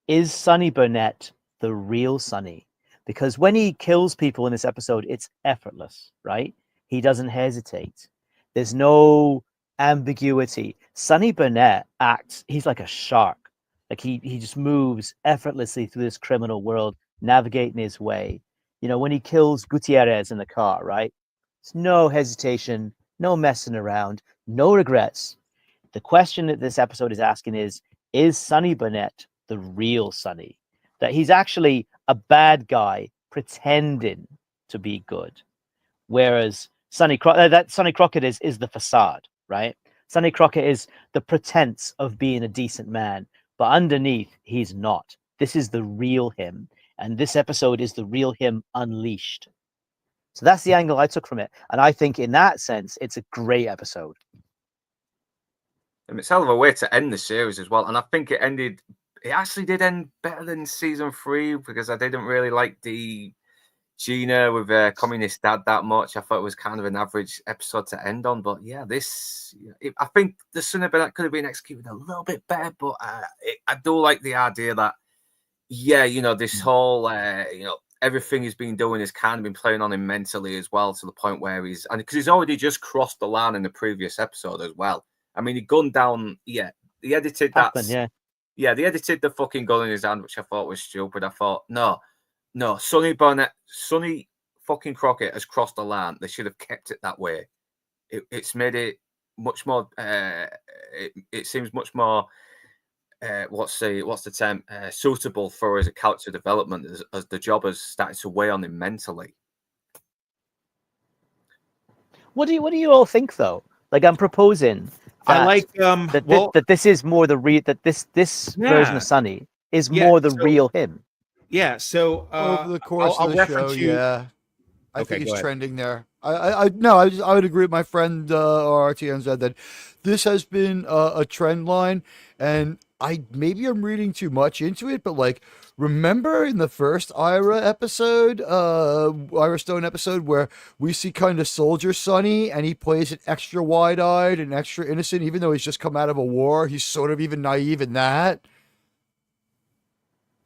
is Sonny Burnett the real Sonny? Because when he kills people in this episode, it's effortless, right? He doesn't hesitate. There's no ambiguity. Sonny Burnett acts, he's like a shark. Like he just moves effortlessly through this criminal world, navigating his way. You know, when he kills Gutierrez in the car, right? It's no hesitation, no messing around, no regrets. The question that this episode is asking is Sonny Burnett the real Sonny? That he's actually a bad guy pretending to be good. Whereas Sonny Crockett is the facade, right? Sonny Crockett is the pretense of being a decent man, but underneath he's not. This is the real him, and this episode is the real him unleashed. So that's the angle I took from it, and I think in that sense it's a great episode. And it's a hell of a way to end the series as well, and I think it actually did end better than season 3 because I didn't really like the Gina with a communist dad that much. I thought it was kind of an average episode to end on. But yeah, I think the Son of Burnett could have been executed a little bit better. But I do like the idea that, yeah, this whole, everything he's been doing has kind of been playing on him mentally as well, to the point where because he's already just crossed the line in the previous episode as well. I mean, he gunned down, he edited that. Yeah, they edited the fucking gun in his hand, which I thought was stupid. I thought, no, Sonny fucking Crockett has crossed the line. They should have kept it that way. It's made it much more. It seems much more. What's the term? Suitable for his character development as the job has started to weigh on him mentally. What do you all think though? Like, I'm proposing that, I like that this is more the real, that this version of Sonny is more the real him. Yeah. So over the course I'll of the show, I think it's trending there. I would agree with my friend RTNZ that this has been a trend line, and maybe I'm reading too much into it, but like, remember in the first Ira Stone episode where we see kind of Soldier Sonny and he plays it extra wide-eyed and extra innocent, even though he's just come out of a war. He's sort of even naive in that.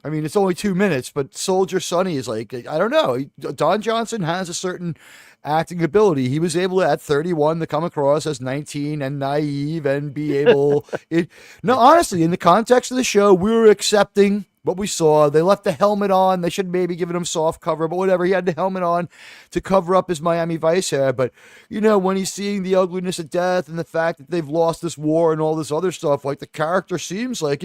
I mean, it's only 2 minutes, but Soldier Sonny is like, I don't know. Don Johnson has a certain acting ability. He was able at 31 to come across as 19 and naive and be able. No, honestly, in the context of the show, we were accepting what we saw. They left the helmet on. They should maybe given him soft cover, but whatever. He had the helmet on to cover up his Miami Vice hair. But, when he's seeing the ugliness of death and the fact that they've lost this war and all this other stuff, like, the character seems like,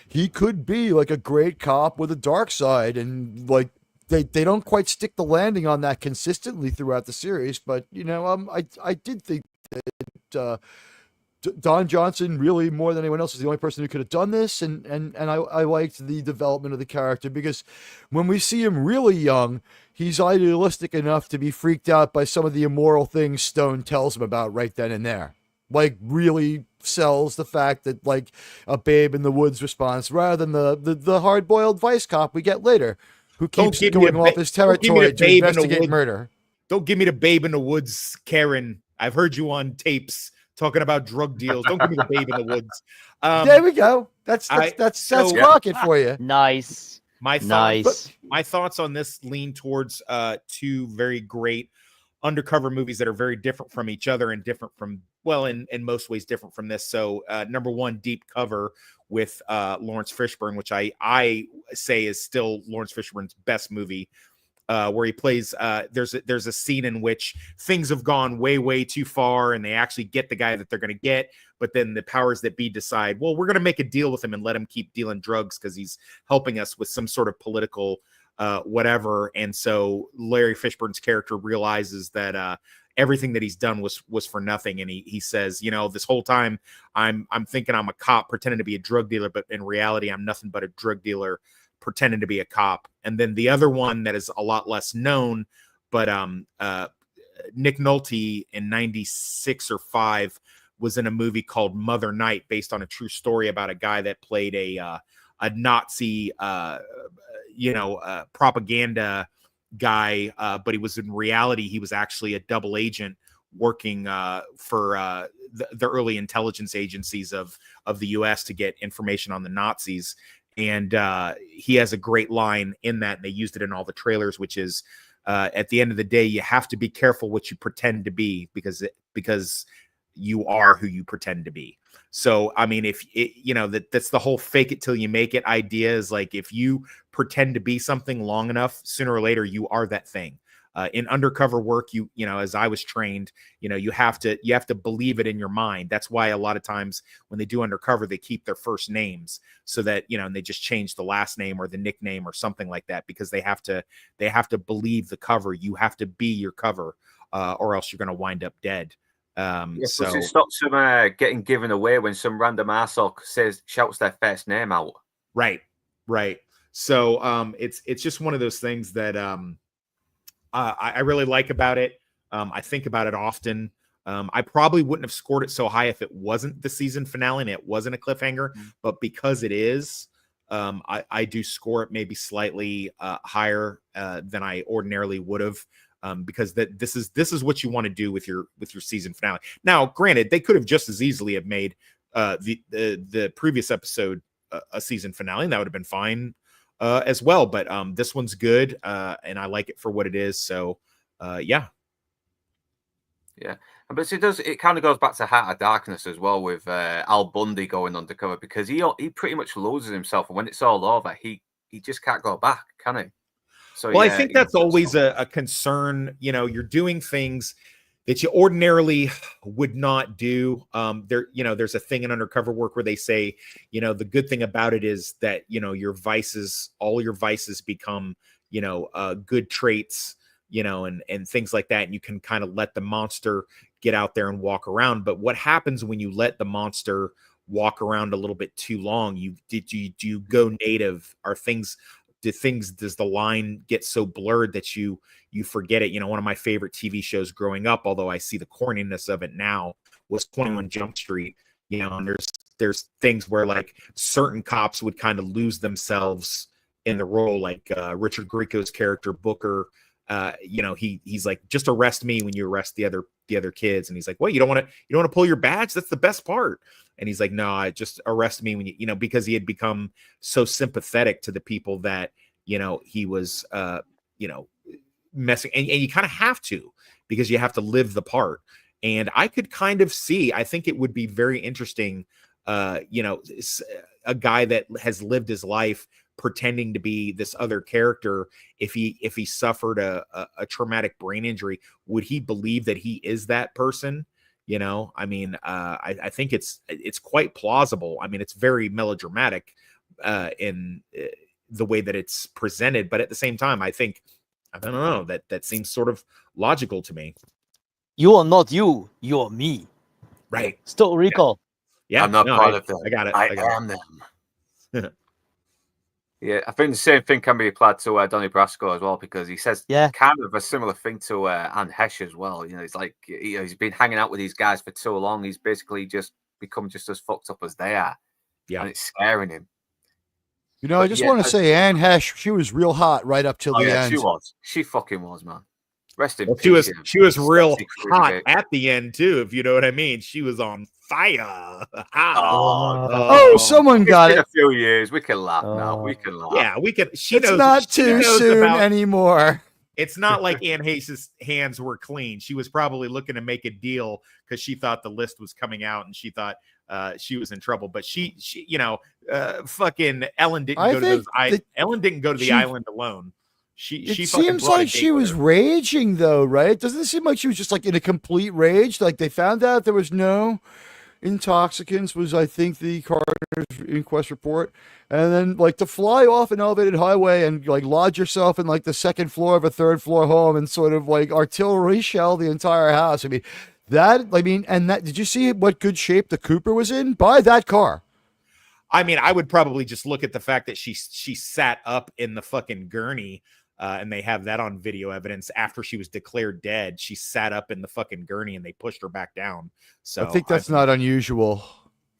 he could be like a great cop with a dark side. And like, they don't quite stick the landing on that consistently throughout the series. But, I did think that, Don Johnson, really more than anyone else, is the only person who could have done this, and I liked the development of the character, because when we see him really young, he's idealistic enough to be freaked out by some of the immoral things Stone tells him about right then and there. Like, really sells the fact that, like, a babe in the woods response, rather than the hard-boiled vice cop we get later, who keeps going off his territory to investigate murder. Don't give me the babe in the woods, Karen. I've heard you on tapes talking about drug deals. Don't give me the babe in the woods. There we go. That's Crockett for you. Nice. My thoughts on this lean towards 2 very great undercover movies that are very different from each other and different from, well, in most ways different from this. So number 1, Deep Cover with Lawrence Fishburne, which I say is still Lawrence Fishburne's best movie. Where he plays, there's a scene in which things have gone way too far, and they actually get the guy that they're going to get, but then the powers that be decide, well, we're going to make a deal with him and let him keep dealing drugs because he's helping us with some sort of political whatever. And so Larry Fishburne's character realizes that everything that he's done was for nothing, and he says, this whole time I'm thinking I'm a cop pretending to be a drug dealer, but in reality I'm nothing but a drug dealer pretending to be a cop. And then the other one that is a lot less known, but Nick Nolte in 96 or 5 was in a movie called Mother Night, based on a true story about a guy that played a Nazi propaganda guy, but he was in reality, he was actually a double agent working for the early intelligence agencies of the US to get information on the Nazis. And he has a great line in that, and they used it in all the trailers, which is, at the end of the day, you have to be careful what you pretend to be, because you are who you pretend to be. So, I mean, if it, that's the whole fake it till you make it idea, is like, if you pretend to be something long enough, sooner or later, you are that thing. In undercover work, as I was trained, you have to believe it in your mind. That's why a lot of times when they do undercover, they keep their first names, so that, and they just change the last name or the nickname or something like that, because they have to believe the cover. You have to be your cover, or else you're going to wind up dead. So it stops them getting given away when some random arsehole shouts their first name out. Right. So it's just one of those things that I really like about it. I think about it often. I probably wouldn't have scored it so high if it wasn't the season finale and it wasn't a cliffhanger, but because it is, I do score it maybe slightly higher than I ordinarily would have. Because this is what you want to do with your season finale. Now, granted, they could have just as easily have made the previous episode a season finale, and that would have been fine as well. But this one's good, and I like it for what it is. So, yeah. But it kind of goes back to Heart of Darkness as well, with Al Bundy going undercover, because he pretty much loses himself, and when it's all over, he just can't go back, can he? So, well, I think that's always a concern. You're doing things that you ordinarily would not do. There's a thing in undercover work where they say, the good thing about it is that, all your vices become, good traits, and things like that. And you can kind of let the monster get out there and walk around. But what happens when you let the monster walk around a little bit too long? Do you go native? Does the line get so blurred that you forget it? One of my favorite TV shows growing up, although I see the corniness of it now, was 21 Jump Street. And there's things where, like, certain cops would kind of lose themselves in the role, like Richard Grieco's character Booker. He's like, just arrest me when you arrest the other kids, and he's like, what, you don't want to pull your badge? That's the best part. And he's like, no, I just arrest me when because he had become so sympathetic to the people that, he was, messing. And you kind of have to, because you have to live the part. And I could kind of see, I think it would be very interesting, a guy that has lived his life pretending to be this other character. If he suffered a traumatic brain injury, would he believe that he is that person? I think it's quite plausible. I mean, it's very melodramatic in the way that it's presented, but at the same time, I don't know, that seems sort of logical to me. You are not you, you're me. Right. Still recall. Yeah, I'm not part of them. I got it. I am them. Yeah, I think the same thing can be applied to Donnie Brasco as well, because he says kind of a similar thing to Anne Hesh as well. It's like, he's been hanging out with these guys for too long. He's basically just become just as fucked up as they are. Yeah, and it's scaring him. I just want to say, Anne Hesh, she was real hot right up till the end. She was. She fucking was, man. Rest in peace. She was real hot at the end too, if you know what I mean. She was on fire. Someone got it. A few years. We can laugh now. We can laugh. Yeah, we can. It's not too soon anymore. It's not like Anne Hayes' hands were clean. She was probably looking to make a deal because she thought the list was coming out and she thought she was in trouble. But she fucking Ellen didn't go to those. Ellen didn't go to the island alone. It seems like she was raging, though, right? Doesn't it seem like she was just like in a complete rage? Like they found out there was no intoxicants, was I think the coroner's inquest report, and then like to fly off an elevated highway and like lodge yourself in like the second floor of a third floor home and sort of like artillery shell the entire house. And that, did you see what good shape the Cooper was in? Buy that car. I mean, I would probably just look at the fact that she sat up in the fucking gurney. And they have that on video evidence. After she was declared dead, she sat up in the fucking gurney and they pushed her back down. So I think that's not unusual.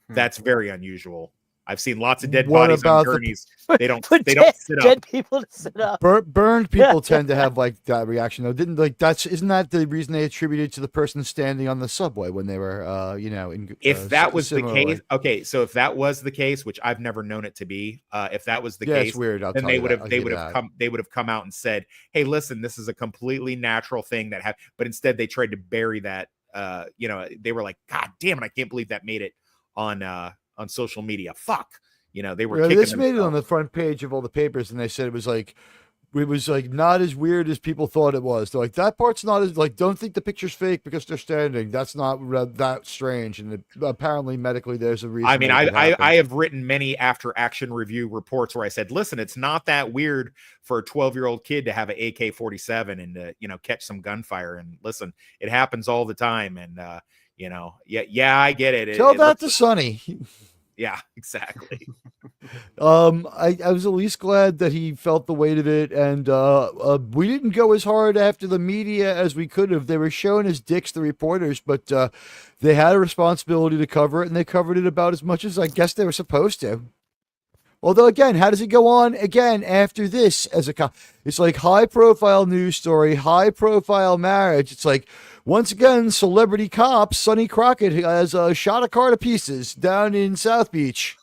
That's very unusual. I've seen lots of dead What bodies on about the gurneys. They don't For sit up. dead people to sit up. burned people tend to have like that reaction though? Didn't like isn't that the reason they attributed to the person standing on the subway when they were in If that was the similarly? case, okay, so if that was the case, which I've never known it to be, if that was the Yeah, case, it's weird. then they would have come out and said, "Hey, listen, this is a completely natural thing that happened." But instead, they tried to bury that. They were like, "God damn it, I can't believe that made it on social media." Fuck, they were kicking this made it on themselves. the front page of all the papers, and they said it was like not as weird as people thought it was. They're like, that part's not as like, don't think the picture's fake because they're standing. That's not that strange. And apparently medically there's a reason. I mean, that I have written many after action review reports where I said, listen, it's not that weird for a 12-year-old kid to have an AK-47 and catch some gunfire. And listen, it happens all the time. And yeah, I get it. Tell that to Sonny. Yeah, exactly. I was at least glad that he felt the weight of it, and we didn't go as hard after the media as we could have. They were showing as dicks, the reporters, but they had a responsibility to cover it, and they covered it about as much as I guess they were supposed to. Although, again, how does it go on again after this? It's like high-profile news story, high-profile marriage. It's like, once again, celebrity cop Sonny Crockett has shot a car to pieces down in South Beach.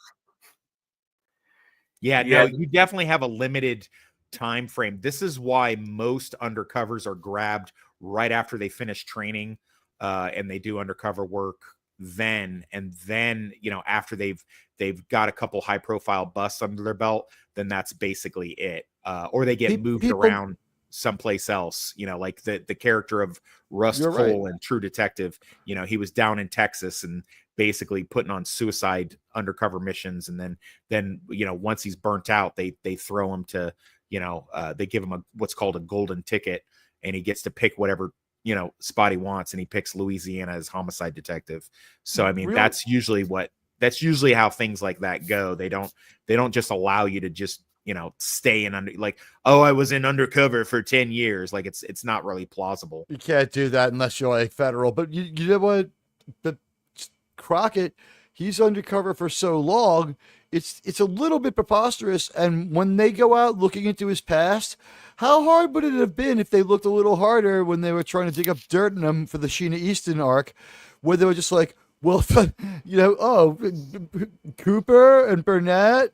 Yeah, no, you definitely have a limited time frame. This is why most undercovers are grabbed right after they finish training, and they do undercover work then. And then, after they've got a couple high profile busts under their belt, then that's basically it. Or they get moved around someplace else, like the character of Rust Cole in True Detective. He was down in Texas and basically putting on suicide undercover missions, and then once he's burnt out, they throw him to they give him what's called a golden ticket, and he gets to pick whatever spot he wants, and he picks Louisiana as homicide detective. So I mean, that's usually how things like that go. They don't just allow you to just stay in I was in undercover for 10 years. Like it's not really plausible. You can't do that unless you're like federal. But you know what? The Crockett, he's undercover for so long, it's a little bit preposterous. And when they go out looking into his past, how hard would it have been if they looked a little harder when they were trying to dig up dirt in him for the Sheena Easton arc, where they were just like, well, Cooper and Burnett,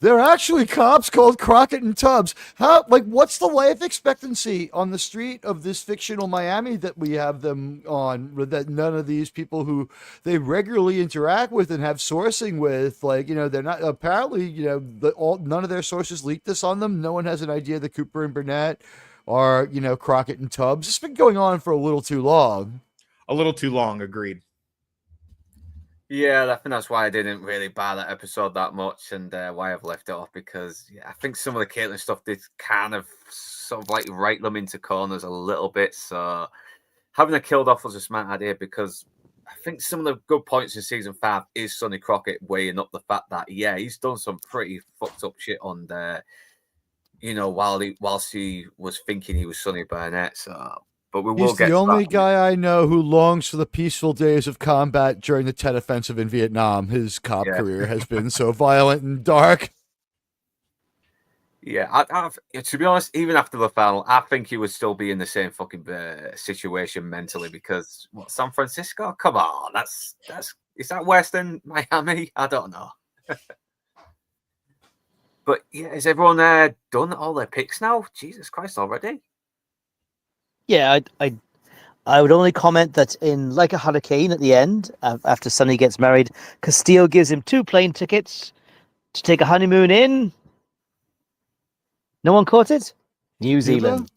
they're actually cops called Crockett and Tubbs. What's the life expectancy on the street of this fictional Miami that we have them on, that none of these people who they regularly interact with and have sourcing with, they're not, apparently, none of their sources leaked this on them. No one has an idea that Cooper and Burnett are, Crockett and Tubbs. It's been going on for a little too long. A little too long, agreed. Yeah, I think that's why I didn't really buy that episode that much, and why I've left it off, because I think some of the Caitlyn stuff did kind of sort of like write them into corners a little bit. So having her killed off was a smart idea, because I think some of the good points in season 5 is Sonny Crockett weighing up the fact that he's done some pretty fucked up shit on there, whilst he was thinking he was Sonny Burnett. So. But He's the only guy I know who longs for the peaceful days of combat during the Tet Offensive in Vietnam. His cop career has been so violent and dark. Yeah, to be honest, even after the final, I think he would still be in the same fucking situation mentally, because San Francisco? Come on, is that Western Miami? I don't know. But yeah, is everyone done all their picks now? Jesus Christ, already? Yeah, I would only comment that in Like a Hurricane at the end, after Sonny gets married, Castillo gives him 2 plane tickets to take a honeymoon in. No one caught it? New Zealand.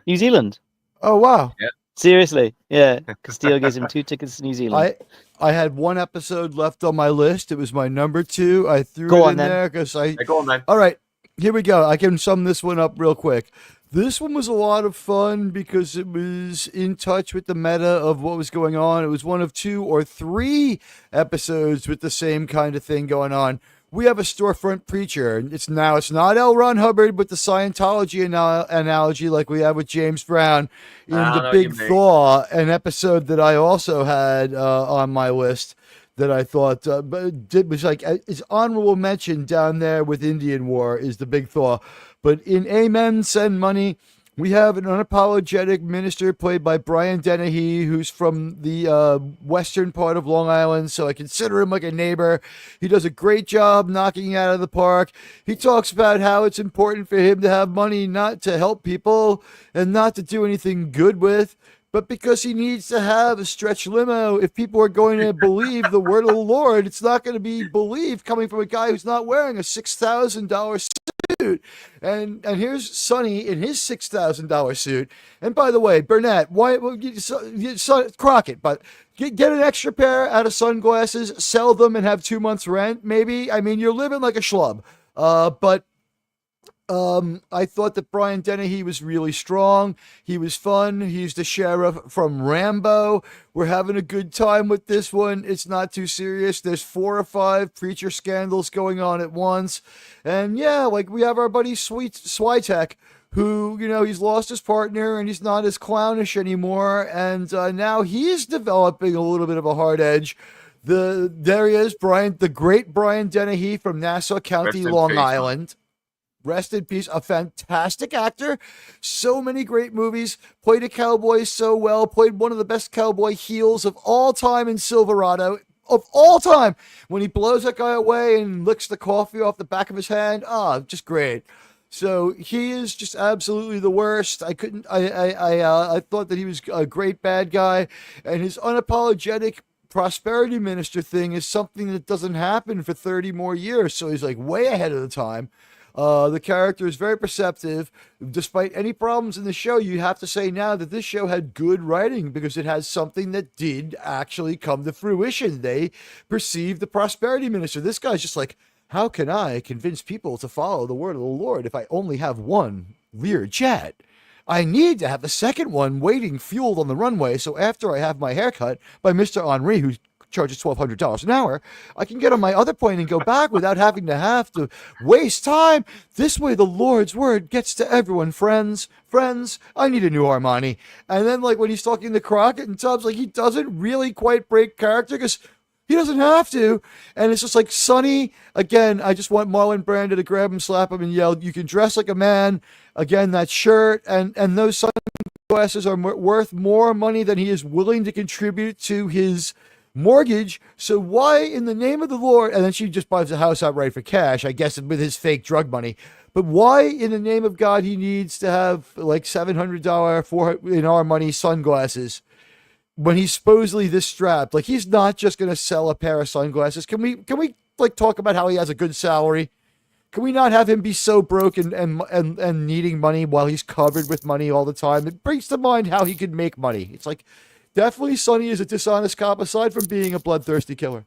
New Zealand. Oh, wow. Yeah. Seriously. Yeah. Castillo gives him 2 tickets to New Zealand. I had one episode left on my list. It was my number 2. I threw it in there because go on then. All right, here we go. I can sum this one up real quick. This one was a lot of fun because it was in touch with the meta of what was going on. It was one of 2 or 3 episodes with the same kind of thing going on. We have a storefront preacher. It's not L. Ron Hubbard, but the Scientology analogy like we have with James Brown in The Big Thaw, an episode that I also had on my list. that I thought was like is honorable mention down there with Indian War is the Big Thaw. But in Amen, Send Money, we have an unapologetic minister played by Brian Dennehy, who's from the western part of Long Island, so I consider him like a neighbor. He does a great job knocking it out of the park. He talks about how it's important for him to have money not to help people and not to do anything good with, but because he needs to have a stretch limo. If people are going to believe the word of the Lord, it's not going to be believed coming from a guy who's not wearing a $6,000 suit. And here's Sonny in his $6,000 suit. And by the way, Burnett, Crockett, but get an extra pair out of sunglasses, sell them, and have 2 months rent. Maybe. I mean, you're living like a schlub. But I thought that Brian Dennehy was really strong. He was fun. He's the sheriff from Rambo. We're having a good time with this one. It's not too serious. There's 4 or 5 preacher scandals going on at once. And yeah, like we have our buddy Switek, who, he's lost his partner and he's not as clownish anymore. And now he's developing a little bit of a hard edge. There he is, the great Brian Dennehy from Nassau County, Long Island. Rest in peace. A fantastic actor. So many great movies. Played a cowboy so well. Played one of the best cowboy heels of all time in Silverado. Of all time. When he blows that guy away and licks the coffee off the back of his hand. Just great. So he is just absolutely the worst. I thought that he was a great bad guy. And his unapologetic prosperity minister thing is something that doesn't happen for 30 more years. So he's like way ahead of the time. The character is very perceptive. Despite any problems in the show, you have to say now that this show had good writing because it has something that did actually come to fruition. They perceive the prosperity minister. This guy's just like, how can I convince people to follow the word of the Lord if I only have one Lear jet? I need to have the second one waiting fueled on the runway, so after I have my haircut by Mr. Henri, who charges $1,200 an hour, I can get on my other plane and go back without having to waste time. This way the Lord's word gets to everyone. Friends, I need a new Armani. And then like when he's talking to Crockett and Tubbs, like he doesn't really quite break character because he doesn't have to. And it's just like, Sonny, again, I just want Marlon Brando to grab him, slap him, and yell, you can dress like a man. Again, that shirt and those sunglasses are worth more money than he is willing to contribute to his mortgage. So why in the name of the Lord, and then she just buys the house outright for cash, I guess, with his fake drug money, but why in the name of God he needs to have like $700 in our money sunglasses when he's supposedly this strapped? Like, he's not just going to sell a pair of sunglasses. Can we like talk about how he has a good salary? Can we not have him be so broke and needing money while he's covered with money all the time? It brings to mind how he could make money. It's like, definitely Sonny is a dishonest cop aside from being a bloodthirsty killer.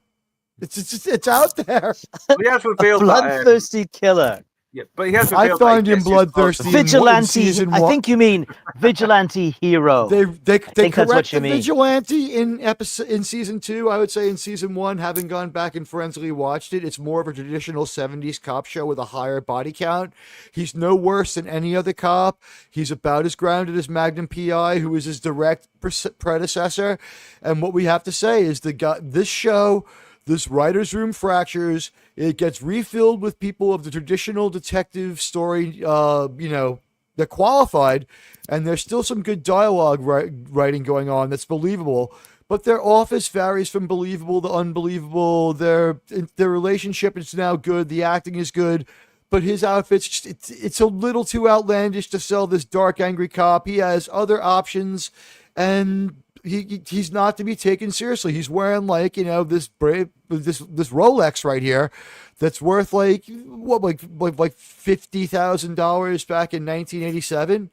It's out there. He has revealed bloodthirsty killer. Yeah, but he has. I find him bloodthirsty. Vigilante. I think you mean vigilante hero. They correct the mean. vigilante in season 2. I would say in season 1, having gone back and forensically watched it, it's more of a traditional 70s cop show with a higher body count. He's no worse than any other cop. He's about as grounded as Magnum PI, who is his direct predecessor. And what we have to say is this show, this writer's room fractures. It gets refilled with people of the traditional detective story, they're qualified, and there's still some good dialogue writing going on that's believable. But their office varies from believable to unbelievable. Their relationship is now good. The acting is good. But his outfit's it's a little too outlandish to sell this dark, angry cop. He has other options, and he's not to be taken seriously. He's wearing like, this Rolex right here that's worth like $50,000 back in 1987.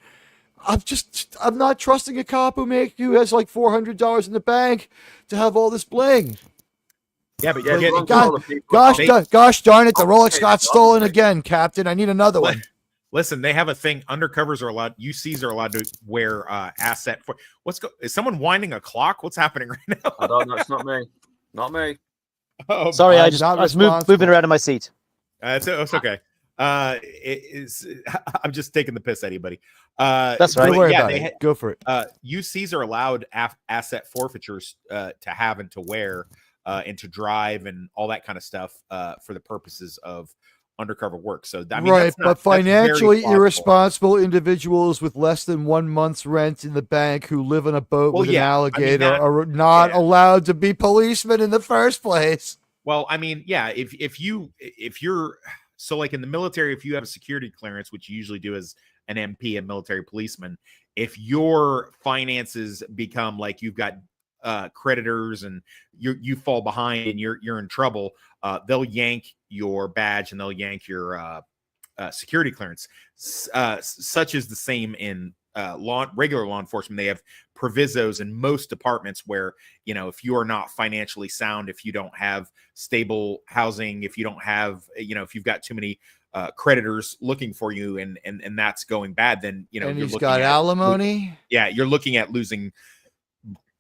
I'm not trusting a cop who has like $400 in the bank to have all this bling. Yeah, but gosh darn it, the Rolex got stolen again, Captain. I need another one. Listen, they have a thing. Undercovers are allowed. UCs are allowed to wear asset. Is someone winding a clock? What's happening right now? I don't know. It's not me. Not me. Oh, sorry, I was moving around in my seat. It's okay. I'm just taking the piss, anybody. That's right. Don't worry about it. Go for it. UCs are allowed asset forfeitures to have and to wear. and to drive and all that kind of stuff for the purposes of undercover work. So I mean, right, but financially plausible. irresponsible individuals with less than 1 month's rent in the bank who live on a boat with an alligator are not allowed to be policemen in the first place. Well, I mean, yeah, if you're so like in the military, if you have a security clearance, which you usually do as an MP, a military policeman, if your finances become like you've got creditors and you fall behind and you're in trouble, they'll yank your badge and they'll yank your security clearance. Such is the same in regular law enforcement. They have provisos in most departments where, you know, if you are not financially sound, if you don't have stable housing, if you don't have, you know, if you've got too many creditors looking for you and that's going bad, then, you know, and you're he's looking got at alimony. you're looking at losing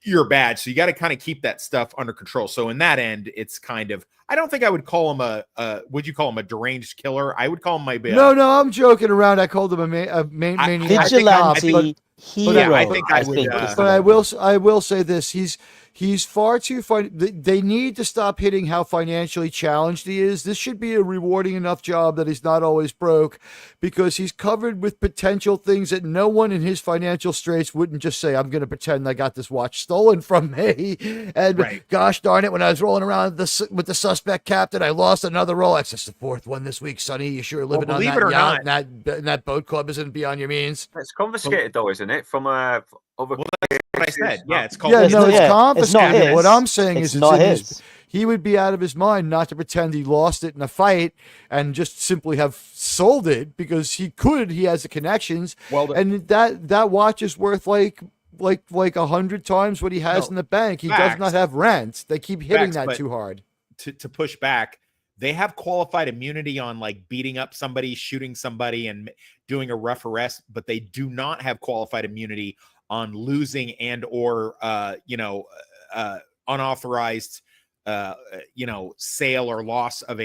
your badge. So you got to kind of keep that stuff under control. So in that end, it's kind of, I don't think I would call him would you call him a deranged killer? I would call him maybe No, I'm joking around. I called him a maniac. Vigilante hero. I think I would. But I will say this: he's far too fun. They need to stop hitting how financially challenged he is. This should be a rewarding enough job that he's not always broke, because he's covered with potential things that no one in his financial straits wouldn't just say, "I'm going to pretend I got this watch stolen from me." And gosh darn it, when I was rolling around with the suspect captain, I lost another Rolex. That's the fourth one this week, Sonny. You sure living on that yacht and that boat club isn't beyond your means. It's confiscated though, isn't it? From other. Well, that's what I said. Yeah, it's called. Yeah, no, it's confiscated. What I'm saying is it's not his. He would be out of his mind not to pretend he lost it in a fight and just simply have sold it, because he could. He has the connections. Well, and that watch is worth like 100 times what he has in the bank. He does not have rent. They keep hitting that too hard. To push back, they have qualified immunity on like beating up somebody, shooting somebody, and doing a rough arrest, but they do not have qualified immunity on losing and or unauthorized sale or loss of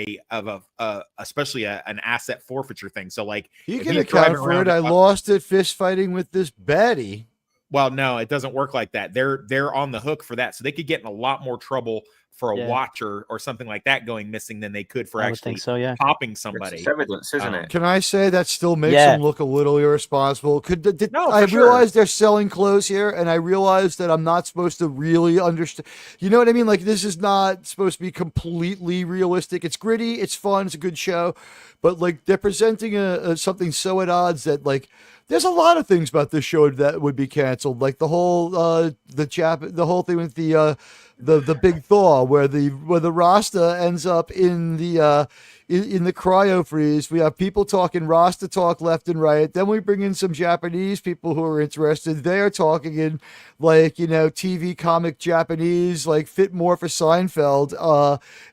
especially an asset forfeiture thing. So like you can account for it. I lost it fist fighting with this baddie. Well, no, it doesn't work like that. They're on the hook for that, so they could get in a lot more trouble for a watch or something like that going missing than they could for actually popping somebody. It's evidence, isn't it? Can I say that still makes them look a little irresponsible? I realize they're selling clothes here, and I realize that I'm not supposed to really understand. You know what I mean? Like, this is not supposed to be completely realistic. It's gritty, it's fun, it's a good show, but like they're presenting something so at odds that like. There's a lot of things about this show that would be canceled, like the whole the whole thing with the big thaw, where the Rasta ends up in the cryo freeze. We have people talking Rasta talk left and right. Then we bring in some Japanese people who are interested. They're talking in like, you know, TV comic Japanese, like fit more for Seinfeld.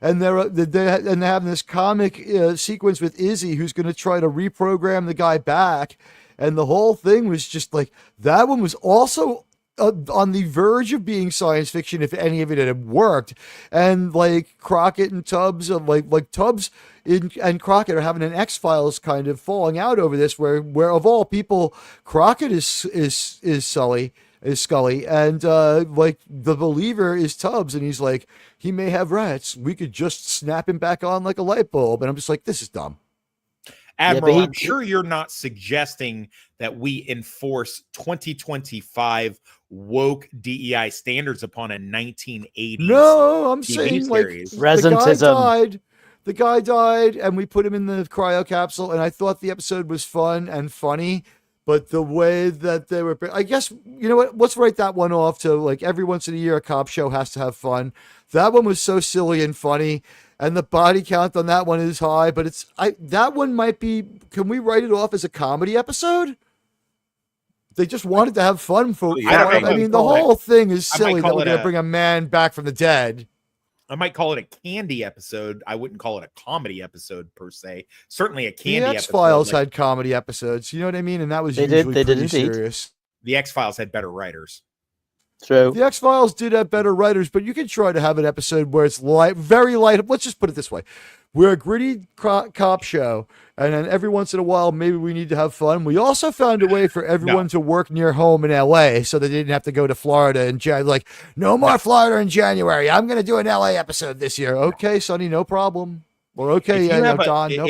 And they're having this comic sequence with Izzy, who's going to try to reprogram the guy back. And the whole thing was just like, that one was also on the verge of being science fiction if any of it had worked. And like Crockett and Tubbs, like Tubbs and Crockett are having an X-Files kind of falling out over this, where of all people, Crockett is Scully, and like the believer is Tubbs, and he's like, he may have rats, we could just snap him back on like a light bulb. And I'm just like, this is dumb. Admiral, I'm sure you're not suggesting that we enforce 2025 woke DEI standards upon a 1980s. No, I'm TV saying series. Like the guy died, and we put him in the cryo capsule, and I thought the episode was fun and funny, but the way that they were, I guess, you know what? Let's write that one off to like every once in a year a cop show has to have fun. That one was so silly and funny. And the body count on that one is high, but that one might be, can we write it off as a comedy episode? They just wanted to have fun for, I mean, the whole thing is silly that we're going to bring a man back from the dead. I might call it a candy episode. I wouldn't call it a comedy episode per se. Certainly a candy episode. The X-Files had comedy episodes, you know what I mean? And that was usually pretty serious. The X-Files had better writers. True. The X-Files did have better writers, but you can try to have an episode where it's light, very light. Let's just put it this way. We're a gritty cop show, and then every once in a while, maybe we need to have fun. We also found a way for everyone to work near home in L.A. so they didn't have to go to Florida in January. Like, no more Florida in January. I'm going to do an L.A. episode this year. Okay, Sonny, no problem. Or okay, Don, no problem.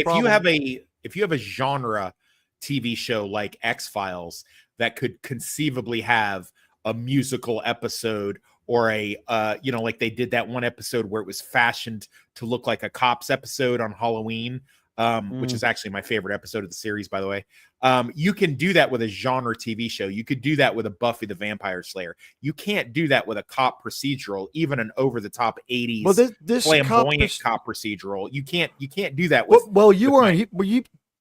If you have a genre TV show like X-Files that could conceivably have a musical episode or a like they did that one episode where it was fashioned to look like a Cops episode on Halloween, which is actually my favorite episode of the series, by the way. You can do that with a genre TV show. You could do that with a Buffy the Vampire Slayer. You can't do that with a cop procedural, even an over-the-top 80s this flamboyant cop procedural. You can't do that with. Well, you weren't.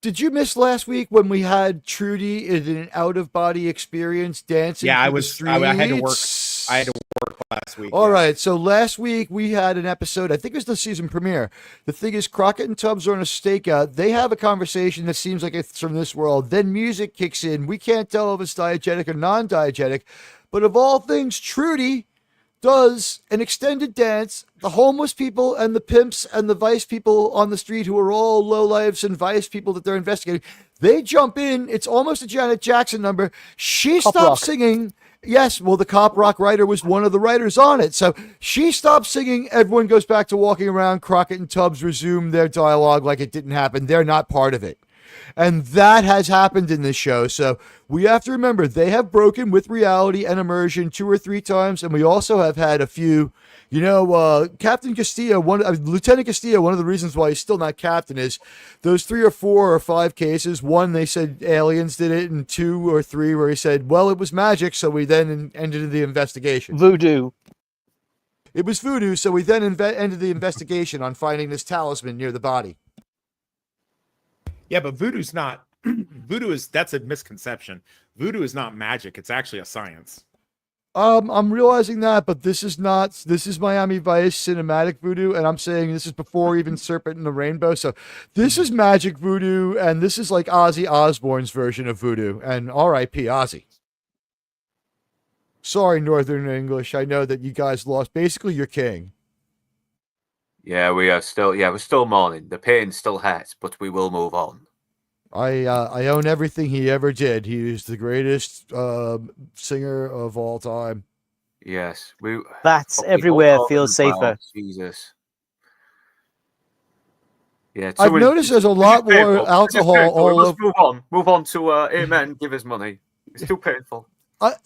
Did you miss last week when we had Trudy in an out-of-body experience dancing? Yeah, I had to work. I had to work last week. All right, so last week we had an episode. I think it was the season premiere. The thing is, Crockett and Tubbs are on a stakeout. They have a conversation that seems like it's from this world. Then music kicks in. We can't tell if it's diegetic or non-diegetic, but of all things, Trudy does an extended dance. The homeless people and the pimps and the vice people on the street, who are all lowlifes and vice people that they're investigating, they jump in. It's almost a Janet Jackson number. She stops singing. Yes, well, the cop rock writer was one of the writers on it. So she stops singing. Everyone goes back to walking around. Crockett and Tubbs resume their dialogue like it didn't happen. They're not part of it. And that has happened in this show. So we have to remember they have broken with reality and immersion 2 or 3 times. And we also have had a few, Captain Castillo, Lieutenant Castillo, one of the reasons why he's still not captain is those 3 or 4 or 5 cases. 1, they said aliens did it, and 2 or 3 where he said, well, it was magic. So we then ended the investigation. Voodoo. It was voodoo. So we then ended the investigation on finding this talisman near the body. Yeah, but voodoo's not. That's a misconception. Voodoo is not magic. It's actually a science. I'm realizing that, but this is Miami Vice cinematic voodoo, and I'm saying this is before even Serpent and the Rainbow. So this is magic voodoo, and this is like Ozzy Osbourne's version of voodoo, and R.I.P. Ozzy. Sorry, Northern English. I know that you guys lost basically your king. Yeah, we're still mourning. The pain still hurts, but we will move on. I own everything he ever did. He was the greatest singer of all time. Yes, Bats everywhere feel safer. Jesus. Yeah, I've noticed there's a lot more alcohol all over. Move on to Amen. Give us money. It's too painful.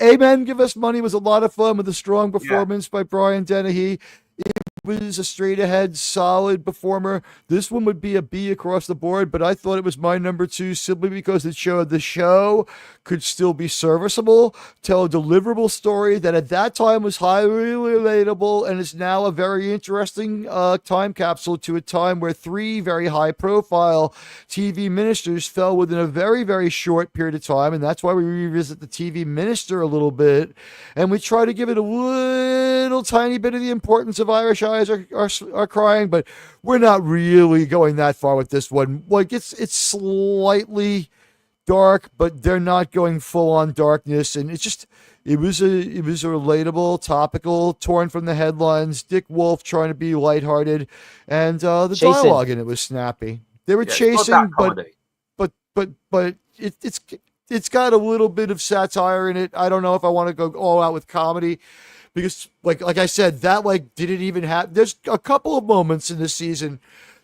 Amen. Give us money was a lot of fun with a strong performance by Brian Dennehy. Was a straight ahead solid performer. This one would be a B across the board, but I thought it was my number 2 simply because it showed the show could still be serviceable, tell a deliverable story that at that time was highly relatable, and is now a very interesting time capsule to a time where 3 very high profile TV ministers fell within a very, very short period of time. And that's why we revisit the TV minister a little bit, and we try to give it a little tiny bit of the importance of Irish eyes are crying, but we're not really going that far with this one. Like it's slightly dark, but they're not going full on darkness, and it was a relatable, topical, torn from the headlines. Dick Wolf trying to be lighthearted, and the dialogue in it was snappy. They were chasing, but it's got a little bit of satire in it. I don't know if I want to go all out with comedy. Because, like I said, that didn't even happen. There's a couple of moments in this season.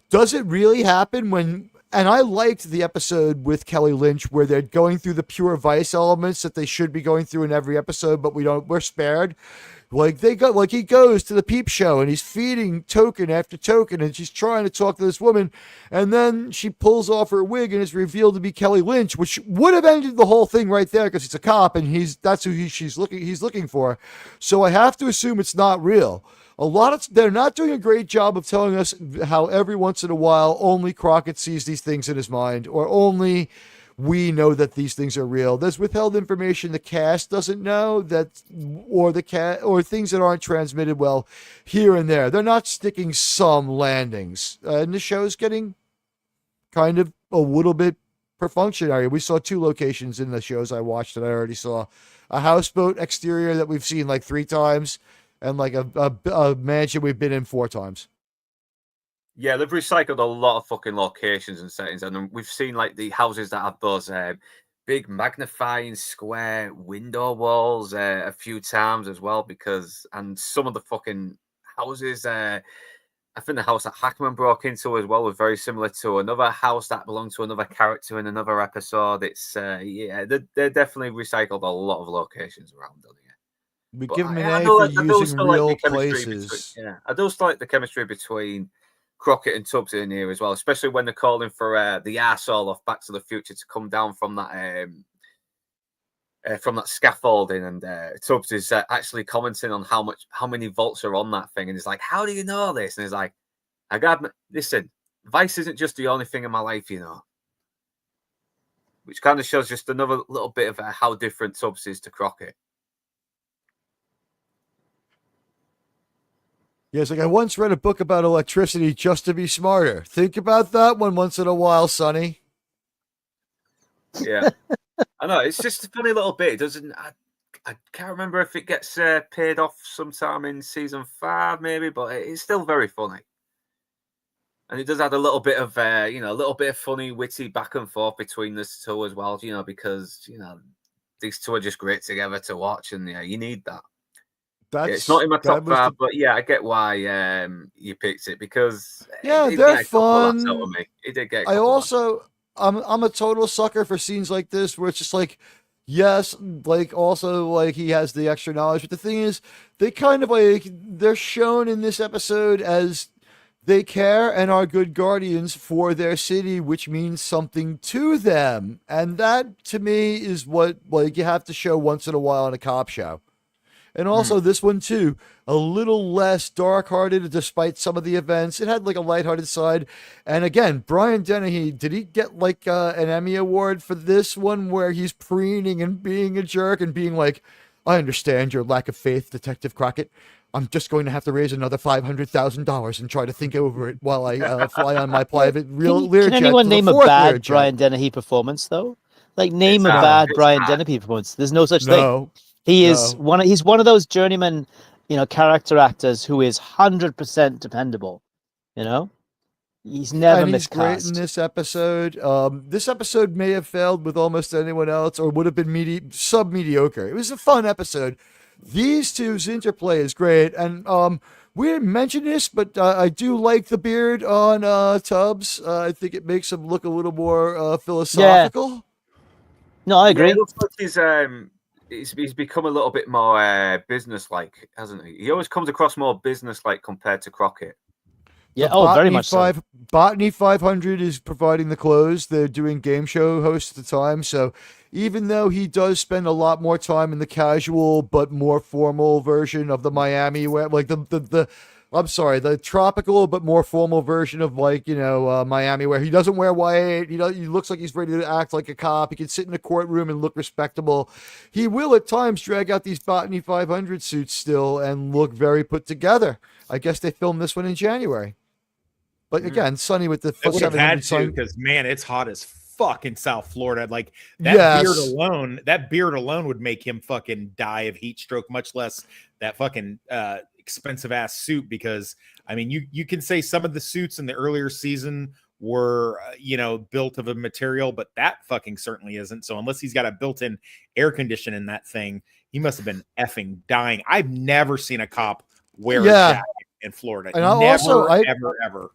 Does it really happen when? And I liked the episode with Kelly Lynch where they're going through the pure vice elements that they should be going through in every episode, but we're spared. He goes to the peep show and he's feeding token after token, and she's trying to talk to this woman, and then she pulls off her wig and it's revealed to be Kelly Lynch, which would have ended the whole thing right there because he's a cop and that's who he's looking for. So I have to assume it's not real. They're not doing a great job of telling us how every once in a while only Crockett sees these things in his mind, or only we know that these things are real. There's withheld information the cast doesn't know, or things that aren't transmitted well here and there. They're not sticking some landings. And the show's getting kind of a little bit per function area. We saw 2 locations in the shows I watched that I already saw. A houseboat exterior that we've seen like 3 times, and like a mansion we've been in 4 times. Yeah, they've recycled a lot of fucking locations and settings, and we've seen like the houses that have those big magnifying square window walls a few times as well. And some of the fucking houses, I think the house that Hackman broke into as well was very similar to another house that belonged to another character in another episode. It's yeah, they definitely recycled a lot of locations around on here. We But give them an I A do for like, I do using still like the real chemistry places. between. Yeah, I do still like the chemistry between Crockett and Tubbs in here as well, especially when they're calling for the arsehole of Back to the Future to come down from that scaffolding, and Tubbs is actually commenting on how many volts are on that thing, and he's like, "How do you know this?" And he's like, listen, Vice isn't just the only thing in my life, you know." Which kind of shows just another little bit of how different Tubbs is to Crockett. Yeah, it's like, I once read a book about electricity just to be smarter. Think about that one once in a while, Sonny. Yeah, I know, it's just a funny little bit. It doesn't. I can't remember if it gets paid off sometime in season 5, maybe, but it's still very funny. And it does add a little bit of, a little bit of funny, witty back and forth between the 2 as well, because, these 2 are just great together to watch, and you need that. It's not in my top 5, but yeah, I get why you picked it, because yeah, it they're get a couple of laughs fun. out of me. It did get a couple laughs. I'm a total sucker for scenes like this where it's just like, yes, like also like he has the extra knowledge, but the thing is, they kind of like they're shown in this episode as they care and are good guardians for their city, which means something to them, and that to me is what like you have to show once in a while in a cop show. And also this one too, a little less dark-hearted despite some of the events. It had like a lighthearted side. And again, Brian Dennehy, did he get like an Emmy Award for this one where he's preening and being a jerk and being like, I understand your lack of faith, Detective Crockett. I'm just going to have to raise another $500,000 and try to think over it while I fly on my private Learjet. Can anyone name a bad Learjet. Brian Dennehy performance though? Like name a bad Brian Dennehy performance. There's no such thing. He's one of those journeyman, character actors who is 100% dependable. He's never miscast. Great in this episode. This episode may have failed with almost anyone else, or would have been sub-mediocre. It was a fun episode. These two's interplay is great, and we didn't mention this, but I do like the beard on Tubbs. I think it makes him look a little more philosophical. Yeah. No, I agree. Yeah, it looks like he's become a little bit more business-like, hasn't he? He always comes across more business-like compared to Crockett. Yeah, very much so. Botany 500 is providing the clothes. They're doing game show hosts at the time. So even though he does spend a lot more time in the casual but more formal version of the Miami, where like the tropical but more formal version of Miami, where he doesn't wear white. He looks like he's ready to act like a cop. He can sit in a courtroom and look respectable. He will at times drag out these Botany 500 suits still and look very put together. I guess they filmed this one in January. But again, Sonny with the 700 because man, it's hot as fuck in South Florida. Like that beard alone would make him fucking die of heat stroke, much less that fucking expensive ass suit. Because I mean, you can say some of the suits in the earlier season were built of a material, but that fucking certainly isn't. So unless he's got a built-in air condition in that thing, he must have been effing dying. I've never seen a cop wear a jacket in Florida. And ever.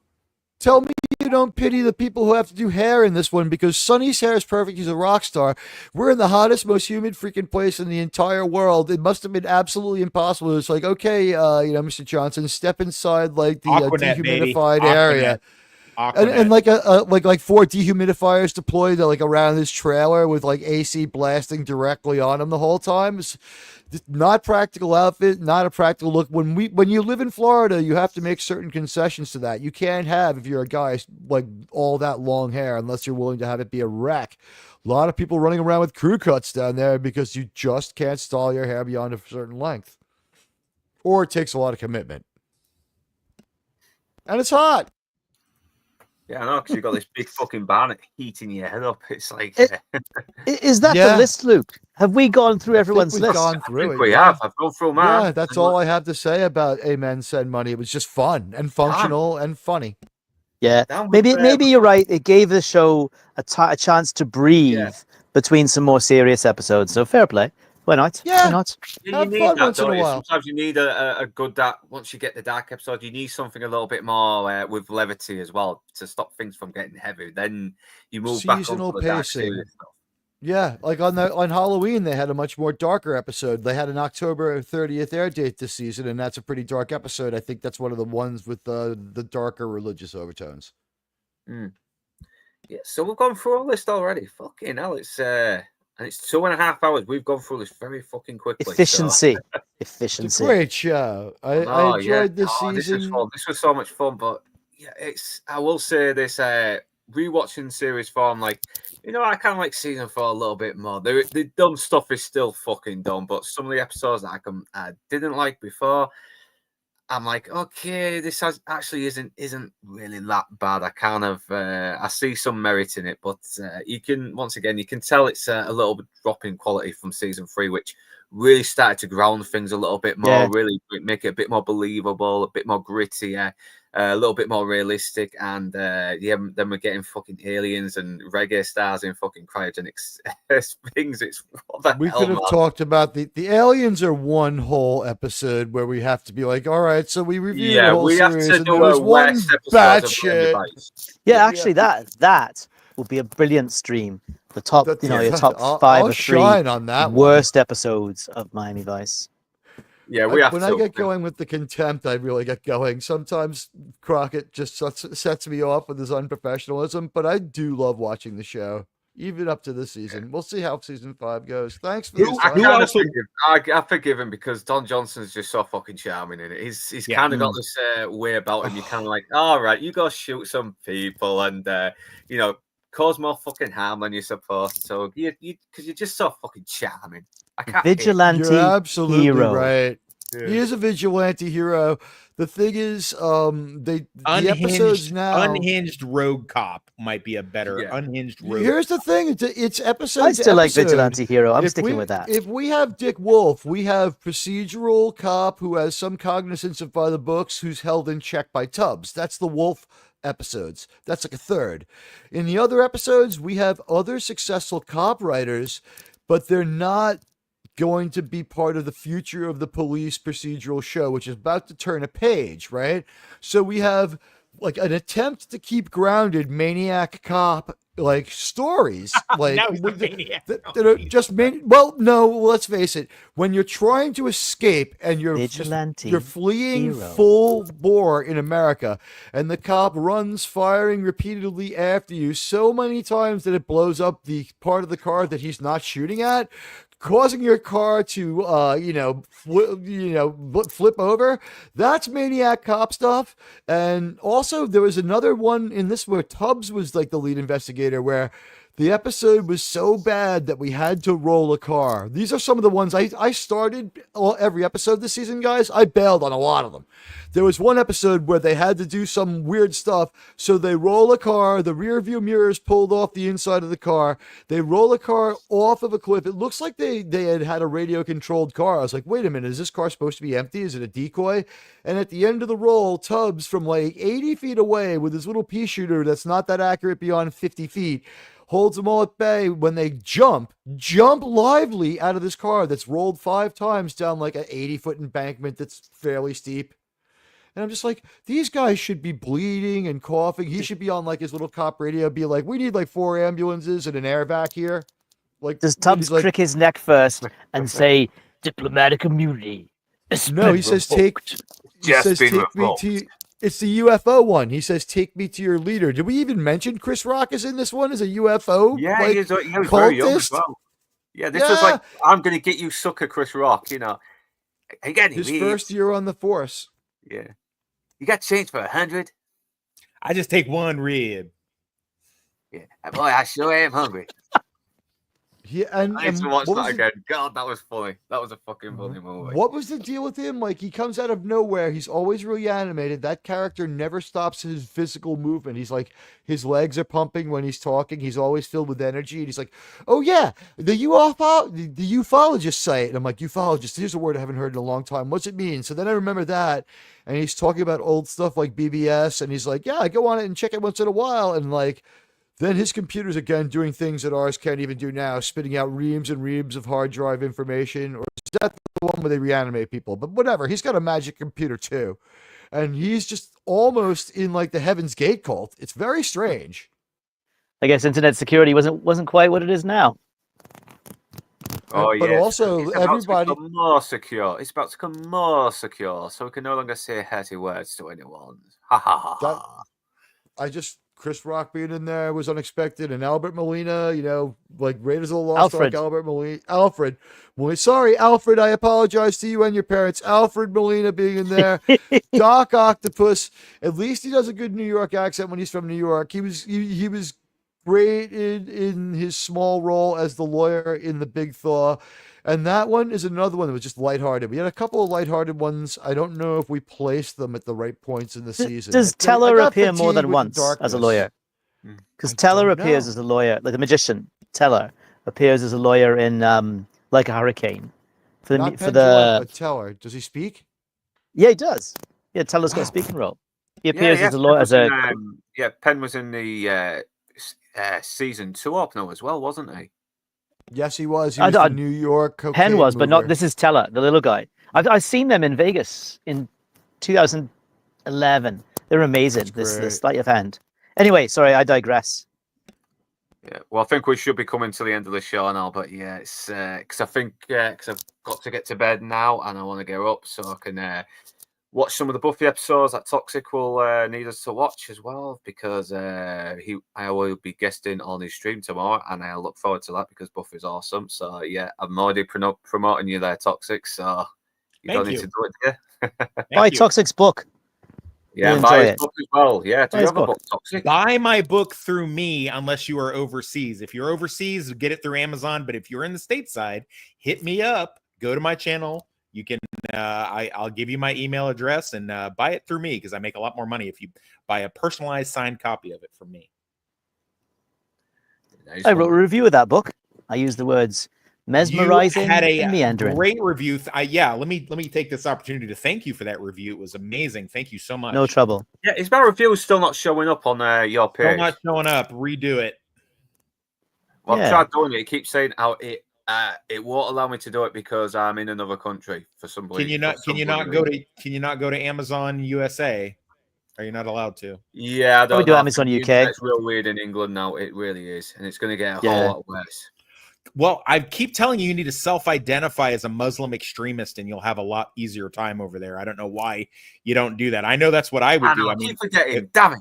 Tell me you don't pity the people who have to do hair in this one, because Sonny's hair is perfect. He's a rock star. We're in the hottest, most humid freaking place in the entire world. It must have been absolutely impossible. It's like, okay, Mr. Johnson, step inside like the dehumidified area. And like like 4 dehumidifiers deployed like around his trailer with like AC blasting directly on him the whole time. It's not practical outfit, not a practical look. When you live in Florida, you have to make certain concessions to that. You can't have, if you're a guy, like all that long hair unless you're willing to have it be a wreck. A lot of people running around with crew cuts down there because you just can't style your hair beyond a certain length. Or it takes a lot of commitment. And it's hot. Yeah, I know, because you've got this big fucking barnet heating your head up. It's like, Is that the Yeah. list, Luke? Have we gone through I think everyone's we've list? gone I through think it. we Yeah. have. I've gone through mine. Yeah, that's all I have to say about Amen Send Money. It was just fun and functional and funny. Yeah, Down with maybe you're right. It gave the show a chance to breathe between some more serious episodes. So fair play. Why not? Yeah. Why not? You Have need fun that, once in don't a you? while. Sometimes you need a good dark. Once you get the dark episode, you need something a little bit more with levity as well to stop things from getting heavy. Then you move back Seasonal onto the dark pacing. serious stuff. Yeah, like on Halloween, they had a much more darker episode. They had an October 30th air date this season, and that's a pretty dark episode. I think that's one of the ones with the darker religious overtones. Yeah, so we've gone through our list already. Fucking hell, it's and it's 2.5 hours. We've gone through this very fucking quickly. Efficiency. It's a Efficiency. great show. I enjoyed this season. This was so much fun, but yeah, I will say this: rewatching series form, like I kind of like season 4 a little bit more. The dumb stuff is still fucking dumb, but some of the episodes that I didn't like before, I'm like, okay, this actually isn't really that bad. I kind of I see some merit in it, but you can tell it's a little bit drop in quality from season 3, which really started to ground things a little bit more, really make it a bit more believable, a bit more gritty, a little bit more realistic, and then we're getting fucking aliens and reggae stars in fucking cryogenic things. It's what the We hell, could have man? talked about the aliens are one whole episode where we have to be like, all right, so we reviewed the whole we have series to and do there was a one West episode bad of shit. Miami Vice. Yeah, actually, that would be a brilliant stream. The top, your top 5 I'll or 3 shine on that worst episodes of Miami Vice. Yeah, we have when to. I get going with the contempt, I really get going. Sometimes Crockett just sets me off with his unprofessionalism, but I do love watching the show, even up to this season. We'll see how season 5 goes. Thanks for this time. I forgive him because Don Johnson's just so fucking charming in it. He's kind of got this way about him. You're kind of like, all right, you go shoot some people and cause more fucking harm than you're supposed to. Because you're just so fucking charming. I can't. Vigilante You're absolutely hero. right. Yeah. He is a vigilante hero. The thing is, the episodes now unhinged rogue cop might be a better unhinged rogue. Here's the thing: it's episode. I still like episode. Vigilante Hero. I'm If sticking with that. If we have Dick Wolf, we have procedural cop who has some cognizance of by the books, who's held in check by Tubbs. That's the Wolf episodes. That's like a third. In the other episodes, we have other successful cop writers, but they're not going to be part of the future of the police procedural show, which is about to turn a page, right? So we have like an attempt to keep grounded maniac cop like stories, like Now he's a maniac. that are just well, no, let's face it. When you're trying to escape and you're fleeing hero. full bore in America, and the cop runs firing repeatedly after you so many times that it blows up the part of the car that he's not shooting at, causing your car to flip over. That's maniac cop stuff. And also there was another one in this where Tubbs was like the lead investigator, where the episode was so bad that we had to roll a car. These are some of the ones I started every episode this season, guys. I bailed on a lot of them. There was one episode where they had to do some weird stuff. So they roll a car, the rear view mirror is pulled off the inside of the car. They roll a car off of a cliff. It looks like they had a radio controlled car. I was like, wait a minute, is this car supposed to be empty? Is it a decoy? And at the end of the roll, Tubbs from like 80 feet away with his little pea shooter that's not that accurate beyond 50 feet, holds them all at bay when they jump lively out of this car that's rolled 5 times down like an 80-foot embankment that's fairly steep. And I'm just like, these guys should be bleeding and coughing. He should be on like his little cop radio, be like, we need like 4 ambulances and an air vac here. Like, does Tubbs crick his neck first and say diplomatic immunity? No, he says take me to. It's the UFO one. He says, take me to your leader. Did we even mention Chris Rock is in this one as a UFO? Yeah, like, he was very young as well. Yeah, this was like, I'm going to get you, sucker, Chris Rock, Again, his first year on the force. Yeah. You got change for 100? I just take 1 rib. Yeah. Boy, I sure am hungry. I need to and watch what that was again. God, that was funny. That was a fucking funny the, movie. what was the deal with him? Like he comes out of nowhere. He's always really animated. That character never stops his physical movement. He's like his legs are pumping when he's talking. He's always filled with energy. And he's like, "Oh yeah, the ufologists say it." And I'm like, "Ufologist? Here's a word I haven't heard in a long time. What's it mean?" So then I remember that, and he's talking about old stuff like BBS, and he's like, "Yeah, I go on it and check it once in a while." And like then his computer's again doing things that ours can't even do now, spitting out reams and reams of hard drive information. Or is that the one where they reanimate people? But whatever, he's got a magic computer too. And he's just almost in like the Heaven's Gate cult. It's very strange. I guess internet security wasn't quite what it is now. Oh, But yeah. also, it's about everybody. to become more secure. It's about to become more secure, so we can no longer say hurty words to anyone. Ha ha ha That, ha. Chris Rock being in there was unexpected, and Albert Molina, like Raiders of the Lost Ark, Alfred Molina. Sorry, Alfred, I apologize to you and your parents. Alfred Molina being in there, Doc Octopus. At least he does a good New York accent when he's from New York. He was great in his small role as the lawyer in The Big Thaw. And that one is another one that was just lighthearted. We had a couple of lighthearted ones. I don't know if we placed them at the right points in the season. Does Teller appear more than once as a lawyer? Because Teller appears as a lawyer, like the magician. Teller appears as a lawyer in Like a Hurricane. Not but Teller. Does he speak? Yeah, he does. Yeah, Teller's got a speaking role. He appears as a lawyer. Penn was in the season 2 opener as well, wasn't he? Yes, he was. He was the New York cocaine Penn was, mover. but not. This is Teller, the little guy. I've seen them in Vegas in 2011. They're amazing. This sleight of hand. Anyway, sorry, I digress. Yeah, well, I think we should be coming to the end of the show now, but yeah, it's because I've got to get to bed now and I want to get up so I can watch some of the Buffy episodes that Toxic will need us to watch as well, because I will be guesting on his stream tomorrow, and I look forward to that because Buffy's awesome. So yeah, I'm already promoting you there, Toxic. So you don't need to do it, do you? Buy Toxic's book. Yeah, buy his book as well. Yeah, do you have a book, Toxic? Buy my book through me unless you are overseas. If you're overseas, get it through Amazon. But if you're in the stateside, hit me up. Go to my channel. You can, I'll give you my email address and buy it through me because I make a lot more money if you buy a personalized signed copy of it from me. I wrote a review of that book. I used the words mesmerizing and meandering. Great review. Let me take this opportunity to thank you for that review. It was amazing. Thank you so much. No trouble. Yeah, is my review still not showing up on your page? Still not showing up. Redo it. Well, I've tried doing it. It keeps saying it won't allow me to do it because I'm in another country for some reason. Can you not go to Amazon USA? Are you not allowed to? Yeah, I don't we do Amazon UK. It's real weird in England now. It really is, and it's going to get a whole lot worse. Well, I keep telling you, you need to self-identify as a Muslim extremist, and you'll have a lot easier time over there. I don't know why you don't do that. I know that's what I would do. I mean, keep forgetting. Damn it!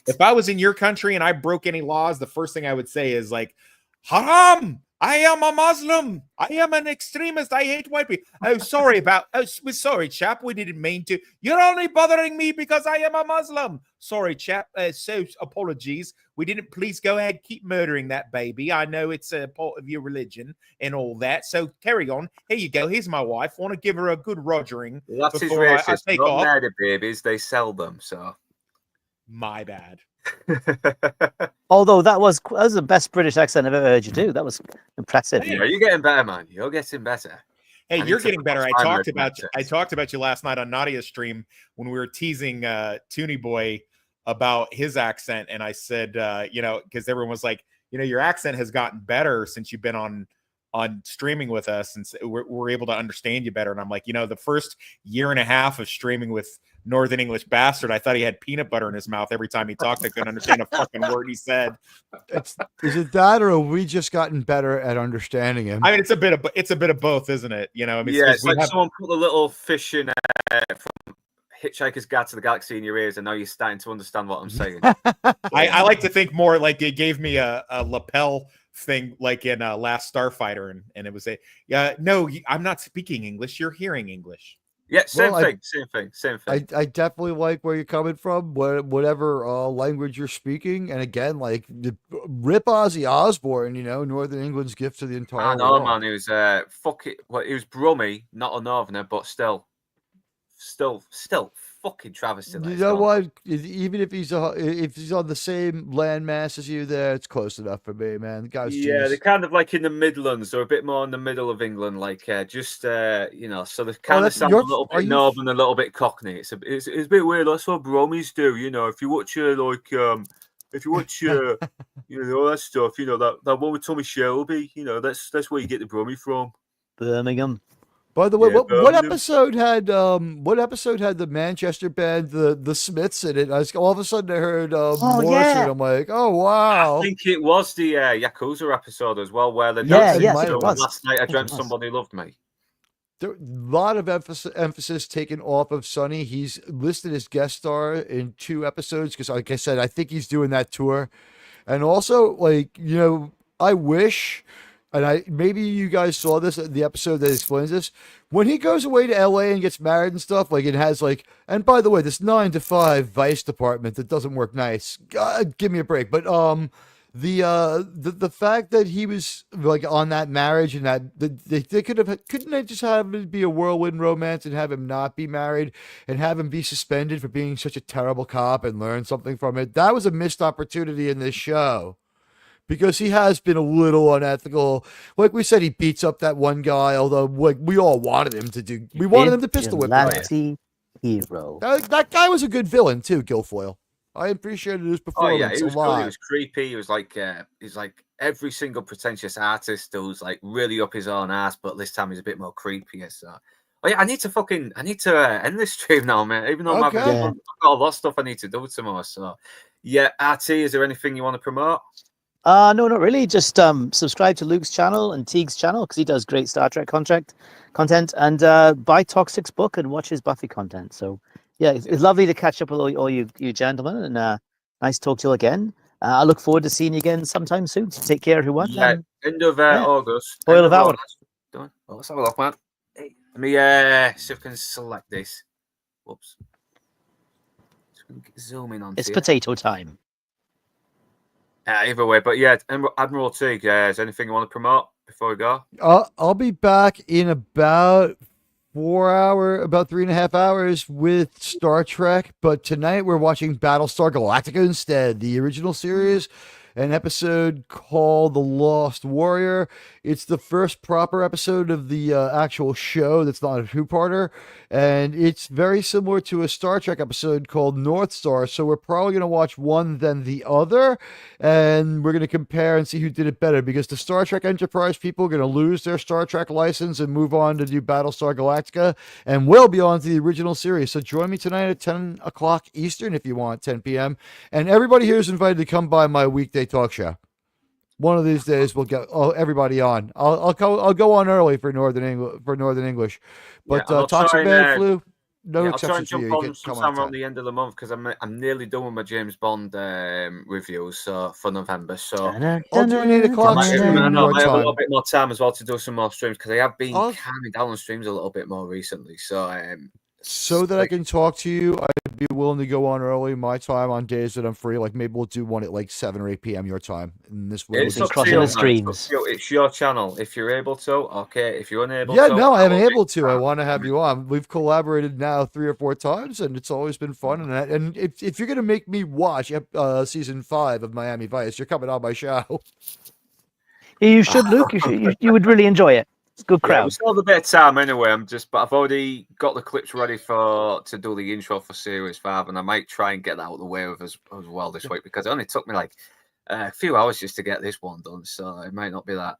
If I was in your country and I broke any laws, the first thing I would say is like, "Haram! I am a Muslim. I am an extremist. I hate white people." Oh, sorry, chap. We didn't mean to. You're only bothering me because I am a Muslim. Sorry, chap. So apologies. We didn't. Please go ahead. Keep murdering that baby. I know it's a part of your religion and all that. So carry on. Here you go. Here's my wife. Want to give her a good rogering. That's his racist. I take off. Murder babies. They sell them. So my bad. Although that was the best British accent I've ever heard you do. That was impressive. Yeah, you're getting better, man. You're getting better. Hey, you're getting better. I talked about you last night on Nadia's stream when we were teasing Toonie Boy about his accent, and I said, because everyone was like, your accent has gotten better since you've been on streaming with us, and we're able to understand you better. And I'm like, the first year and a half of streaming with Northern English Bastard, I thought he had peanut butter in his mouth every time he talked. I couldn't understand a fucking word he said. Is it that, or have we just gotten better at understanding him? I mean, it's a bit of both, isn't it? It's like someone put a little fish in from Hitchhiker's Guide to the Galaxy in your ears, and now you're starting to understand what I'm saying. I like to think more like it gave me a lapel thing, like in Last Starfighter, and it was no, I'm not speaking English. You're hearing English. Yeah, same Well, thing. I definitely like where you're coming from, whatever language you're speaking. And again, like rip Ozzy Osbourne, Northern England's gift to the I entire know, world. man. He was fuck it. Well, he was Brummy, not a Northerner, but still, fucking travesty. You That is know going. what? Even if he's on the same landmass as you, there, it's close enough for me, man. The guy's Yeah, they're genius. kind of like in the Midlands, or a bit more in the middle of England, like so they Oh, kind of that's sound a you're. little Are bit you? northern, a little bit cockney. It's a bit weird. That's what Brummies do, If you watch if you watch all that stuff, that one with Tommy Shelby, that's where you get the Brummie from. Birmingham. By the way, Yeah, what episode had the Manchester band the Smiths in it? All of a sudden I heard Morrison. Yeah. I'm like, oh I wow. think it was the Yakuza episode as well, where the Yeah, dancing yes, might it have to been. was. Last Night I I think it Dreamt was. Somebody Loved Me. There, a lot of emphasis taken off of Sonny. He's listed as guest star in 2 episodes because, like I said, I think he's doing that tour. And also, like, I wish, and maybe you guys saw this the episode that explains this. When he goes away to LA and gets married and stuff, like it has and by the way, this 9 to 5 vice department that doesn't work nice. God, give me a break. But the fact that he was like on that marriage and that they couldn't they just have it be a whirlwind romance and have him not be married and have him be suspended for being such a terrible cop and learn something from it. That was a missed opportunity in this show because he has been a little unethical. Like we said, he beats up that one guy, although like we all wanted him to do. We wanted him to pistol whip the guy. Vigilante hero. That guy was a good villain too, Guilfoyle. I appreciated his Oh yeah, performance he was a cool. lot. He was creepy. He was he's like every single pretentious artist who's like really up his own ass, but this time he's a bit more creepier. So, oh yeah, I need to end this stream now, man. Even though I've got a lot of stuff I need to do tomorrow. So, yeah, RT, is there anything you want to promote? No, not really. Just subscribe to Luke's channel and Teague's channel because he does great Star Trek content, and buy Toxic's book and watch his Buffy content. So yeah, it's lovely to catch up with all you gentlemen, and nice to talk to you again. I look forward to seeing you again sometime soon. So take care, everyone. Yeah, end of August. Spoil of hour. Done. Well, let's have a look, man. Hey, let me see if I can select this. Whoops. Zoom in on. It's potato time. Either way, but yeah, Admiral Teague, is there anything you want to promote before we go? I'll be back in about 3.5 hours with Star Trek, but tonight we're watching Battlestar Galactica instead, the original series, an episode called The Lost Warrior. It's the first proper episode of the actual show that's not a two-parter, and it's very similar to a Star Trek episode called North Star, so we're probably going to watch one then the other, and we're going to compare and see who did it better, because the Star Trek Enterprise people are going to lose their Star Trek license and move on to do Battlestar Galactica, and we'll be on to the original series. So join me tonight at 10 o'clock Eastern if you want, 10 p.m., and everybody here is invited to come by my weekday talk show. One of these days we'll get everybody on. I'll go on early for Northern English, but Toxic Bad Flu, no exceptions for you. You can sometime around the end of the month because I'm nearly done with my James Bond reviews for November. So I'll do an 8 o'clock stream. I might have a little bit more time as well to do some more streams because I have been calming down on streams a little bit more recently. So that I can talk to you, I'd be willing to go on early my time on days that I'm free. Like maybe we'll do one at like 7 or 8 p.m. your time. And this way it's crossing the streams. It's your channel. If you're able to, okay. If you're unable to, I am able to. I want to have you on. We've collaborated now 3 or 4 times, and it's always been fun. And if you're gonna make me watch season 5 of Miami Vice, you're coming on my show. You should, Luke. You would really enjoy it. It's a good crowd. We still have a bit of time anyway. But I've already got the clips ready to do the intro for Series 5, and I might try and get that out of the way with as well this week because it only took me like a few hours just to get this one done. So it might not be that.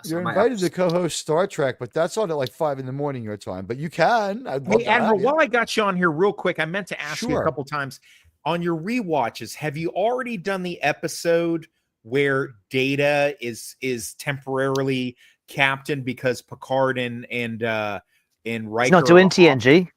So you're invited to co-host Star Trek, but that's on at like 5 a.m. your time. But you can. Hey, Admiral, while I got you on here real quick, I meant to ask you a couple times on your rewatches. Have you already done the episode where Data is temporarily captain because Picard and Riker? He's not doing TNG.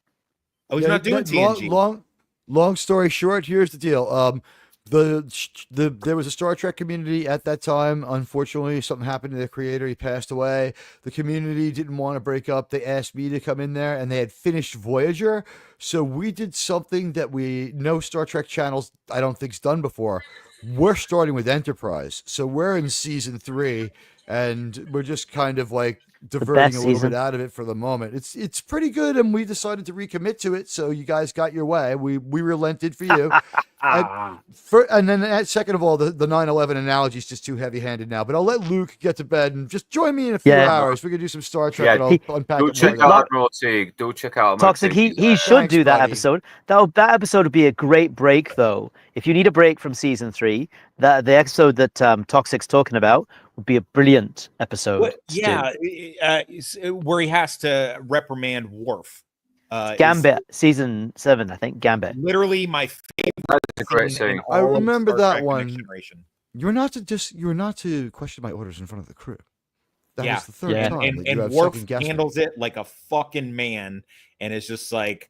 Oh, he's not doing TNG. Long story short, here's the deal. there was a Star Trek community at that time. Unfortunately, something happened to the creator. He passed away. The community didn't want to break up. They asked me to come in there, and they had finished Voyager. So we did something that no Star Trek channels, I don't think's done before. We're starting with Enterprise. So we're in season 3, and we're just kind of like diverting best a little season. bit out of it for the moment. It's pretty good, and we decided to recommit to it. So you guys got your way. We relented for you. And then, second of all, the 9/11 analogy is just too heavy-handed now. But I'll let Luke get to bed and just join me in a few Yeah. hours. We can do some Star Trek, Yeah, and I'll unpack Do it check more. out Admiral Teague. Do check out Admiral Toxic. Teague. He should Thanks, do that buddy. episode. That episode would be a great break, though. If you need a break from season 3, the episode that Toxic's talking about would be a brilliant episode. to do. Where he has to reprimand Worf. Gambit, season 7, I think. Gambit. Literally my favorite That's a great scene in scene. I all of remember Star that Trek: one. Next Generation. You're not to question my orders in front of the crew. That Yeah. was the third Yeah. time And that you have Worf second guessed me. handles it like a fucking man, and it's just like,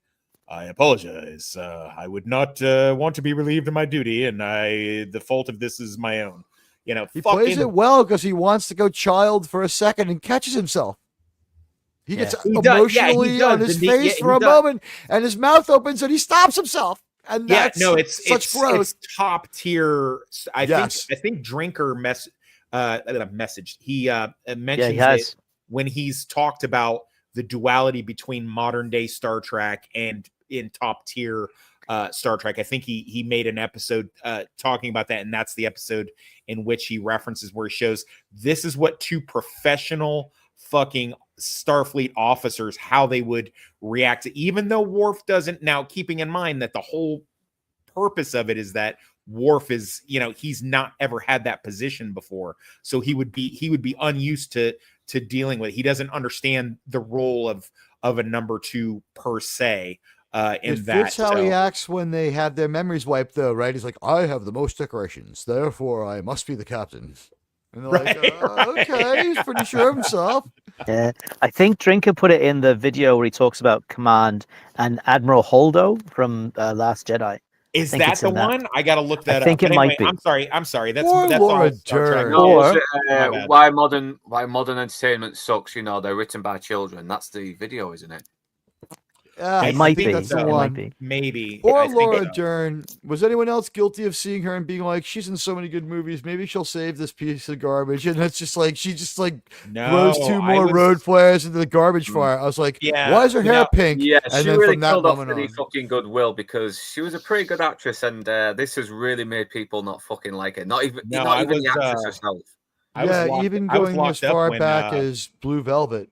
I apologize. I would not want to be relieved of my duty, and the fault of this is my own. You know, He fucking plays it well because he wants to go child for a second and catches himself. He gets He does, emotionally he does, on his and face he for a does. moment, and his mouth opens and he stops himself. And yeah, that's no, it's such growth. It's top tier. Yes. I think Drinker messaged. He mentions Yeah, he has. it when he's talked about the duality between modern day Star Trek and in top tier Star Trek. I think he made an episode talking about that, and that's the episode in which he references where he shows this is what 2 professional fucking Starfleet officers, how they would react to, even though Worf doesn't. Now, keeping in mind that the whole purpose of it is that Worf is, he's not ever had that position before, so he would be unused to dealing with it. He doesn't understand the role of a number 2 per se. It fits how he acts when they have their memories wiped, though, right? He's like, I have the most decorations, therefore I must be the captain. And they're like, okay, he's pretty sure of himself. Yeah, I think Drinker put it in the video where he talks about Command and Admiral Holdo from Last Jedi. Is think that it's the in that. one? I gotta look that I think up. it But might be. I'm sorry. That's Or Laura all Star Trek. Dern. No, Or- was it, My bad. why modern entertainment sucks? They're written by children. That's the video, isn't it? Yeah, It might think be. that's the It one. might be. Maybe. Or I think Laura so. Dern. Was anyone else guilty of seeing her and being like, she's in so many good movies, maybe she'll save this piece of garbage? And it's just like, she just like No, throws 2 I more was- road flares into the garbage fire. I was like, Yeah, why is her hair no, pink? Yeah, And she then really from that killed off moment any on. fucking goodwill because she was a pretty good actress, and this has really made people not fucking like it. Not even No, not I even was, the actress herself. I was Yeah, locked- even I was going as locked up far when, back as Blue Velvet.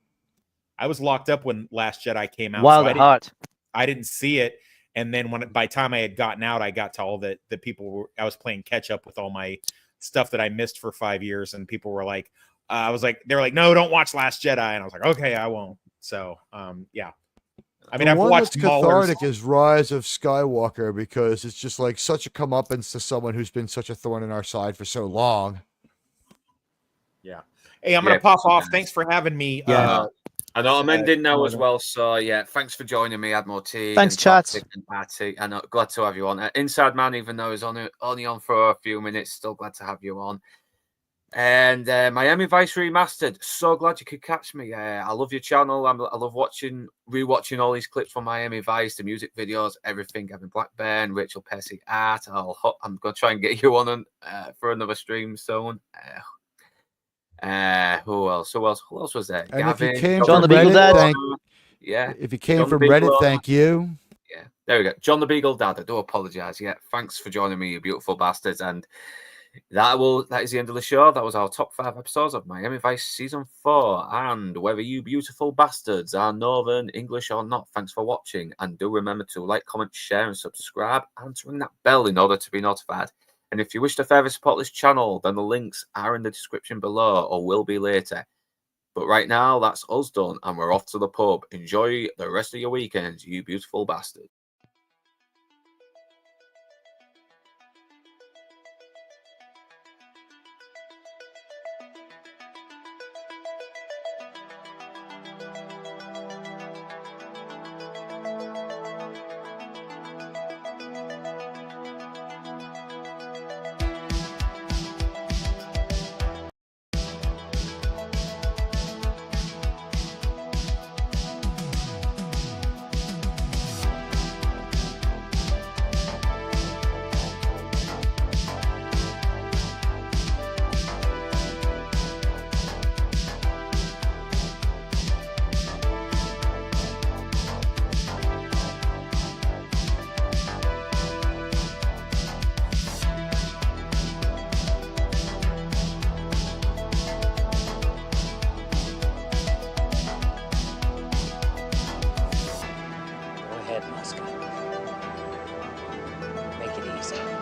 I was locked up when Last Jedi came out. Wild so at Heart. I didn't see it, and then by the time I had gotten out, I got to all the people. I was playing catch up with all my stuff that I missed for 5 years, and people were like, they were like, no, don't watch Last Jedi, and I was like, okay, I won't. So, yeah. I mean, The I've one watched that's Mahler's. cathartic is Rise of Skywalker because it's just like such a comeuppance to someone who's been such a thorn in our side for so long. Yeah. Hey, I'm gonna pop off. Thanks for having me. Yeah. I know I'm ending now as Morgan. well. So yeah, thanks for joining me, Admiral T. Thanks, and chat. Toxic and Patty. And glad to have you on. Inside Man, even though he's only on for a few minutes, still glad to have you on. And Miami Vice Remastered. So glad you could catch me. I love your channel. I love rewatching all these clips from Miami Vice, the music videos, everything. Gavin Blackburn, Rachel Pesci art. I'm gonna try and get you on for another stream soon. Who else was there? And Gavin, if you came John from the Beagle Reddit, Dad. yeah. if you came John from the Beagle Reddit, Dad. thank you. Yeah, there we go. John the Beagle Dad. I do apologize. Yeah, thanks for joining me, you beautiful bastards. And that is the end of the show. That was our top 5 episodes of Miami Vice Season 4. And whether you beautiful bastards are Northern, English or not, thanks for watching. And do remember to like, comment, share, and subscribe, and to ring that bell in order to be notified. And if you wish to further support this channel, then the links are in the description below or will be later. But right now, that's us done, and we're off to the pub. Enjoy the rest of your weekends, you beautiful bastards. soon.